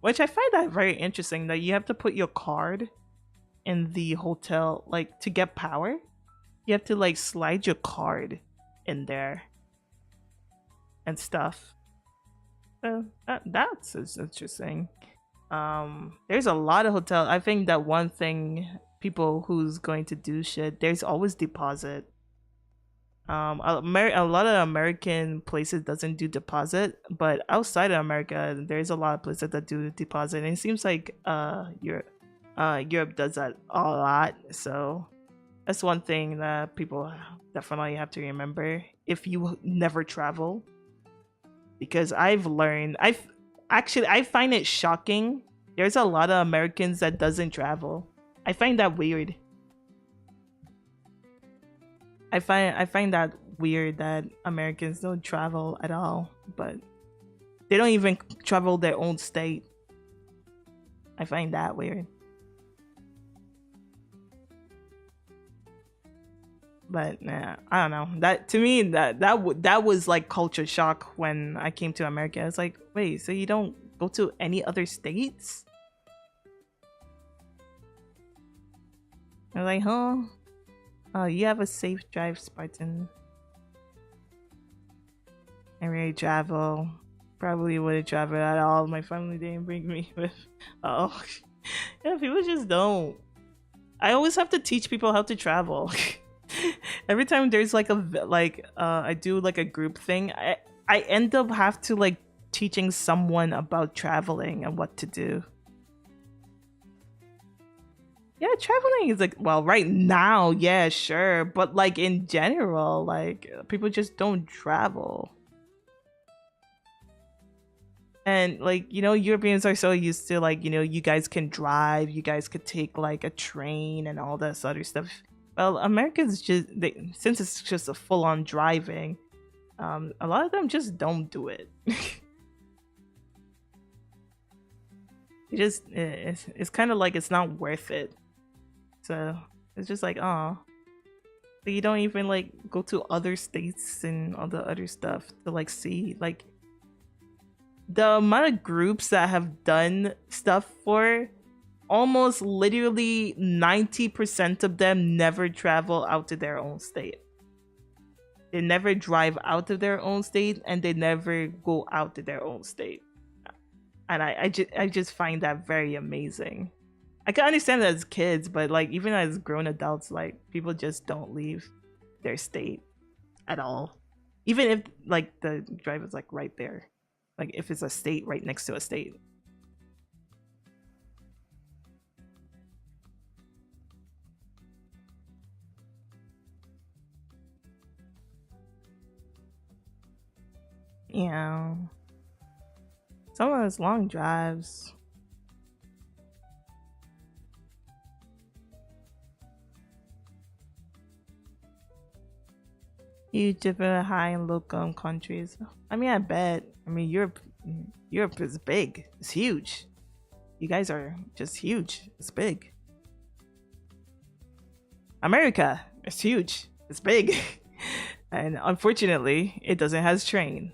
which I find that very interesting, that you have to put your card in the hotel, like to get power. You have to like slide your card in there and stuff. That's interesting. There's a lot of hotels. I think that one thing, people who's going to do shit, there's always deposit. A lot of American places doesn't do deposit, but outside of America, there's a lot of places that do deposit, and it seems like Europe does that a lot. So that's one thing that people definitely have to remember if you never travel, because I've learned, I find it shocking. There's a lot of Americans that doesn't travel. I find that weird. I find that weird that Americans don't travel at all, but they don't even travel their own state. I find that weird. But nah, I don't know. That to me, that was like culture shock when I came to America. I was like, wait, so you don't go to any other states? I was like, huh? Oh, you have a safe drive, Spartan. I really travel. Probably wouldn't travel at all. My family didn't bring me with. Oh, yeah. People just don't. I always have to teach people how to travel. Every time there's like I do like a group thing, I end up have to like teaching someone about traveling and what to do. Yeah, traveling is like, well, right now, yeah, sure, but like in general, like people just don't travel. And like, Europeans are so used to like, you guys can drive, you guys could take like a train and all this other stuff. Well, Americans since it's just a full on driving, a lot of them just don't do it. It's kind of like it's not worth it. So it's just like, oh, you don't even like go to other states and all the other stuff to like see like the amount of groups that have done stuff for almost literally 90% of them never travel out to their own state. They never drive out of their own state and they never go out to their own state. And I just find that very amazing. I can understand that as kids, but like even as grown adults, like people just don't leave their state at all. Even if like the drive is like right there. Like if it's a state right next to a state. Yeah. Some of those long drives. Huge different high and low income countries. I mean, I bet. I mean, Europe is big. It's huge. You guys are just huge. It's big. America is huge. It's big. And unfortunately, it doesn't have train.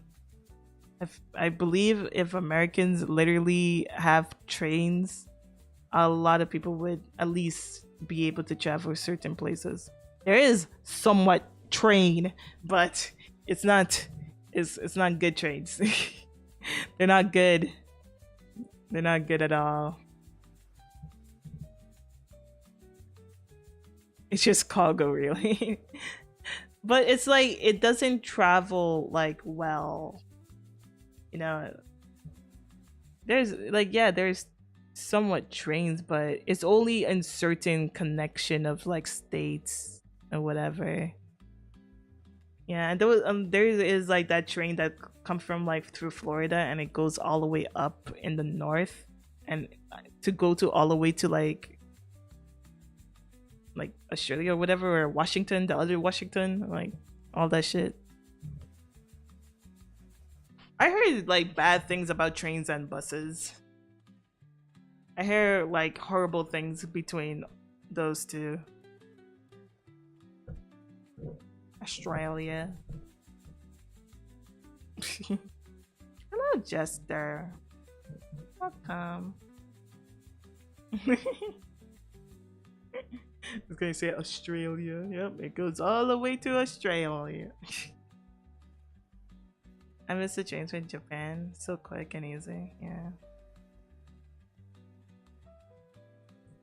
I believe if Americans literally have trains, a lot of people would at least be able to travel certain places. There is somewhat train, but it's not good trains. They're not good. They're not good at all. It's just cargo, really. But it's like it doesn't travel like well. You know, there's like, yeah, there's somewhat trains, but it's only in certain connection of like states or whatever. Yeah, and there is like that train that comes from like through Florida and it goes all the way up in the north, and to go to all the way to like Australia or whatever, or Washington, the other Washington, like all that shit. I heard like bad things about trains and buses. I hear like horrible things between those two. Australia. Hello, Jester. Welcome. I was gonna say Australia. Yep, it goes all the way to Australia. I miss the trains with Japan. So quick and easy. Yeah.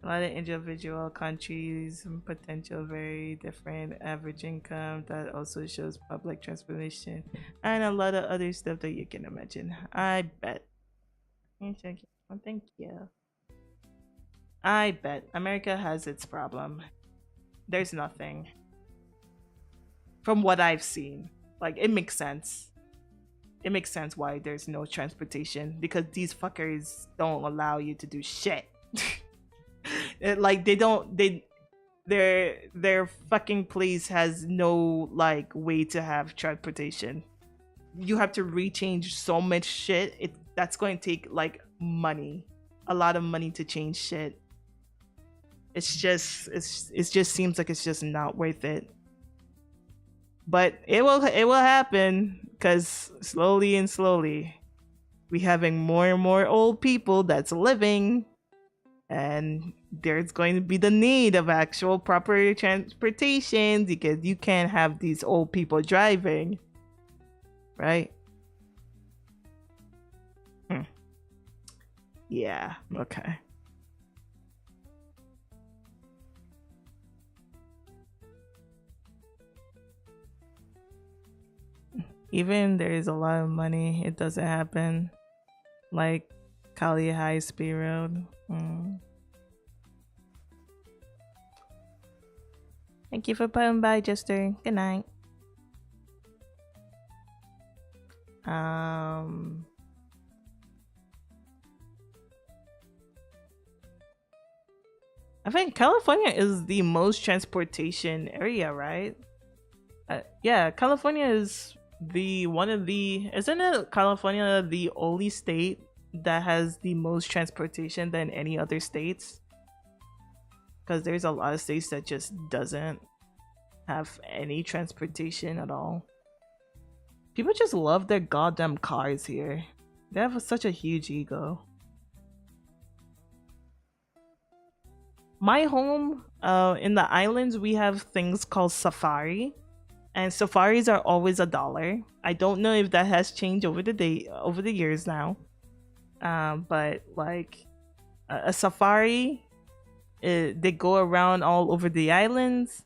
A lot of individual countries and potential very different average income that also shows public transportation and a lot of other stuff that you can imagine. I bet. Well, thank you. I bet America has its problem. There's nothing. From what I've seen, like it makes sense. It makes sense why there's no transportation because these fuckers don't allow you to do shit. Like they don't their fucking place has no like way to have transportation. You have to rechange so much shit. That's going to take like money, a lot of money to change shit. It just seems like it's just not worth it. But it will happen because slowly and slowly we having more and more old people that's living, and there's going to be the need of actual proper transportation because you can't have these old people driving, right? Hmm. Yeah, okay. Even there's a lot of money, it doesn't happen. Like Kali High Speed Road. Thank you for putting by, Jester. Good night. Um, I think California is the most transportation area, right? Yeah, California is the one of the isn't it California the only state that has the most transportation than any other states? Because there's a lot of states that just doesn't have any transportation at all. People just love their goddamn cars here. They have such a huge ego. My home, in the islands, we have things called safari, and safaris are always $1. I don't know if that has changed over the years now. But like a safari, they go around all over the islands,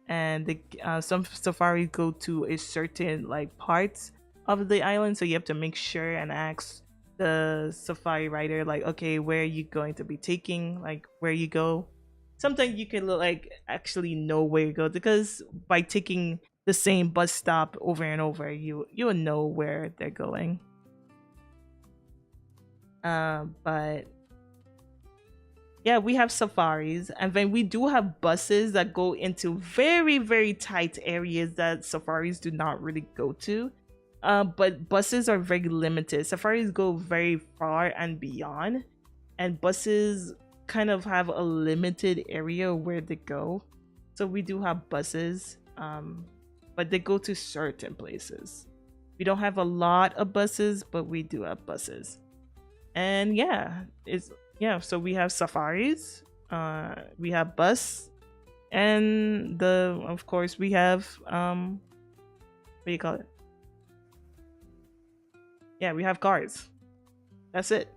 and some safaris go to a certain like parts of the island, so you have to make sure and ask the safari rider like, okay, where are you going to be taking, like where you go. Sometimes you can like actually know where you go because by taking the same bus stop over and over, you'll know where they're going. But yeah, we have safaris, and then we do have buses that go into very, very tight areas that safaris do not really go to. But buses are very limited. Safaris go very far and beyond, and buses kind of have a limited area where they go. So we do have buses, but they go to certain places. We don't have a lot of buses, but we do have buses. And yeah, it's yeah, so we have safaris, we have bus, and the of course we have what do you call it? Yeah, we have cars. That's it.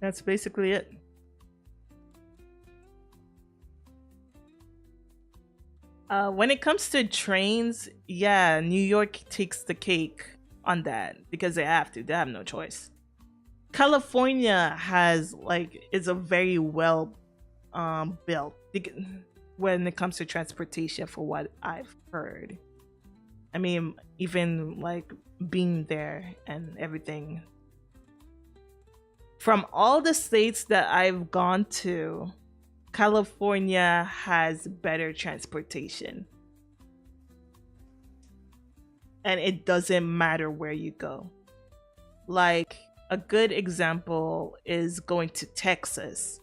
That's basically it. When it comes to trains, yeah, New York takes the cake on that because they have to. They have no choice. California has like is a very well built when it comes to transportation for what I've heard. I mean, even like being there and everything. From all the states that I've gone to, California has better transportation. And it doesn't matter where you go. Like a good example is going to Texas.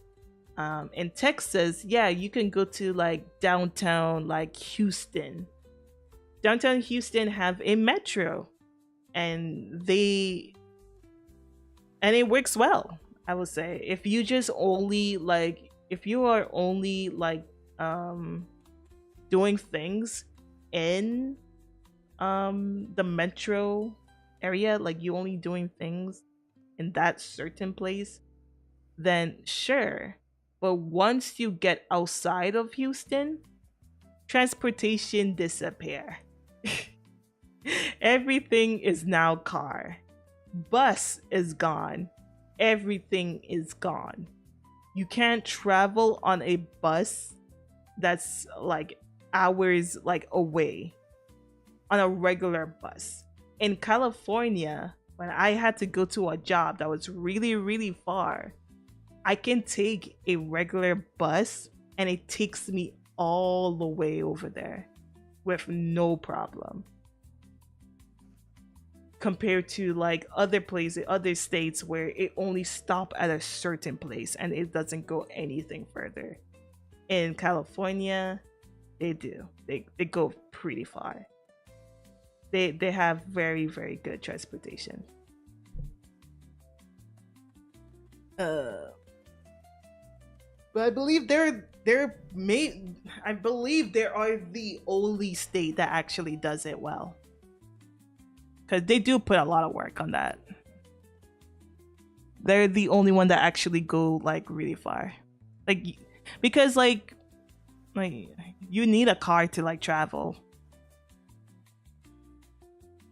In Texas, yeah, you can go to like downtown, like Houston. Downtown Houston have a metro, and it works well. I would say if you just only like if you are only like um doing things in the metro area, like you only doing things in that certain place, then sure. But once you get outside of Houston, transportation disappear. Everything is now car. Bus is gone. Everything is gone. You can't travel on a bus that's like hours like away on a regular bus. In California, when I had to go to a job that was really, really far, I can take a regular bus and it takes me all the way over there with no problem. Compared to like other places, other states where it only stop at a certain place and it doesn't go anything further. In California, they do. They go pretty far. They have very, very good transportation. Uh, but I believe I believe they are the only state that actually does it well, because they do put a lot of work on that. They're the only one that actually go like really far, like because like you need a car to like travel.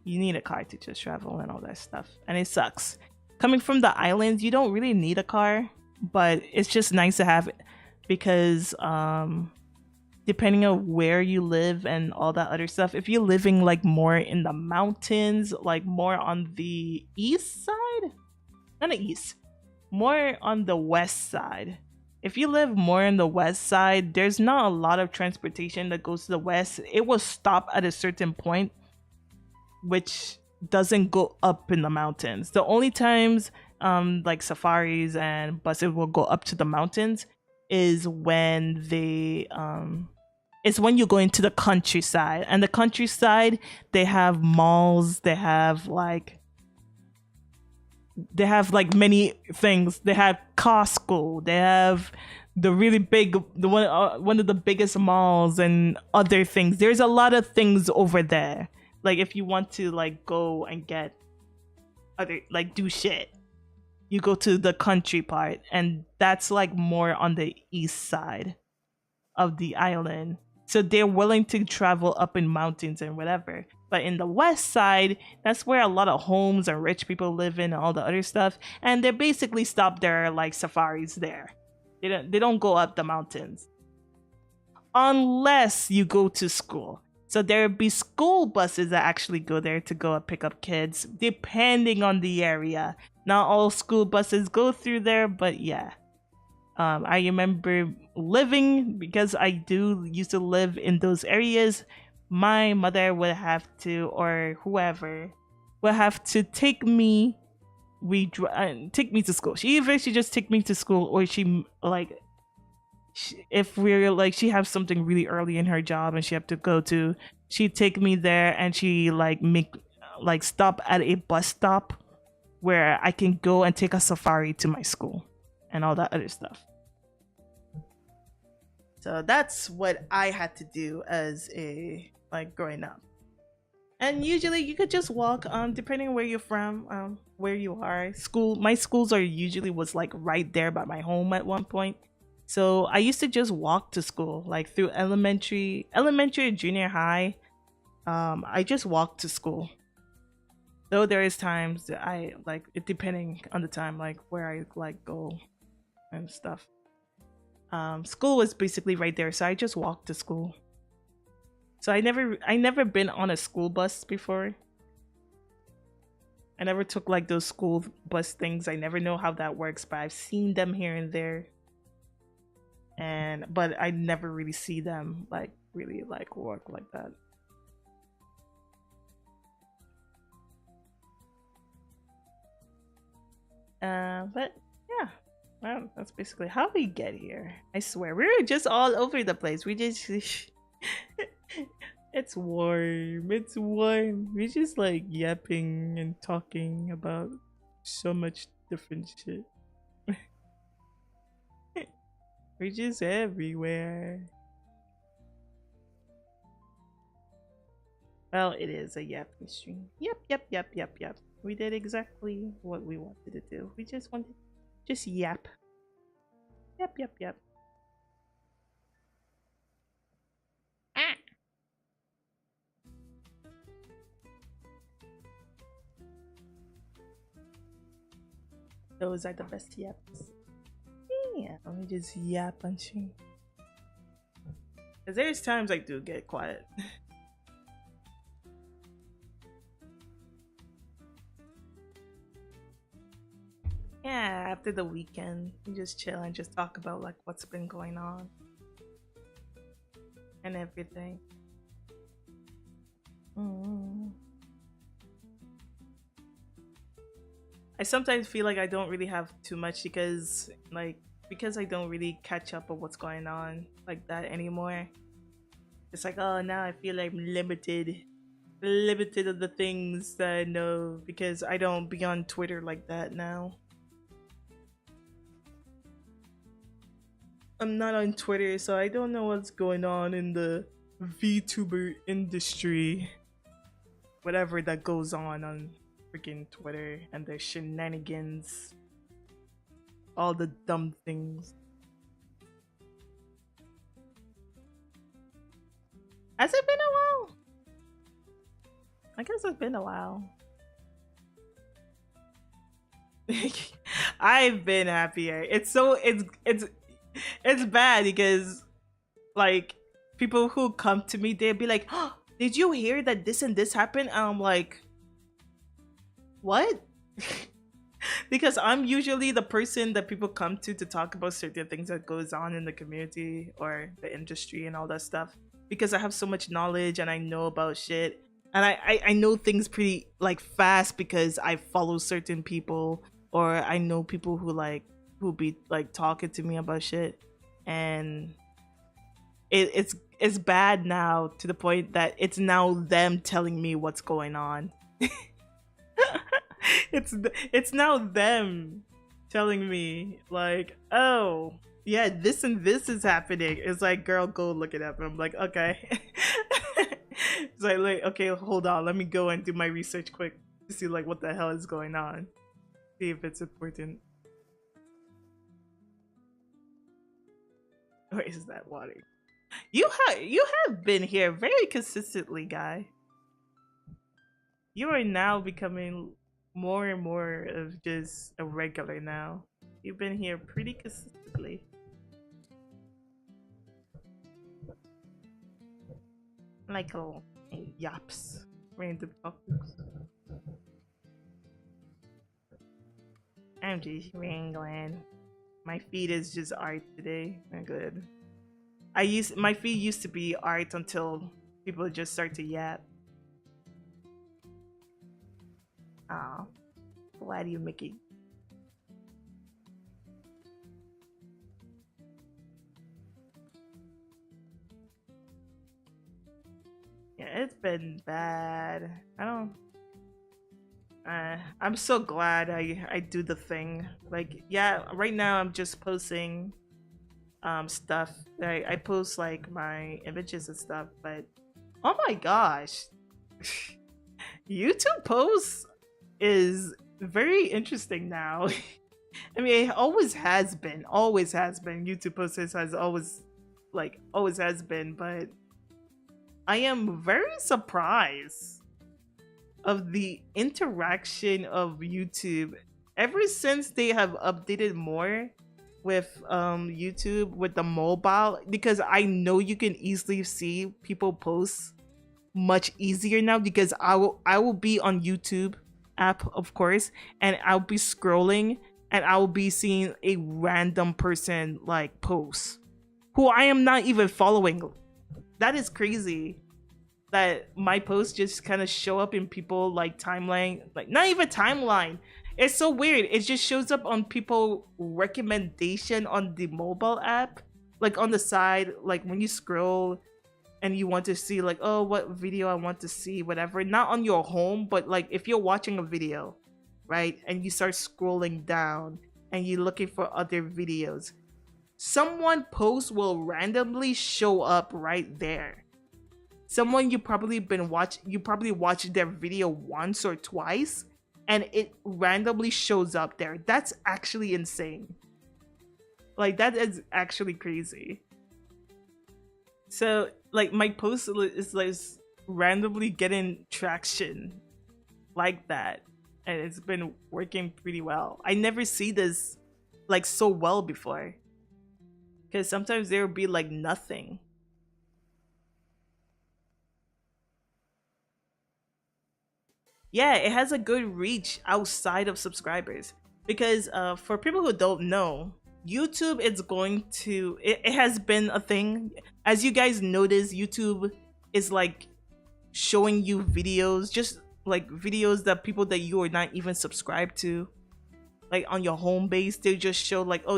You need a car to just travel and all that stuff, and it sucks. Coming from the islands, you don't really need a car, but it's just nice to have it because depending on where you live and all that other stuff, if you're living like more in the mountains, like more on the east side, not the east, more on the west side. If you live more in the west side, there's not a lot of transportation that goes to the west. It will stop at a certain point, which doesn't go up in the mountains. The only times like safaris and buses will go up to the mountains is when they it's when you go into the countryside. And the countryside, they have malls, they have like many things. They have Costco. They have the really big, the one of the biggest malls and other things. There's a lot of things over there. Like if you want to like go and get other like do shit, you go to the country part, and that's like more on the east side of the island. So they're willing to travel up in mountains and whatever. But in the west side, that's where a lot of homes and rich people live in and all the other stuff. And they basically stop their like safaris there. They don't go up the mountains. Unless you go to school. So there be school buses that actually go there to go and pick up kids, depending on the area. Not all school buses go through there, but yeah. I remember living, because I do used to live in those areas. My mother would have to, or whoever, would have to take me. Take me to school. She either she just take me to school, or she like, if we're like she has something really early in her job and she have to go to, she'd take me there, and she like make like stop at a bus stop where I can go and take a safari to my school and all that other stuff. So that's what I had to do as a like growing up. And usually you could just walk, depending on where you're from, where you are. My schools are usually was like right there by my home at one point. So I used to just walk to school, like through elementary, junior high. I just walked to school. Though there is times that I like it, depending on the time, like where I like go and stuff. School was basically right there, so I just walked to school. So I never been on a school bus before. I never took like those school bus things. I never know how that works, but I've seen them here and there. But I never really see them like really like work like that. But yeah, well, that's basically how we get here. I swear, we're just all over the place. We just, it's warm. It's warm. We're just like yapping and talking about so much different shit. We're just everywhere. Well, it is a yapping stream. Yep, yep, yep, yep, yep. We did exactly what we wanted to do. We just wanted just yap. Yep, yep, yep. Ah. Those are the best yaps. Yeah, let me just yap and stream. Cause there's times I do get quiet. Yeah, after the weekend, we just chill and just talk about like what's been going on and everything. Mm. I sometimes feel like I don't really have too much because I don't really catch up on what's going on like that anymore. It's like, oh, now I feel like I'm limited of the things that I know because I don't be on Twitter like that now. I'm not on Twitter, so I don't know what's going on in the VTuber industry. Whatever that goes on freaking Twitter and their shenanigans, all the dumb things. Has it been a while? I guess it's been a while. I've been happier. It's bad because like people who come to me, they'll be like, oh, did you hear that this and this happened? And I'm like, what? Because I'm usually the person that people come to talk about certain things that goes on in the community or the industry and all that stuff, because I have so much knowledge and I know about shit, and I know things pretty like fast because I follow certain people, or I know people who be like talking to me about shit. And it's bad now to the point that it's now them telling me what's going on. it's now them telling me like, oh yeah, this and this is happening. It's like, girl, go look it up. And I'm like, okay. It's like okay, hold on, let me go and do my research quick to see like what the hell is going on, see if it's important. Where is that water? You have been here very consistently, guy. You are now becoming more and more of just a regular now. You've been here pretty consistently. Like little yaps, random topics. I'm just wrangling. My feed is just art today. I'm good. My feed used to be art until people just start to yap. Oh, why do you make it? Yeah, it's been bad. I don't. I'm so glad I do the thing. Like, yeah, right now I'm just posting stuff. I post like my images and stuff, but oh my gosh. YouTube posts is very interesting now. I mean, it always has been. YouTube posts has always has been, but I am very surprised of the interaction of YouTube ever since they have updated more with YouTube with the mobile, because I know you can easily see people post much easier now, because I will be on YouTube app, of course, and I'll be scrolling and I'll be seeing a random person like post who I am not even following. That is crazy that my posts just kind of show up in people like timeline, like not even timeline. It's so weird. It just shows up on people recommendation on the mobile app, like on the side, like when you scroll and you want to see like, oh, what video I want to see, whatever. Not on your home, but like if you're watching a video, right, and you start scrolling down and you're looking for other videos, someone post will randomly show up right there. Someone you probably watched their video once or twice, and it randomly shows up there. That's actually insane. Like, that is actually crazy. So like my post is like randomly getting traction like that, and it's been working pretty well. I never see this like so well before, because sometimes there will be like nothing. Yeah, it has a good reach outside of subscribers, because for people who don't know, YouTube is going to it has been a thing. As you guys notice, YouTube is like showing you videos, just like videos that people that you are not even subscribed to, like on your home base. They just show like, oh,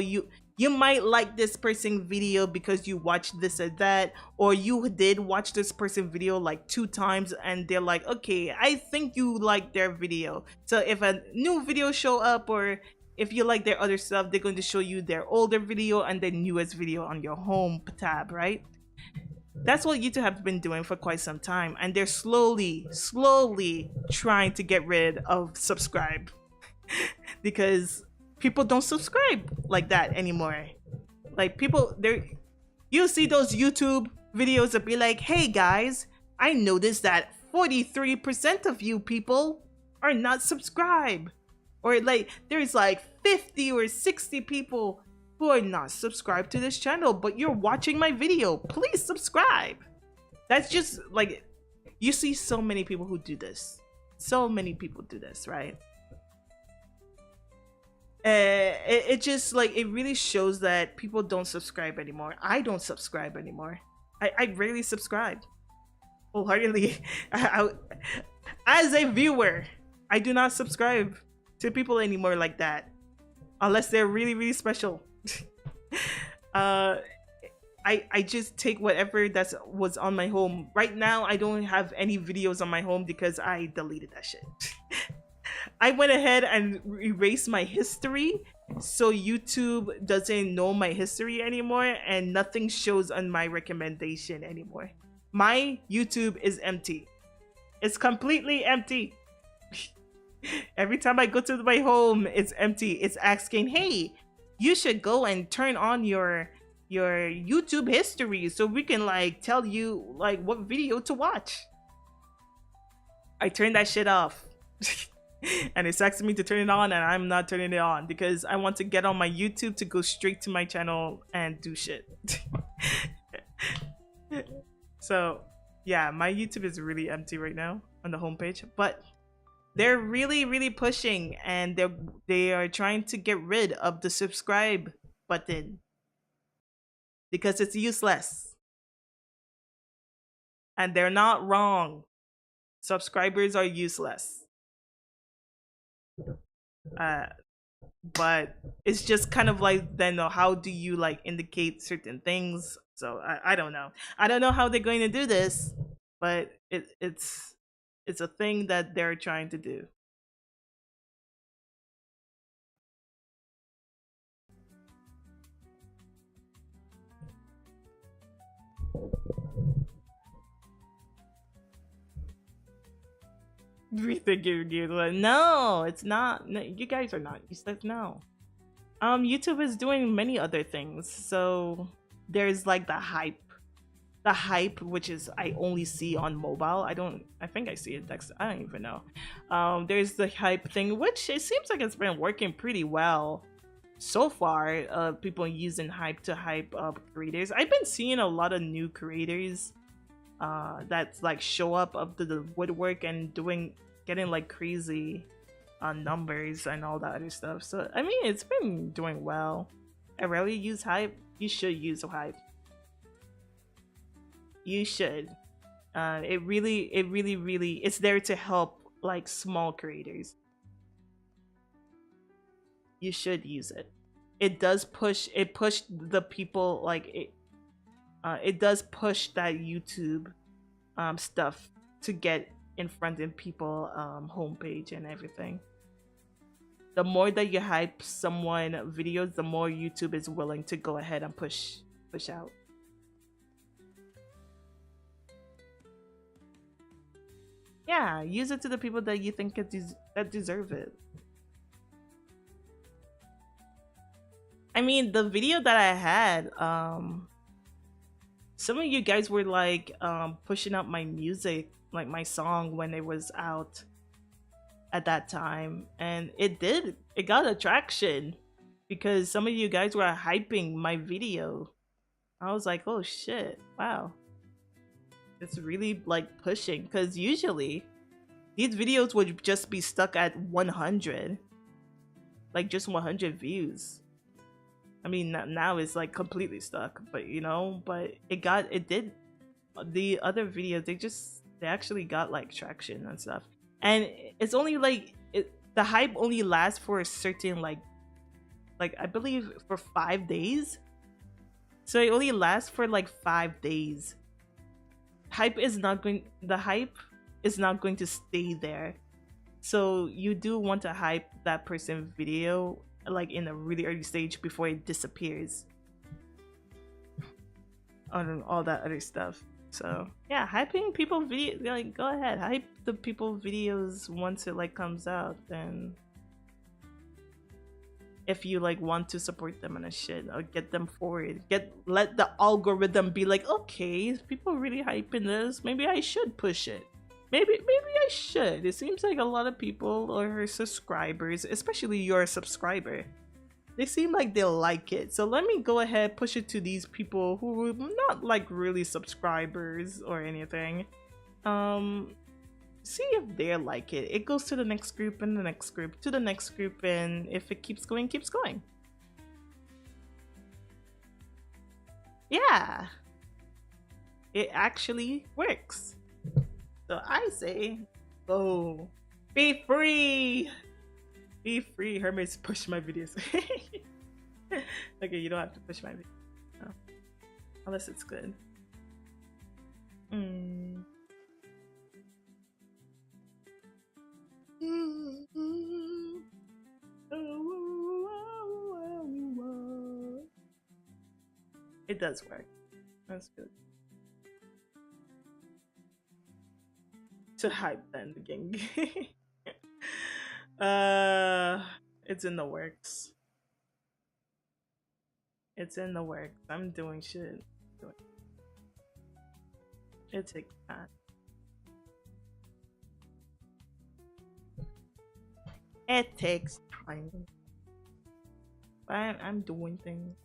you might like this person video because you watched this or that, or you did watch this person video like 2 times, and they're like, okay, I think you like their video. So if a new video show up, or if you like their other stuff, they're going to show you their older video and their newest video on your home tab, right? That's what YouTube have been doing for quite some time, and they're slowly trying to get rid of subscribe because people don't subscribe like that anymore. Like people, you see those YouTube videos that be like, "Hey guys, I noticed that 43% of you people are not subscribed," or like there's like 50 or 60 people who are not subscribed to this channel, but you're watching my video. Please subscribe. That's just like, you see so many people who do this. So many people do this, right? It just like, it really shows that people don't subscribe anymore. I don't subscribe anymore. I rarely subscribe wholeheartedly. As a viewer, I do not subscribe to people anymore like that, unless they're really special. I just take whatever that's was on my home. Right now, I don't have any videos on my home because I deleted that shit. I went ahead and erased my history, so YouTube doesn't know my history anymore, and nothing shows on my recommendation anymore. My YouTube is empty. It's completely empty. Every time I go to my home, it's empty. It's asking, "Hey, you should go and turn on your YouTube history so we can like tell you like what video to watch." I turned that shit off. And it's asking me to turn it on, and I'm not turning it on because I want to get on my YouTube to go straight to my channel and do shit. So yeah, my YouTube is really empty right now on the homepage, but they're really pushing, and they are trying to get rid of the subscribe button because it's useless. And they're not wrong. Subscribers are useless. But it's just kind of like, then how do you like indicate certain things? So I don't know. I don't know how they're going to do this, but it's a thing that they're trying to do. Rethinking YouTube. No, it's not. No, you guys are not. You said no. YouTube is doing many other things. So there's like the hype, which is I only see on mobile. I think I see it next. I don't even know. There's the hype thing, which it seems like it's been working pretty well so far. People using hype to hype up creators. I've been seeing a lot of new creators that's like show up of the woodwork and getting like crazy numbers and all that other stuff. So I mean, it's been doing well. I rarely use hype. You should use hype. You should. It really it's there to help like small creators. You should use it. It does push. It pushed the people like it. It does push that YouTube stuff to get in front of people homepage and everything. The more that you hype someone videos, the more YouTube is willing to go ahead and push out. Yeah, use it to the people that you think that deserve it. I mean, the video that I had, some of you guys were like pushing up my music, like my song when it was out at that time, and it got attraction because some of you guys were hyping my video. I was like, oh shit, wow. It's really like pushing, because usually these videos would just be stuck at 100, like just 100 views. I mean, now it's like completely stuck, but you know, but it did. The other videos, they actually got like traction and stuff, and it's only like the hype only lasts for a certain like I believe for 5 days. So it only lasts for like 5 days. The hype is not going to stay there. So you do want to hype that person's video like in a really early stage before it disappears on all that other stuff. So yeah, hyping people video, like go ahead, hype the people videos once it like comes out. Then if you like want to support them on a shit or get them forward, let the algorithm be like, okay, people really hyping this, maybe I should push it. Maybe I should. It seems like a lot of people or her subscribers, especially your subscriber, they seem like they'll like it. So let me go ahead, push it to these people who are not like really subscribers or anything. See if they like it. It goes to the next group and the next group to the next group, and if it keeps going, keeps going. Yeah. It actually works. So I say, go. Be free! Be free. Hermes push my videos. Okay, you don't have to push my video. No. Unless it's good. It does work. That's good. To hype then the gang. It's in the works. It's in the works. I'm doing shit. It takes time. It takes time. But I'm doing things.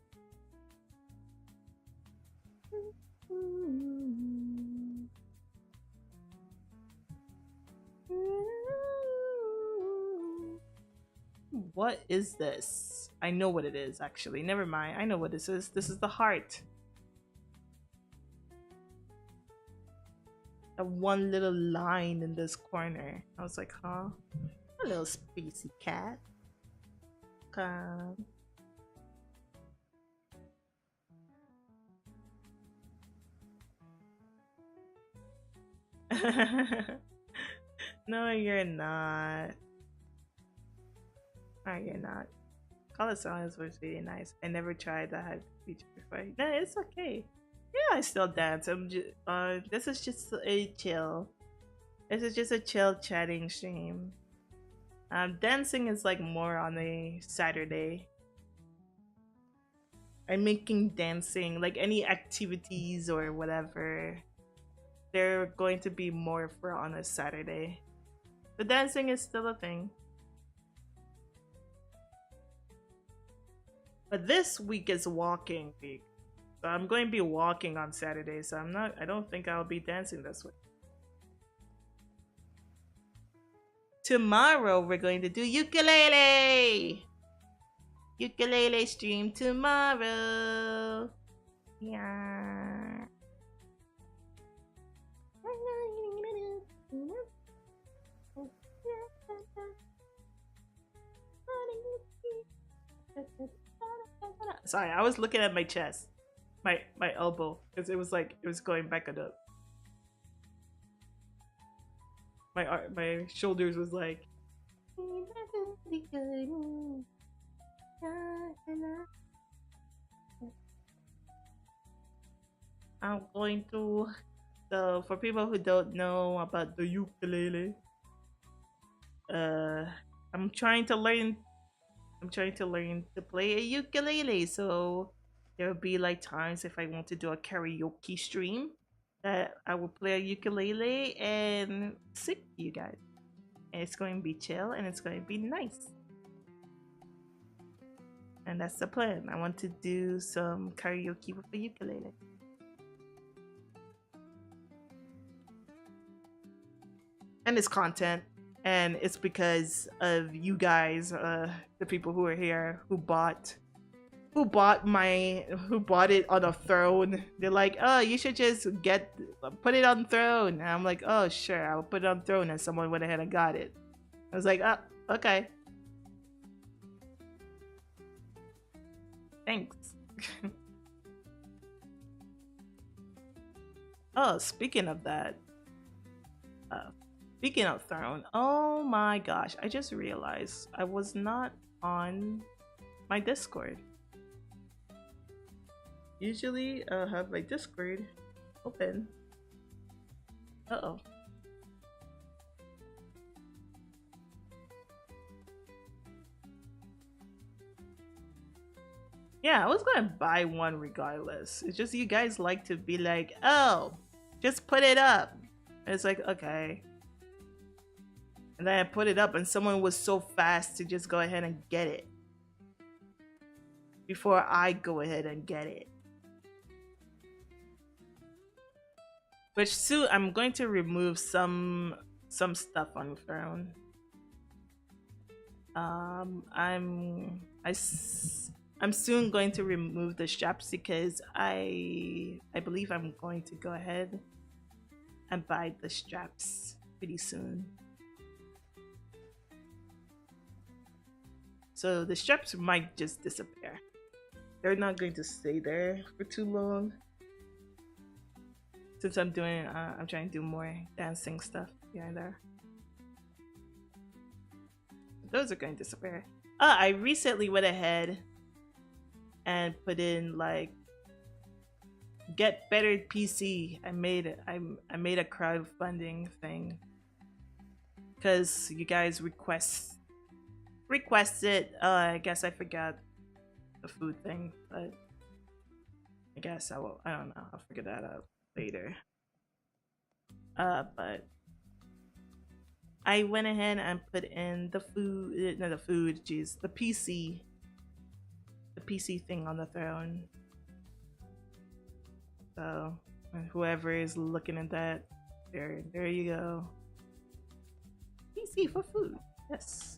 What is this? I know what it is, actually. Never mind. I know what this is. This is the heart. A one little line in this corner. I was like, huh? A little spacey cat. Come. No, you're not. No, you're not. Color Silence was really nice. I never tried that hype feature before. No, it's okay. Yeah, I still dance. I'm just this is just a chill. This is just a chill chatting stream. Dancing is like more on a Saturday. I'm making dancing, like any activities or whatever, they're going to be more for on a Saturday. The dancing is still a thing. But this week is walking week. So I'm going to be walking on Saturday, so I don't think I'll be dancing this week. Tomorrow we're going to do ukulele! Ukulele stream tomorrow. Yeah. Sorry, I was looking at my chest, my elbow, because it was like it was going back and up. My shoulders was like. I'm going to. So for people who don't know about the ukulele, I'm trying to learn to play a ukulele. So there'll be like times if I want to do a karaoke stream that I will play a ukulele and sing to you guys. And it's going to be chill and it's going to be nice. And that's the plan. I want to do some karaoke with the ukulele. And it's content. And it's because of you guys, the people who are here who bought it on a throne. They're like, oh, you should just put it on throne. And I'm like, oh, sure, I'll put it on throne. And someone went ahead and got it. I was like, oh, okay. Thanks. Oh, speaking of that, speaking of throne, oh my gosh, I just realized I was not on my Discord. Usually I'll have my Discord open. Uh-oh. Yeah, I was gonna buy one regardless. It's just you guys like to be like, oh, just put it up. And it's like, okay. And then I put it up and someone was so fast to just go ahead and get it. Before I go ahead and get it. Which soon I'm going to remove some stuff on Throne. I'm soon going to remove the straps because I believe I'm going to go ahead and buy the straps pretty soon. So the straps might just disappear. They're not going to stay there for too long. Since I'm doing, I'm trying to do more dancing stuff here and there. Those are going to disappear. I recently went ahead and put in like get better PC. I made a crowdfunding thing because you guys requested. I guess I forgot the food thing, but I guess I will. I don't know. I'll figure that out later. But I went ahead and put in the food. No, the food. Jeez, the PC. The PC thing on the Throne. So whoever is looking at that, there you go. PC for food. Yes.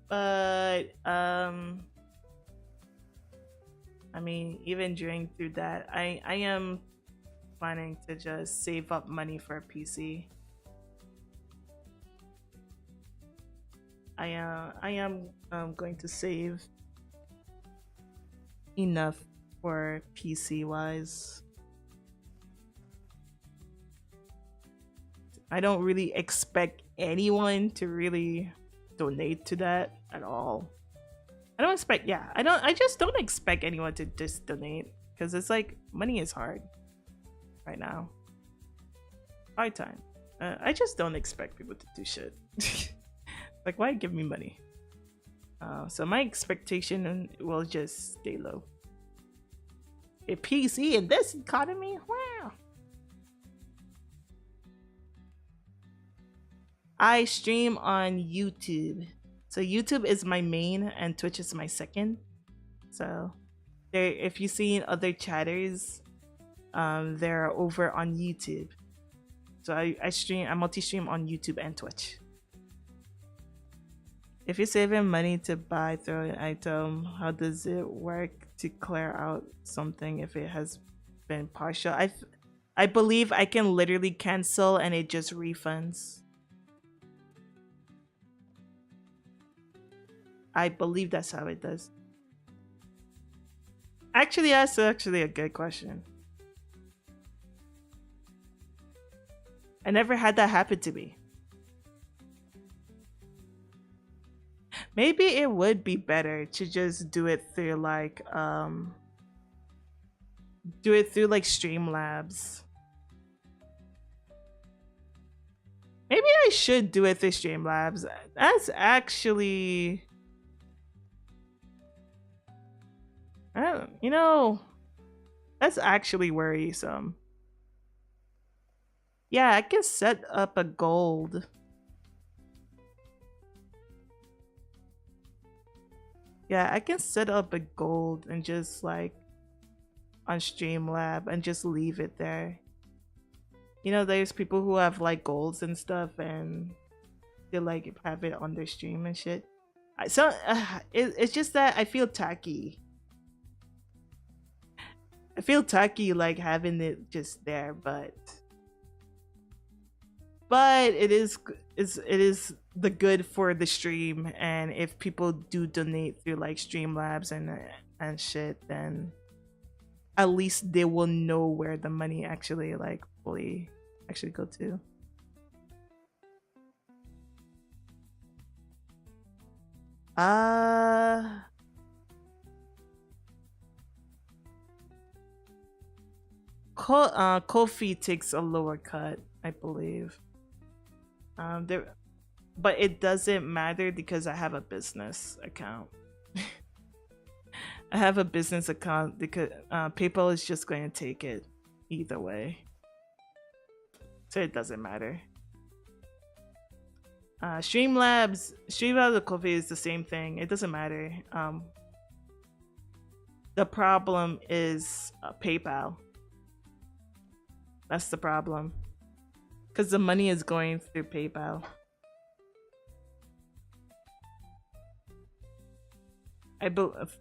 But I mean, even during through that, I am planning to just save up money for a PC. I am going to save enough for PC wise. I don't really expect anyone to really donate to that at all. I just don't expect anyone to just donate because it's like money is hard right now. Hard time. I just don't expect people to do shit. Like, why give me money? So my expectation will just stay low. A PC in this economy? Wow. I stream on YouTube. So YouTube is my main and Twitch is my second. So there, if you've seen other chatters, they're over on YouTube. So I multi-stream on YouTube and Twitch. If you're saving money to buy through an item, how does it work to clear out something if it has been partial? I believe I can literally cancel and it just refunds. I believe that's how it does. Actually, that's actually a good question. I never had that happen to me. Maybe it would be better to just do it through like Streamlabs. Maybe I should do it through Streamlabs. That's actually that's actually worrisome. Yeah, I can set up a gold. Yeah, I can set up a gold and just like on Streamlab and just leave it there. You know, there's people who have like golds and stuff and they like have it on their stream and shit. It's just that I feel tacky. I feel tacky like having it just there, but it is the good for the stream, and if people do donate through like Streamlabs and shit, then at least they will know where the money actually like fully actually go to. Uh, Kofi takes a lower cut, I believe. There, but it doesn't matter because I have a business account. I have a business account because PayPal is just going to take it either way, so it doesn't matter. Streamlabs, and Kofi is the same thing. It doesn't matter. The problem is PayPal. That's the problem, because the money is going through PayPal.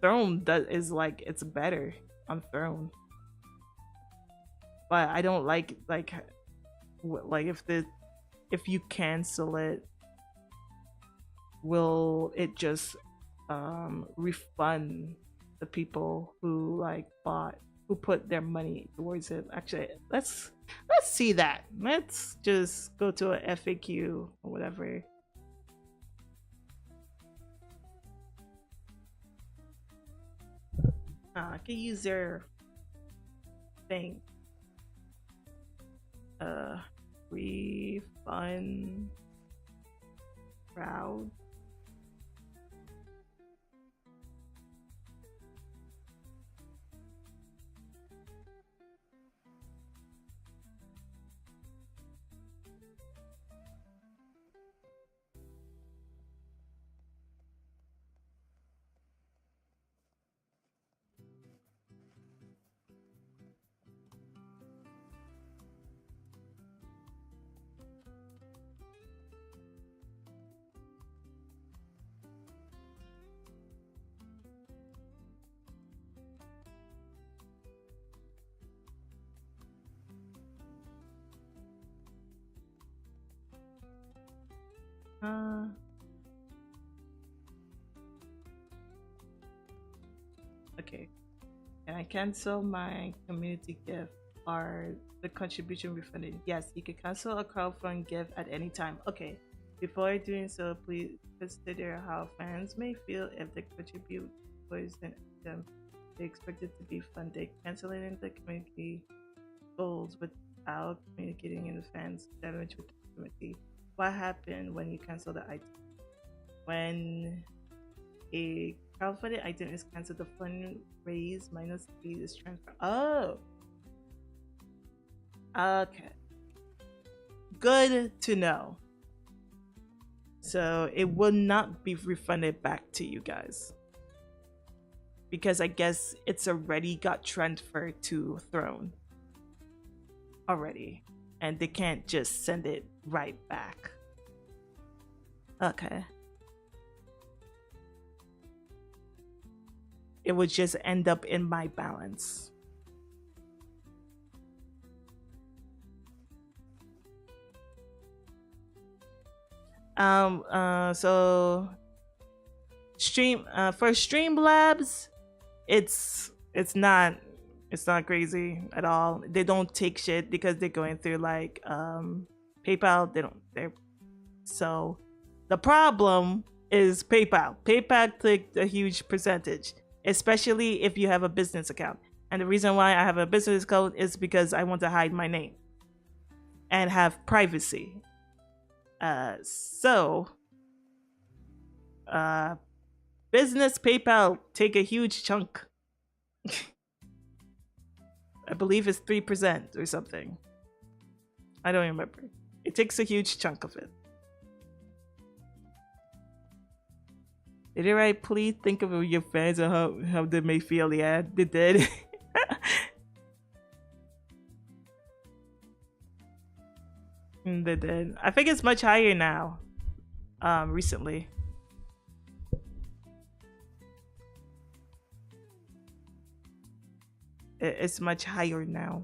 Throne is like, it's better on Throne, but I don't like if you cancel it, will it just refund the people who put their money towards it? Actually, let's see that. Let's just go to a FAQ or whatever. I can use their thing. Refund crowd. Okay. Can I cancel my community gift? Are the contribution refunded? Yes, you can cancel a crowdfund gift at any time. Okay. Before doing so, please consider how fans may feel if they contribute towards them. They expect it to be funded. Canceling the community goals without communicating in the fans damage with the community. What happened when you cancel the item? When a crowdfunded item is cancelled, the fund raised minus fee is transferred. Oh, okay. Good to know. So it will not be refunded back to you guys, because I guess it's already got transferred to Throne already, and they can't just send it right back. Okay. It would just end up in my balance. So for Streamlabs, it's not crazy at all. They don't take shit because they're going through like PayPal. So the problem is PayPal. PayPal takes a huge percentage, especially if you have a business account. And the reason why I have a business account is because I want to hide my name and have privacy. Business PayPal take a huge chunk. I believe it's 3% or something. I don't remember. It takes a huge chunk of it. Did it right? Please think of your fans and how they may feel. Yeah, they did. They did. I think it's much higher now. Recently. It's much higher now.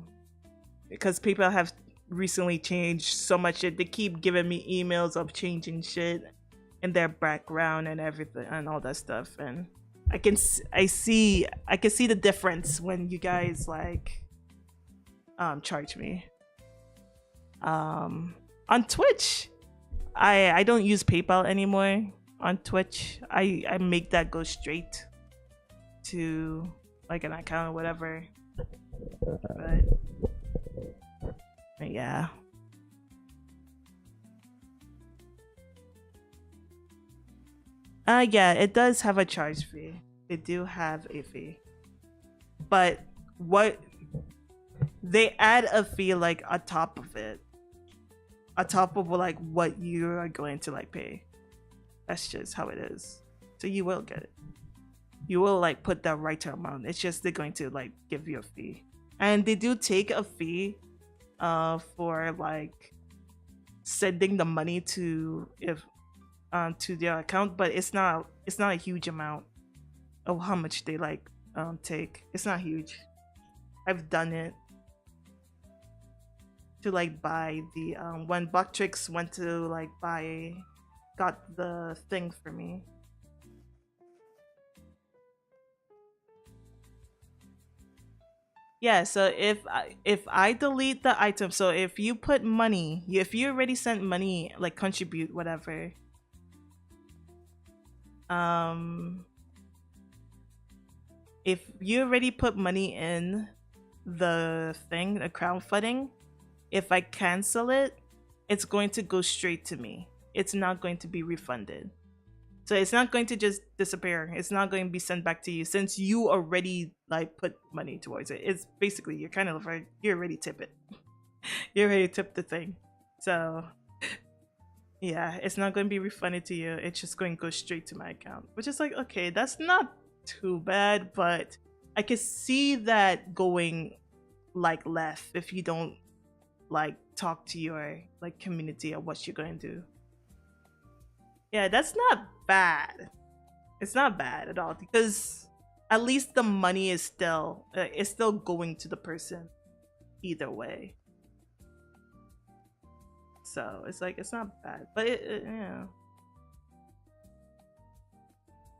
Because people have recently changed so much shit. They keep giving me emails of changing shit in their background and everything and all that stuff, and I can see the difference when you guys like charge me. On Twitch, I don't use PayPal anymore. on Twitch, I make that go straight to like an account or whatever. But yeah. Yeah, it does have a charge fee. They do have a fee. But what they add a fee like on top of it. On top of like what you are going to like pay. That's just how it is. So you will get it. You will like put that right amount. It's just they're going to like give you a fee. And they do take a fee for like sending the money to if to their account, but it's not a huge amount of how much they like take. It's not huge. I've done it to like buy the when Bucktrix went to like got the thing for me. Yeah, so if I delete the item, so if you put money, if you already sent money, like contribute whatever, um, if you already put money in the thing, the crowdfunding, if I cancel it, it's going to go straight to me. It's not going to be refunded. So it's not going to just disappear. It's not going to be sent back to you since you already like put money towards it. It's basically you're kind of like you already tip it. You already tipped the thing. So yeah, it's not going to be refunded to you. It's just going to go straight to my account, which is like okay, that's not too bad, but I can see that going like left if you don't like talk to your like community of what you're going to do. Yeah, that's not bad. It's not bad at all because at least the money is still it's still going to the person either way. So it's like it's not bad, but yeah,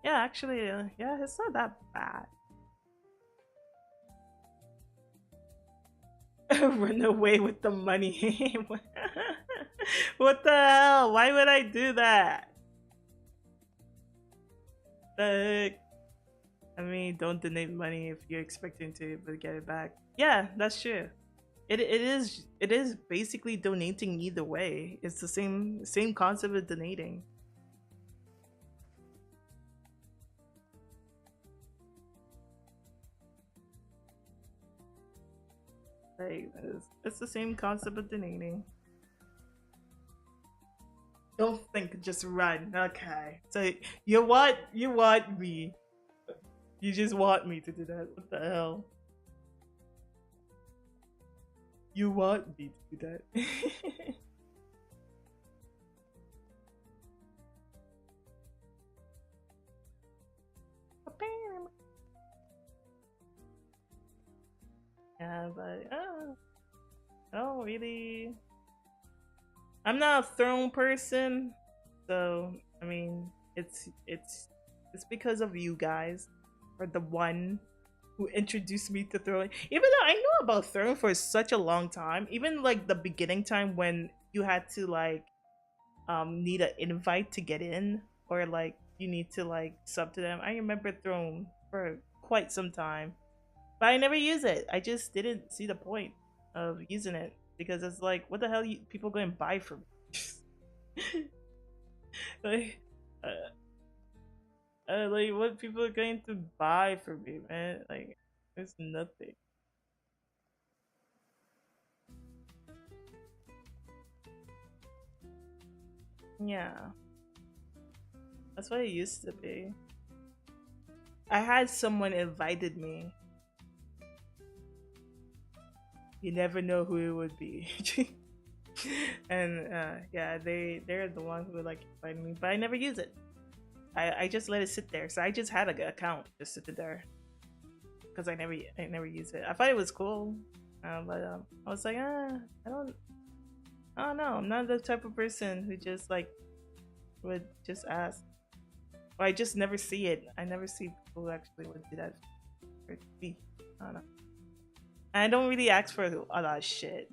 yeah. Actually, yeah, it's not that bad. Run away with the money. What the hell? Why would I do that? The I mean, don't donate money if you're expecting to but get it back. Yeah, that's true. It is basically donating either way. It's the same concept of donating. Like it's the same concept of donating. Don't think, just run. Okay. So you want me. You just want me to do that. What the hell? You want me to do that. Yeah, but I don't really. I'm not a throne person, so I mean, it's because of you guys, or the one who introduced me to throne. Even though I know about throne for such a long time, even like the beginning time when you had to like need an invite to get in, or like you need to like sub to them. I remember throne for quite some time, but I never use it. I just didn't see the point of using it because it's like, what the hell people going to buy from me? like, like what people are going to buy from me, man? Like, it's nothing. Yeah, that's what it used to be. I had someone invited me. You never know who it would be. And yeah, they're the ones who would like invite me, but I never use it. I just let it sit there. So I just had an account just sitting there because I never use it. I thought it was cool, but I was like, I don't know. I'm not the type of person who just like would just ask, or I just never see it. I never see people who actually would do that for me. I don't know. And I don't really ask for a lot of shit.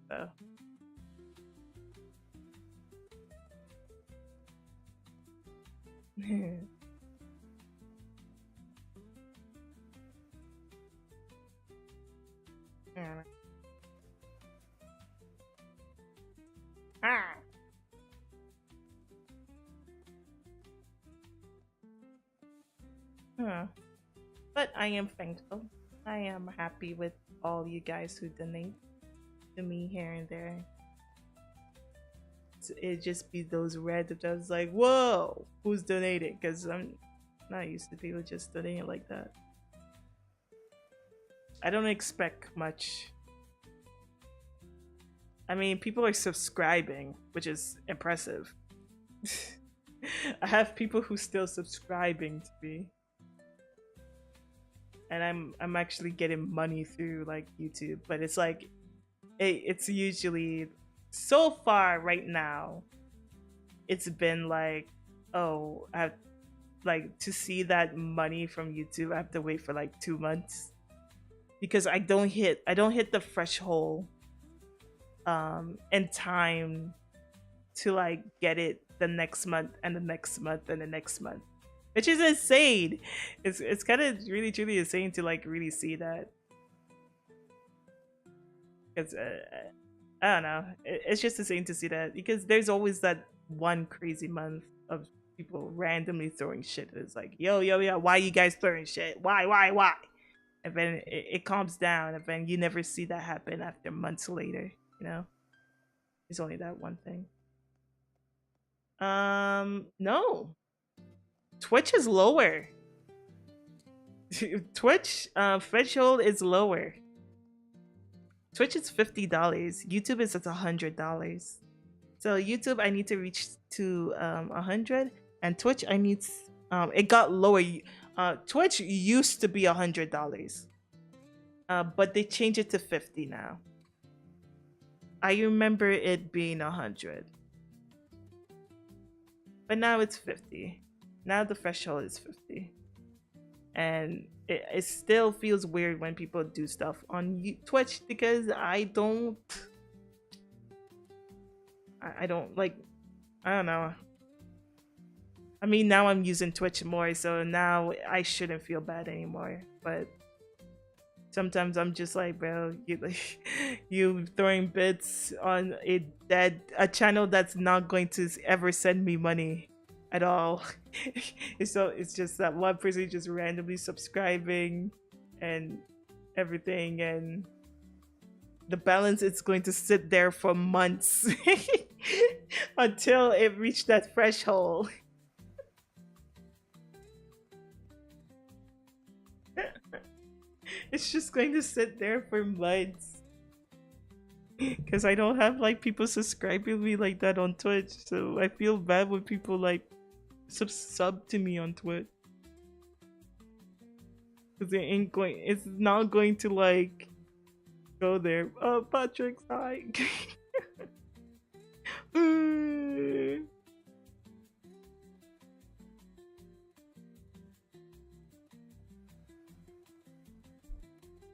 So Yeah. Ah. Huh. But I am thankful. I am happy with all you guys who donate to me here and there. It just be those random times like, whoa, who's donating? Because I'm not used to people just donating like that. I don't expect much. I mean, people are subscribing, which is impressive. I have people who still subscribing to me, and I'm actually getting money through like YouTube, but it's like it's usually so far right now. It's been like, oh, I have like to see that money from YouTube. I have to wait for like 2 months because I don't hit the threshold in time to like get it the next month and the next month and the next month, which is insane. It's kind of really truly insane to like really see that because I don't know. It's just insane to see that because there's always that one crazy month of people randomly throwing shit. It's like, yo, yo, yo, why you guys throwing shit? Why? And then it calms down, and then you never see that happen after months later. You know, it's only that one thing. No, Twitch is lower. Twitch threshold is lower. Twitch is $50. YouTube is at $100. So YouTube, I need to reach to 100, and Twitch, I need it got lower. Twitch used to be $100, but they changed it to 50 now. I remember it being 100, but now it's 50. Now the threshold is 50, and it still feels weird when people do stuff on Twitch because I don't like, I don't know. I mean, now I'm using Twitch more, so now I shouldn't feel bad anymore. But sometimes I'm just like, bro, you like you throwing bits on a channel that's not going to ever send me money at all. It's just that one person just randomly subscribing and everything, and the balance is going to sit there for months until it reached that threshold. It's just going to sit there for months because I don't have like people subscribing me like that on Twitch, so I feel bad when people like sub to me on Twitch because it's not going to like go there. Oh, Patrick's hi.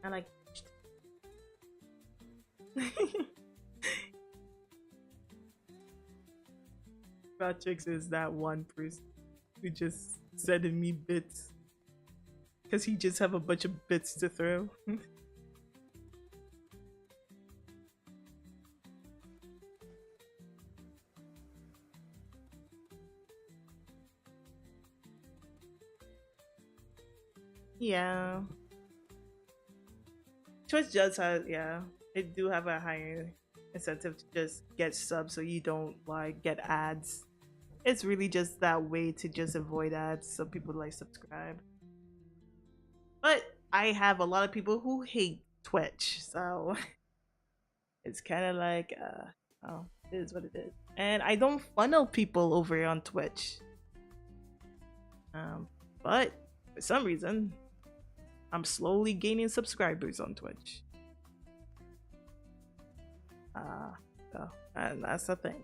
I like Patrick's is that one person who just sending me bits because he just have a bunch of bits to throw. Yeah. Twitch does have, yeah, they do have a higher incentive to just get subs so you don't like get ads. It's really just that way to just avoid ads so people like subscribe. But I have a lot of people who hate Twitch, so it's kind of like, oh, it is what it is. And I don't funnel people over on Twitch. But for some reason, I'm slowly gaining subscribers on Twitch. So and that's the thing.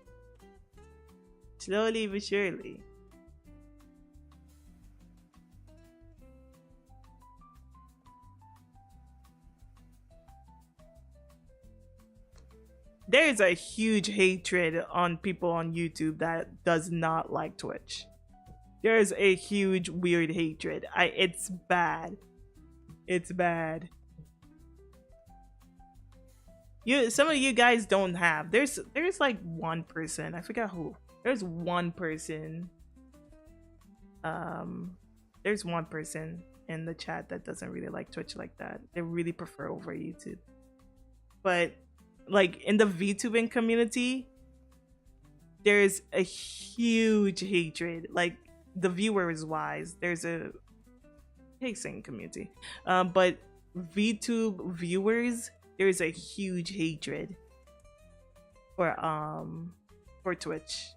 Slowly but surely. There's a huge hatred on people on YouTube that does not like Twitch. There's a huge weird hatred. It's bad. It's bad. Some of you guys don't have. There's like one person. I forgot who. There's one person. There's one person in the chat that doesn't really like Twitch like that. They really prefer over YouTube. But like in the VTubing community, there's a huge hatred. Like the viewers wise, there's a pacing community. But VTube viewers, there's a huge hatred for Twitch.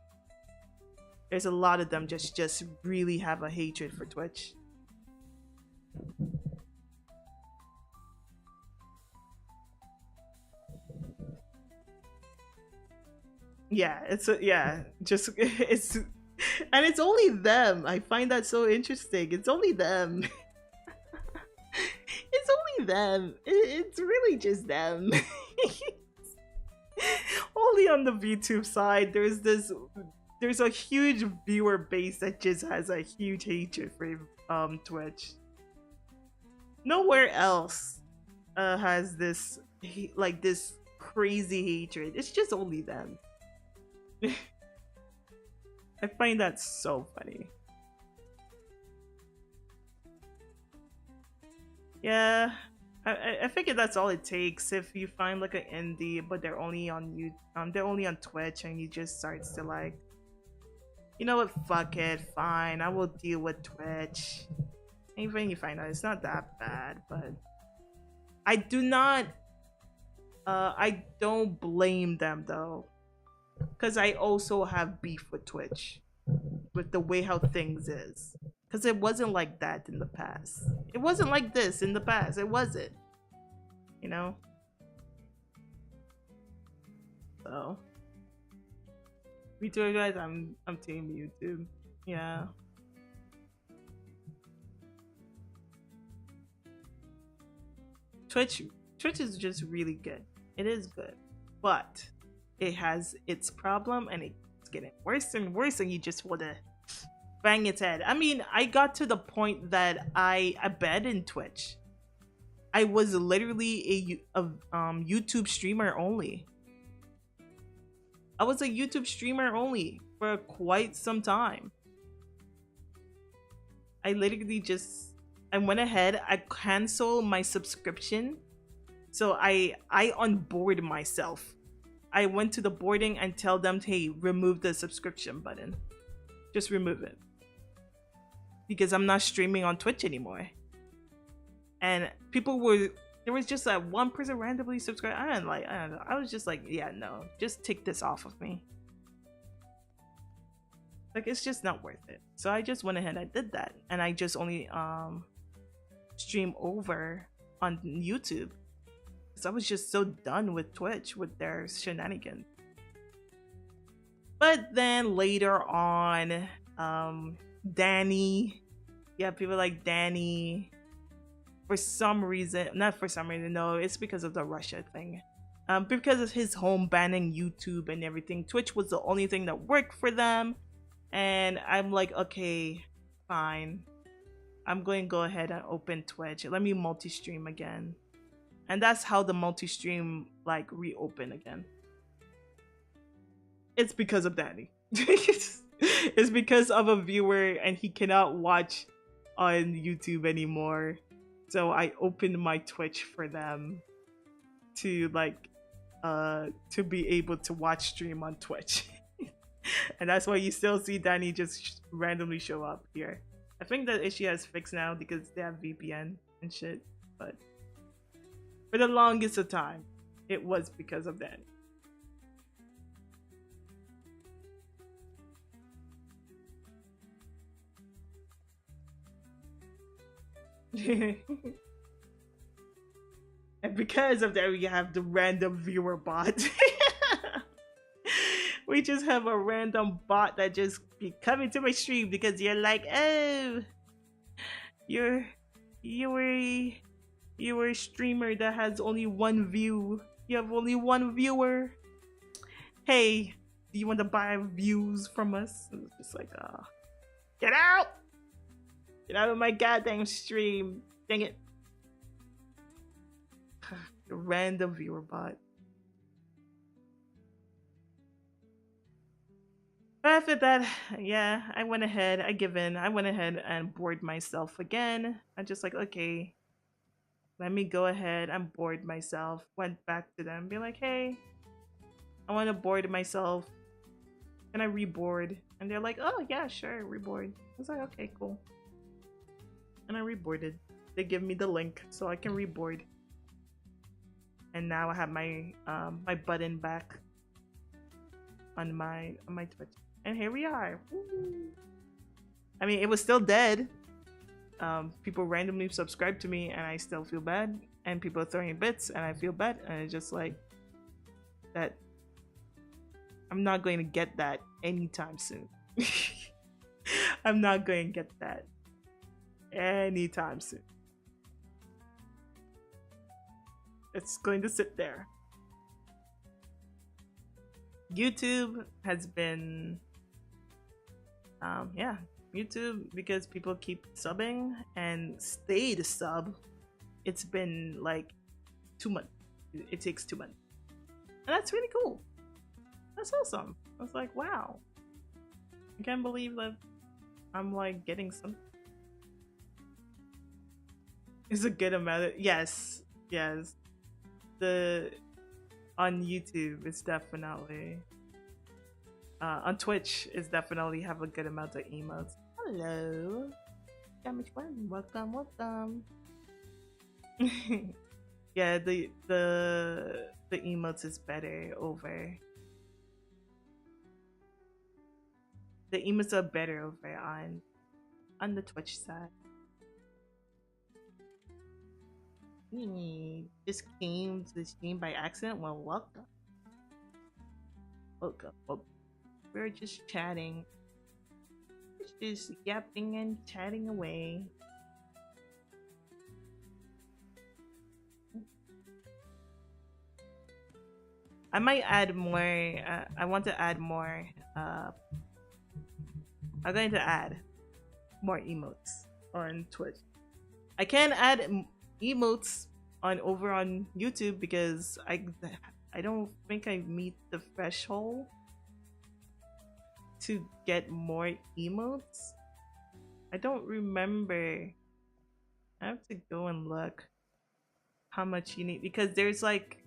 There's a lot of them just really have a hatred for Twitch. Yeah, just it's and it's only them. I find that so interesting. It's only them. It's only them. It's really just them. Only on the VTube side, there's a huge viewer base that just has a huge hatred for Twitch. Nowhere else has this like this crazy hatred. It's just only them. I find that so funny. Yeah, I figure that's all it takes. If you find like an indie, but they're only on they're only on Twitch, and you just starts to like, you know what, fuck it, fine, I will deal with Twitch. Even you find out it's not that bad, but I do not, I don't blame them though, because I also have beef with Twitch, with the way how things is. Because it wasn't like that in the past. It wasn't like this in the past. It wasn't. You know? So. Me too, guys. I'm team YouTube. Yeah. Twitch is just really good. It is good. But it has its problem, and it's getting worse and worse, and you just want to bang its head. I mean, I got to the point that I abandoned Twitch. I was literally a YouTube streamer only. I was a YouTube streamer only for quite some time. I literally I went ahead, I canceled my subscription. So I unboard myself. I went to the boarding and tell them, hey, remove the subscription button. Just remove it. Because I'm not streaming on Twitch anymore. And there was just that one person randomly subscribed. I don't know. I was just like, yeah, no, just take this off of me. Like, it's just not worth it. So I just went ahead and I did that. And I just only stream over on YouTube. Because I was just so done with Twitch, with their shenanigans. But then later on, Danny, yeah, people like Danny, for some reason, not for some reason, no, it's because of the Russia thing. Because of his home banning YouTube and everything, Twitch was the only thing that worked for them. And I'm like, okay, fine. I'm going to go ahead and open Twitch. Let me multi-stream again. And that's how the multi-stream like reopened again. It's because of Danny. It's because of a viewer and he cannot watch on YouTube anymore. So I opened my Twitch for them to like to be able to watch stream on Twitch. And that's why you still see Danny just randomly show up here. I think that issue has fixed now because they have VPN and shit, but for the longest of time it was because of Danny. And because of that, we have the random viewer bot. We just have a random bot that just be coming to my stream because you're like, oh, you're a streamer that has only one view. You have only one viewer. Hey, do you want to buy views from us? And it's just like, ah. Get out! Get out of my goddamn stream. Dang it. Random viewer bot. But after that, yeah, I went ahead, I give in. I went ahead and bored myself again. I'm just like, okay, let me go ahead. I'm bored myself. Went back to them, be like, hey, I want to board myself. Can I reboard? And they're like, oh, yeah, sure, reboard. I was like, okay, cool. And I reboarded. They give me the link so I can reboard. And now I have my my button back on my Twitch. And here we are. Woo. I mean, it was still dead. People randomly subscribe to me and I still feel bad. And people are throwing bits and I feel bad. And it's just like that. I'm not going to get that anytime soon. I'm not going to get that anytime soon. It's going to sit there. YouTube has been yeah, YouTube, because people keep subbing and stay to sub, it's been like 2 months. It takes 2 months. And that's really cool. That's awesome. I was like, wow. I can't believe that I'm like getting some. It's a good amount of, yes. The on YouTube it's definitely on Twitch it's definitely have a good amount of emotes. Hello. Damage one. Welcome. Yeah, the emotes is better over. The emotes are better over on the Twitch side. Just came to the stream by accident. Well, welcome. Well, we're just chatting. Just yapping and chatting away. I might add more. I want to add more. I'm going to add more emotes on Twitch. I can add emotes over on YouTube because I don't think I meet the threshold to get more emotes. I don't remember. I have to go and look how much you need, because there's like,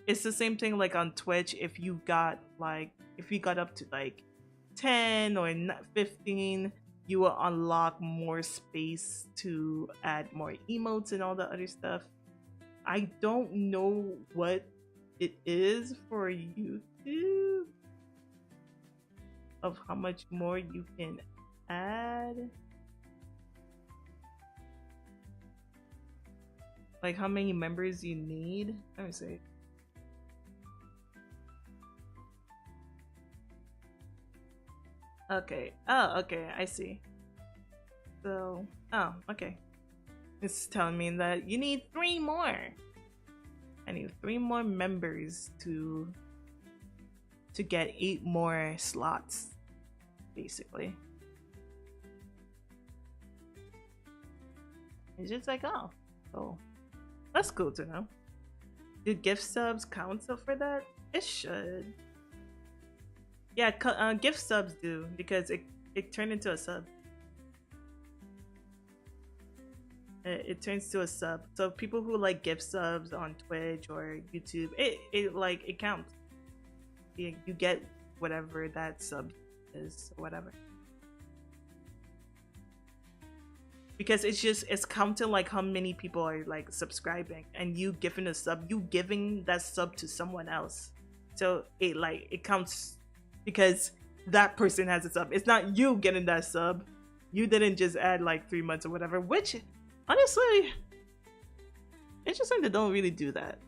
it's the same thing like on Twitch. If you got up to like 10 or 15, you will unlock more space to add more emotes and all the other stuff. I don't know what it is for YouTube of how much more you can add. Like how many members you need. Let me see. Okay. Oh, okay. I see. So, oh, okay. It's telling me that you need 3 more. I need 3 more members to get 8 more slots, basically. It's just like, oh, that's cool to know. Do gift subs count for that? It should. Yeah, gift subs do, because it turned into a sub. It turns to a sub. So people who like gift subs on Twitch or YouTube, it counts. You get whatever that sub is, or whatever. Because it's counting like how many people are like subscribing, and you giving a sub, you giving that sub to someone else. So it counts because that person has a sub. It's not you getting that sub. You didn't just add like 3 months or whatever, which honestly, interesting. They don't really do that.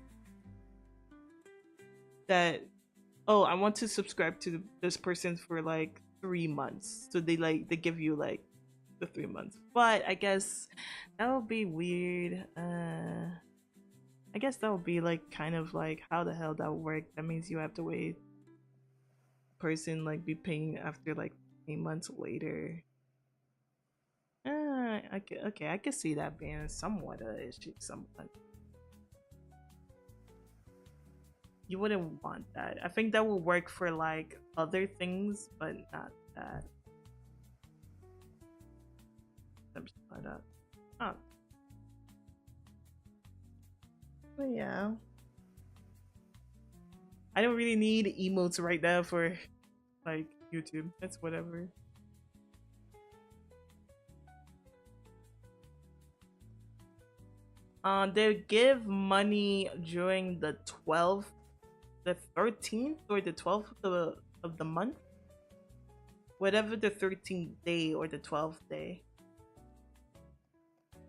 Oh, I want to subscribe to this person for like 3 months, so they give you like the 3 months. But I guess that would be weird. I guess that would be like kind of like how the hell that would work. That means you have to wait. Person like be paying after like 3 months later. Okay, I can see that being somewhat a issue. Somewhat, you wouldn't want that. I think that will work for like other things, but not that. Let me split up. Oh, but yeah. I don't really need emotes right now for like YouTube. That's whatever. They give money during the 12th, the 13th, or the 12th of the month, whatever the 13th day or the 12th day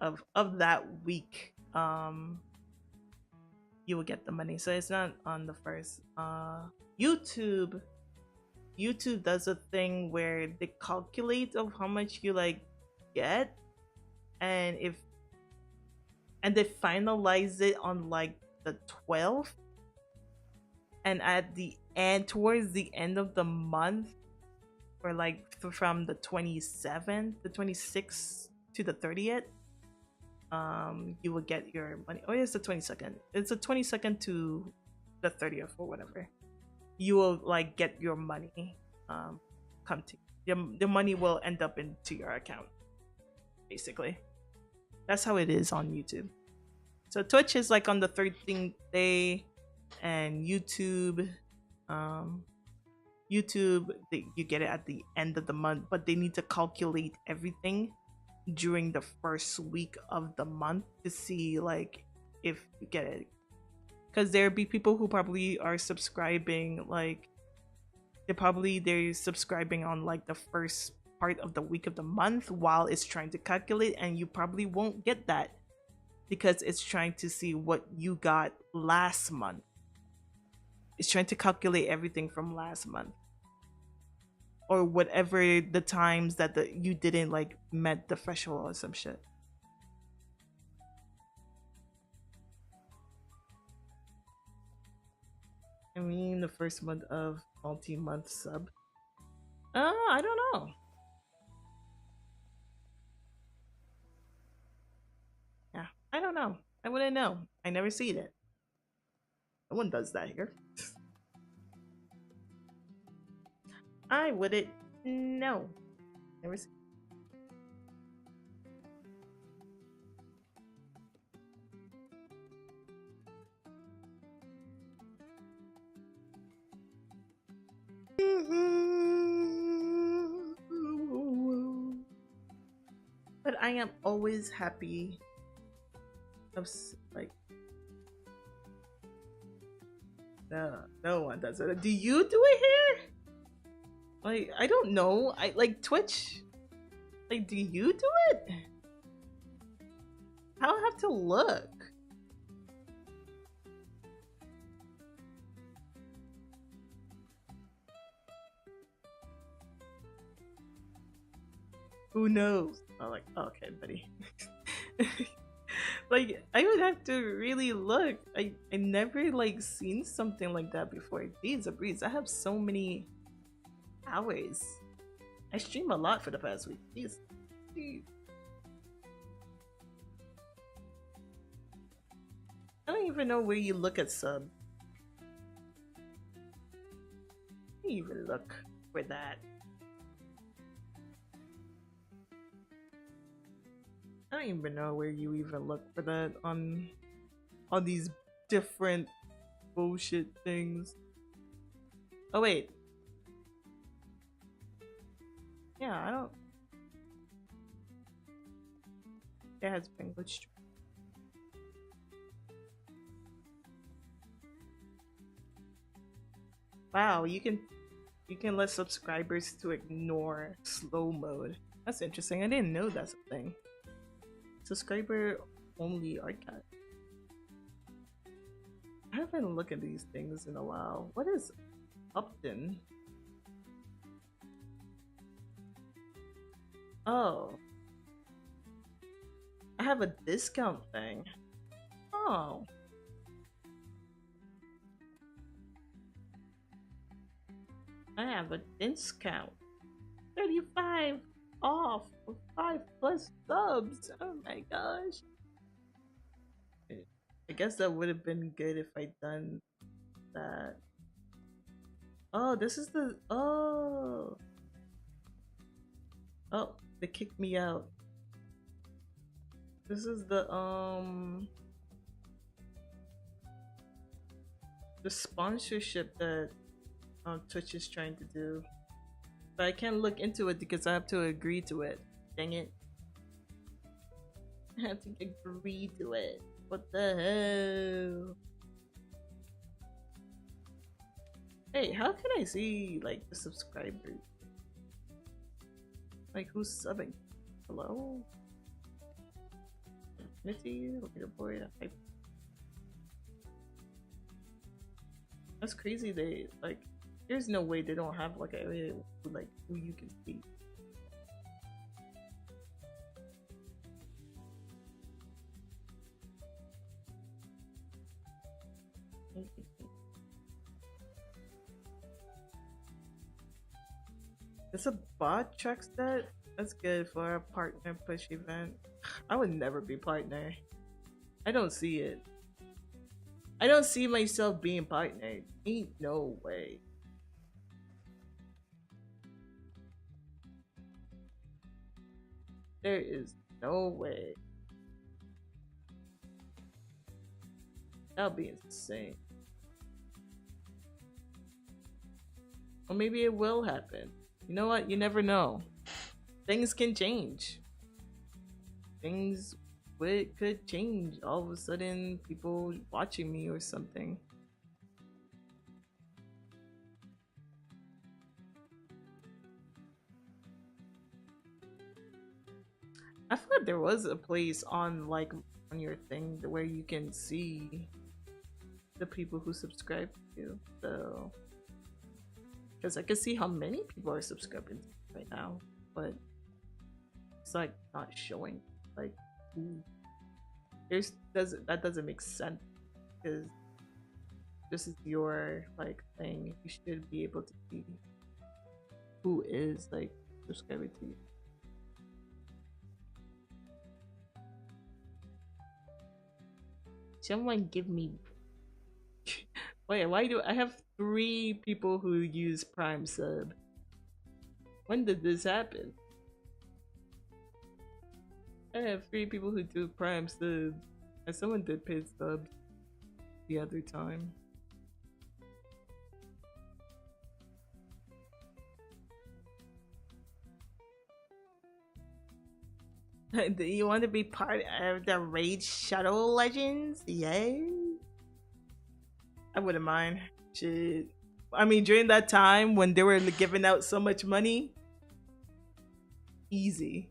of that week. You will get the money. So it's not on the first. YouTube YouTube does a thing where they calculate of how much you like get, and if and they finalize it on like the 12th, and at the end, towards the end of the month, or like from the 27th, the 26th to the 30th, you will get your money. Oh, it's the 22nd. It's the 22nd to the 30th or whatever. You will like get your money come to the money will end up into your account, basically. That's how it is on YouTube. So Twitch is like on the 13th day, and YouTube you get it at the end of the month, but they need to calculate everything during the first week of the month to see like if you get it, because there be people who probably are subscribing like they're subscribing on like the first part of the week of the month while it's trying to calculate, and you probably won't get that because it's trying to see what you got last month. It's trying to calculate everything from last month, or whatever the times that you didn't like met the threshold or some shit. I mean, the first month of multi-month sub. I don't know. Yeah, I don't know. I wouldn't know. I never seen it. No one does that here. I wouldn't know. Never seen. But I am always happy of like no one does it. Do you do it here? Like I don't know. I like Twitch. Like, do you do it? I'll have to look. Who knows? I'm like, okay, buddy. Like, I would have to really look. I never like seen something like that before. Jeez, a breeze. I have so many hours. I stream a lot for the past week. Jeez. I don't even know where you look at sub. I don't even look for that. I don't even know where you even look for that on these different bullshit things. Oh wait. Yeah, I don't. It has been glitched. Wow, you can let subscribers to ignore slow mode. That's interesting. I didn't know that's a thing. Subscriber only archive. I haven't looked at these things in a while. What is Upton? Oh. I have a discount thing. Oh. I have a discount. 35 off. 5+ subs. Oh my gosh. I guess that would have been good if I'd done that. Oh, this is the oh, they kicked me out. This is the sponsorship that Twitch is trying to do. But I can't look into it because I have to agree to it. Dang it. I have to agree to it. What the hell? Hey, how can I see like the subscribers? Like who's subbing? Hello? Nifty, leaderboard. That's crazy. They like. There's no way they don't have like an area like who you can see. It's a bot tracks that. That's good for a partner push event. I would never be partner. I don't see it. I don't see myself being partnered. Ain't no way. There is no way. That would be insane. Or maybe it will happen. You know what? You never know. Things can change. Things could change. All of a sudden, people watching me or something. I thought there was a place on like on your thing where you can see the people who subscribe to you. So, because I can see how many people are subscribing right now, but it's like not showing. Like, ooh. That doesn't make sense because this is your like thing. You should be able to see who is like subscribing to you. Someone give me. Wait, why do I have 3 people who use Prime sub? When did this happen? I have 3 people who do Prime sub, and someone did paid subs the other time. Do you want to be part of the Raid Shadow Legends? Yay! I wouldn't mind. Shit. I mean, during that time when they were giving out so much money, easy.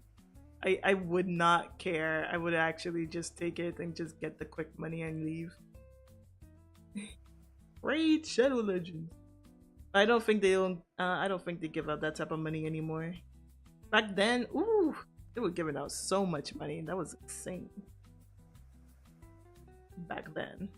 I would not care. I would actually just take it and just get the quick money and leave. Raid Shadow Legends. I don't think they give out that type of money anymore. Back then, ooh, they were giving out so much money. That was insane. Back then.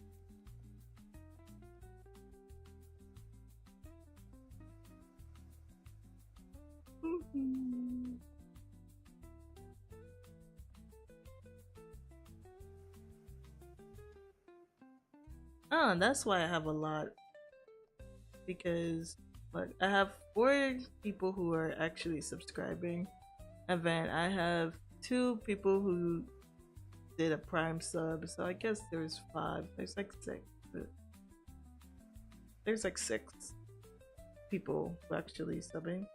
That's why I have a lot. Because like I have 4 people who are actually subscribing, and then I have 2 people who did a Prime sub. So I guess there's 5. There's like 6. There's like 6 people who actually subbing.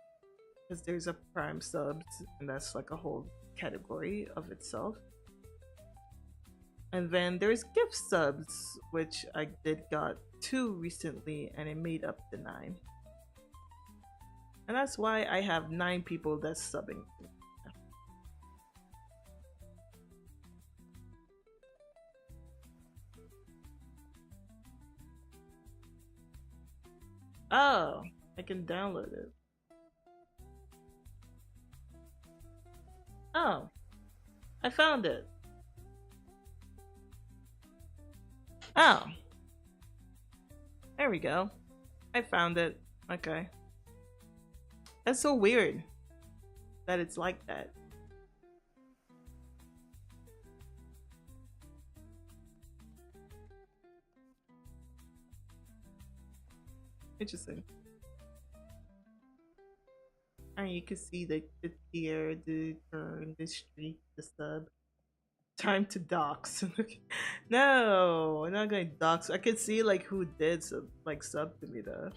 Because there's a Prime subs, and that's like a whole category of itself. And then there's gift subs, which I did got 2 recently, and it made up the 9. And that's why I have 9 people that's subbing. Oh, I can download it. Oh, I found it. Oh, there we go. I found it. Okay. That's so weird that it's like that. Interesting. And you can see the tier, the turn, the streak, the sub. Time to dox. No, I'm not going to dox. I can see like who did sub to me though.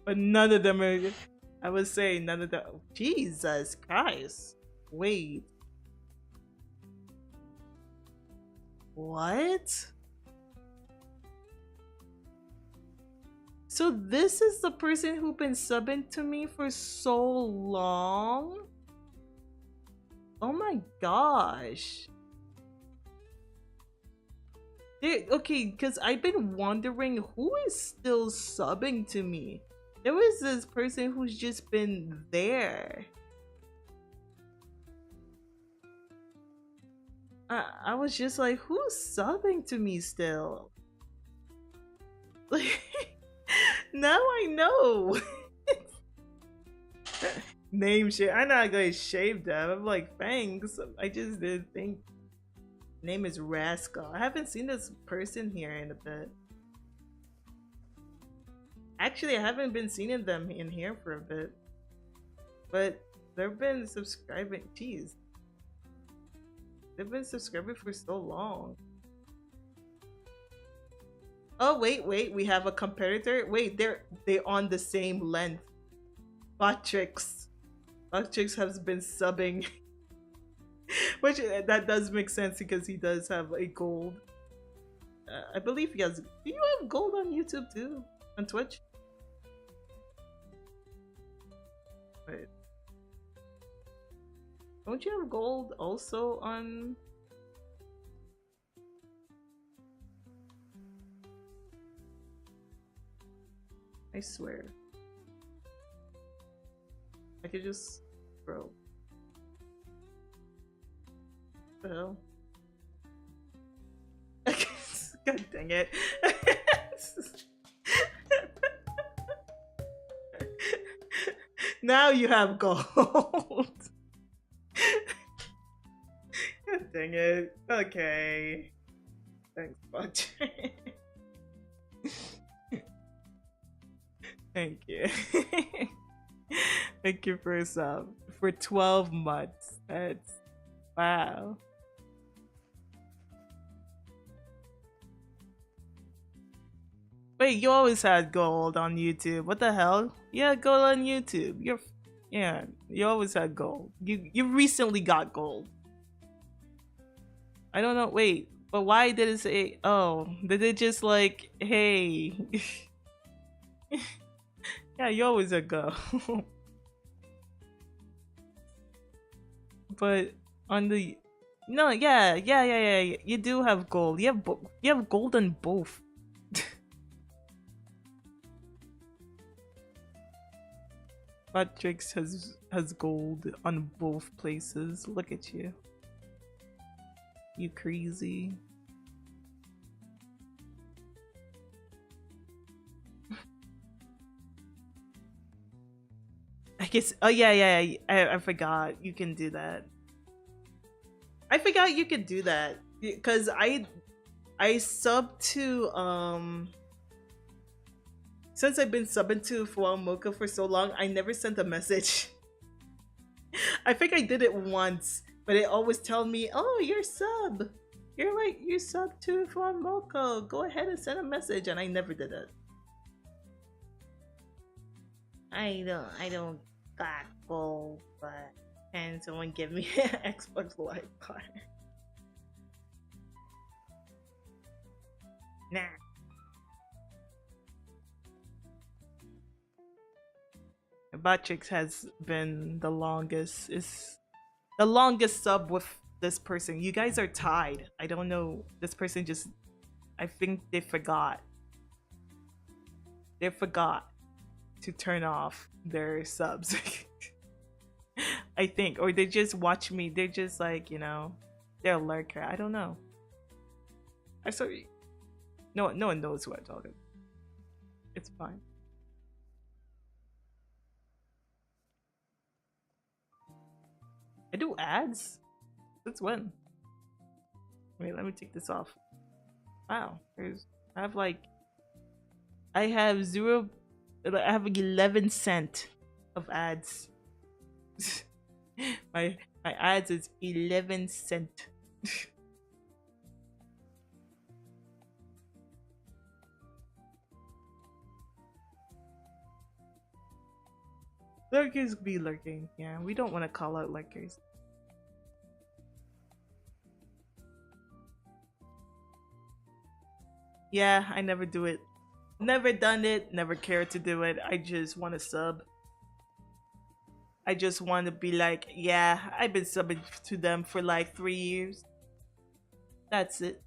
But none of them are. I would say none of them. Jesus Christ! Wait, what? So this is the person who been subbing to me for so long? Oh my gosh. Okay, because I've been wondering who is still subbing to me. There was this person who's just been there. I was just like, who's subbing to me still? Like, now I know. Name shit. I'm not gonna shave them. I'm like, thanks. I just didn't think. Name is Rascal. I haven't seen this person here in a bit. Actually, I haven't been seeing them in here for a bit. But they've been subscribing. Jeez. They've been subscribing for so long. Oh, wait. We have a competitor. Wait, they're on the same length. Botrix. Botrix has been subbing. Which, that does make sense because he does have a gold. I believe he has. Do you have gold on YouTube too? On Twitch? Wait. Don't you have gold also on? I swear. I could just. Bro. What the hell? God dang it. Now you have gold. God dang it. Okay. Thanks, Butcher. Thank you. Thank you for a sub. For 12 months. That's wow. Wait, you always had gold on YouTube. What the hell? Yeah, gold on YouTube. You always had gold. You recently got gold. I don't know. Wait, but why did it say? Oh, did it just like, hey? Yeah, you always had gold. But on the no, yeah. You do have gold. You have gold on both. Matrix has gold on both places. Look at you. You crazy. I guess. Oh yeah. I forgot you can do that. I forgot you could do that because I sub to since I've been subbing to Fual Mocha for so long, I never sent a message. I think I did it once, but it always tell me, "Oh, you're sub. You're sub to Fual Mocha. Go ahead and send a message," and I never did it. I don't got gold, but can someone give me an Xbox Live card? Nah. Batrix has been the longest. Is the longest sub with this person. You guys are tied. I don't know. This person just. I think they forgot. They forgot to turn off their subs. I think, or they just watch me. They're just like, they're a lurker. I don't know. I saw. No one knows who I'm talking. It's fine. I do ads? Since when? Wait, let me take this off. Wow, there's I have like I have zero. I have 11 cent of ads. My ads is 11 cent. Lurkers be lurking. Yeah, we don't want to call out lurkers. Yeah, I never do it. Never done it. Never cared to do it. I just want to sub. I just want to be like, yeah, I've been subbing to them for like 3 years. That's it.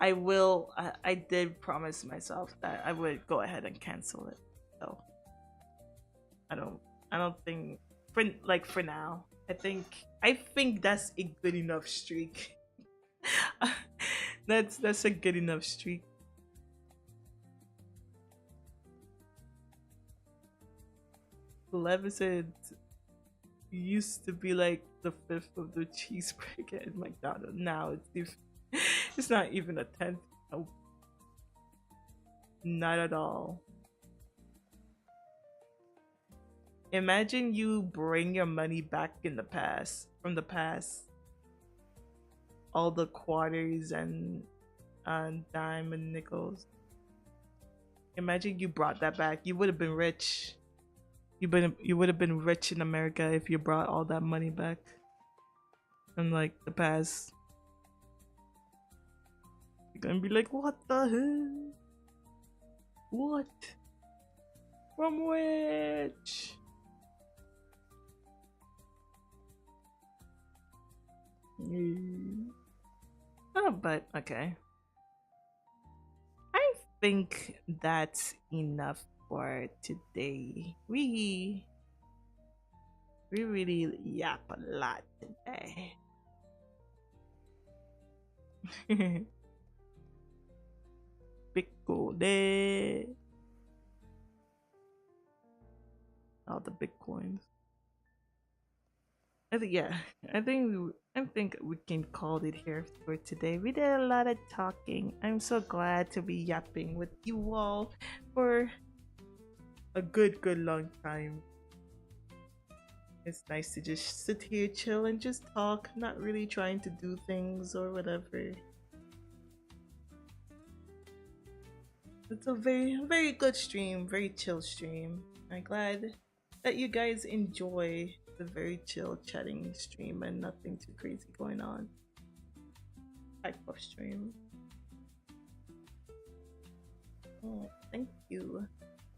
I will. I did promise myself that I would go ahead and cancel it. So I don't. I don't think for now. I think that's a good enough streak. That's a good enough streak. Levinson used to be like the fifth of the cheeseburger at McDonald's. Now it's not even a tenth. Nope. Not at all. Imagine you bring your money back in the past, from the past, all the quarters and dime and nickels. Imagine you brought that back. You would have been rich. You would have been rich in America if you brought all that money back from like the past. You're gonna be like, what the hell? What? From which? Oh, but okay. I think that's enough for today. We really yap a lot today. Bitcoin. All the bitcoins. I think yeah. I think we can call it here for today. We did a lot of talking. I'm so glad to be yapping with you all for a good long time. It's nice to just sit here, chill, and just talk, not really trying to do things or whatever. It's a very good stream, very chill stream. I'm glad that you guys enjoy the very chill chatting stream and nothing too crazy going on type of stream. Oh, thank you.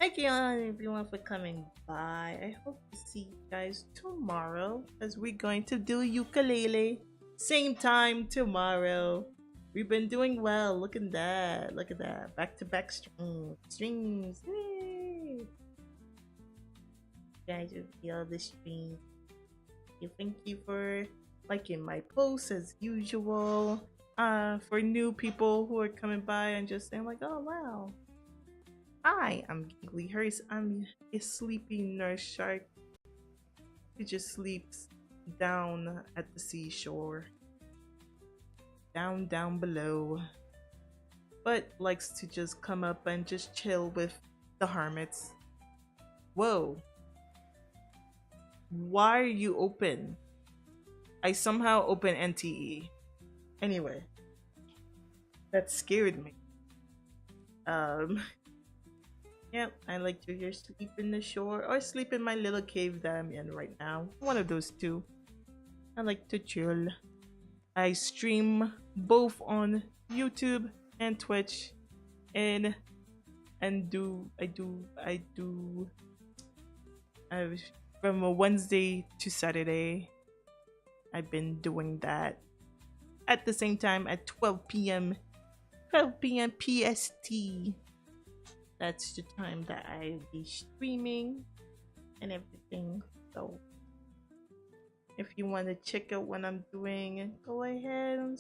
Thank you everyone for coming by. I hope to see you guys tomorrow as we're going to do ukulele. Same time tomorrow. We've been doing well. Look at that. Look at that. Back to back streams. Yay. You guys will feel the stream. Thank you for liking my posts as usual. For new people who are coming by and just saying like, oh wow. Hi, I'm Giggly Hurst. I'm a sleepy nurse shark who just sleeps down at the seashore. Down below. But likes to just come up and just chill with the hermits. Whoa. Why are you open? I somehow open NTE. Anyway. That scared me. Yep, I like to either sleep in the shore or sleep in my little cave that I'm in right now. One of those two. I like to chill. I stream both on YouTube and Twitch, and I do from a Wednesday to Saturday. I've been doing that at the same time at 12 p.m. PST. That's the time that I'll be streaming and everything. So if you want to check out what I'm doing, go ahead and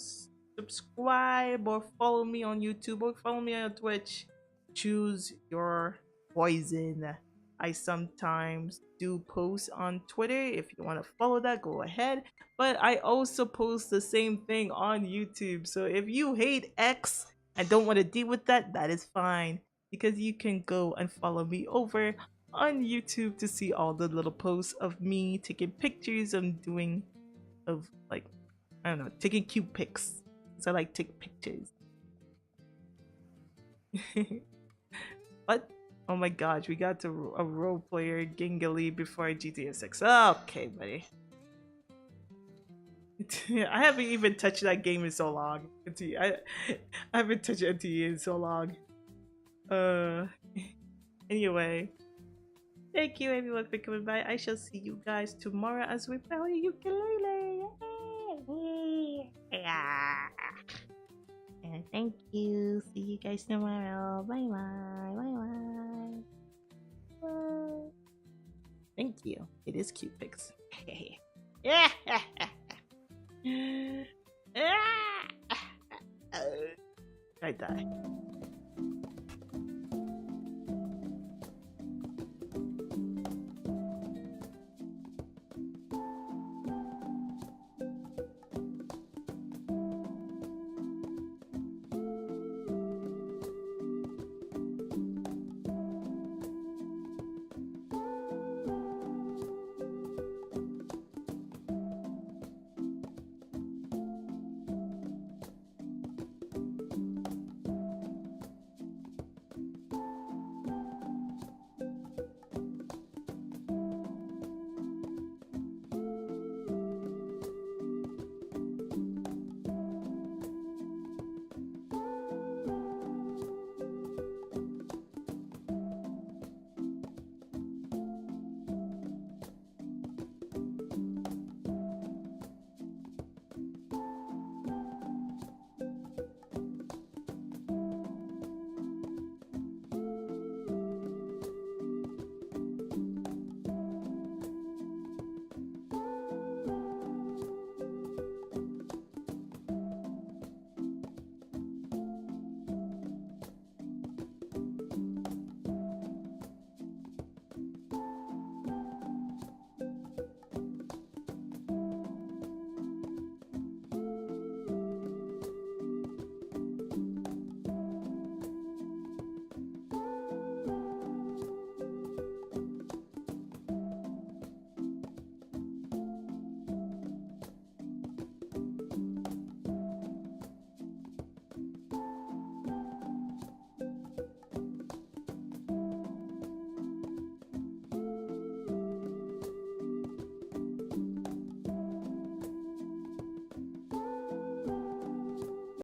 subscribe or follow me on YouTube or follow me on Twitch. Choose your poison. I sometimes do post on Twitter. If you want to follow that, go ahead. But I also post the same thing on YouTube. So if you hate X and don't want to deal with that, that is fine. Because you can go and follow me over on YouTube to see all the little posts of me taking pictures and doing of like, I don't know, taking cute pics. So I like take pictures. What? Oh my gosh, we got to a role player Gingali before GTA 6. Okay, buddy. I haven't even touched that game in so long. I haven't touched NTE in so long. Anyway. Thank you everyone for coming by. I shall see you guys tomorrow as we play ukulele. Yeah. And thank you. See you guys tomorrow. Bye bye. Bye bye. Bye. Thank you. It is cute pics. Yeah. I die.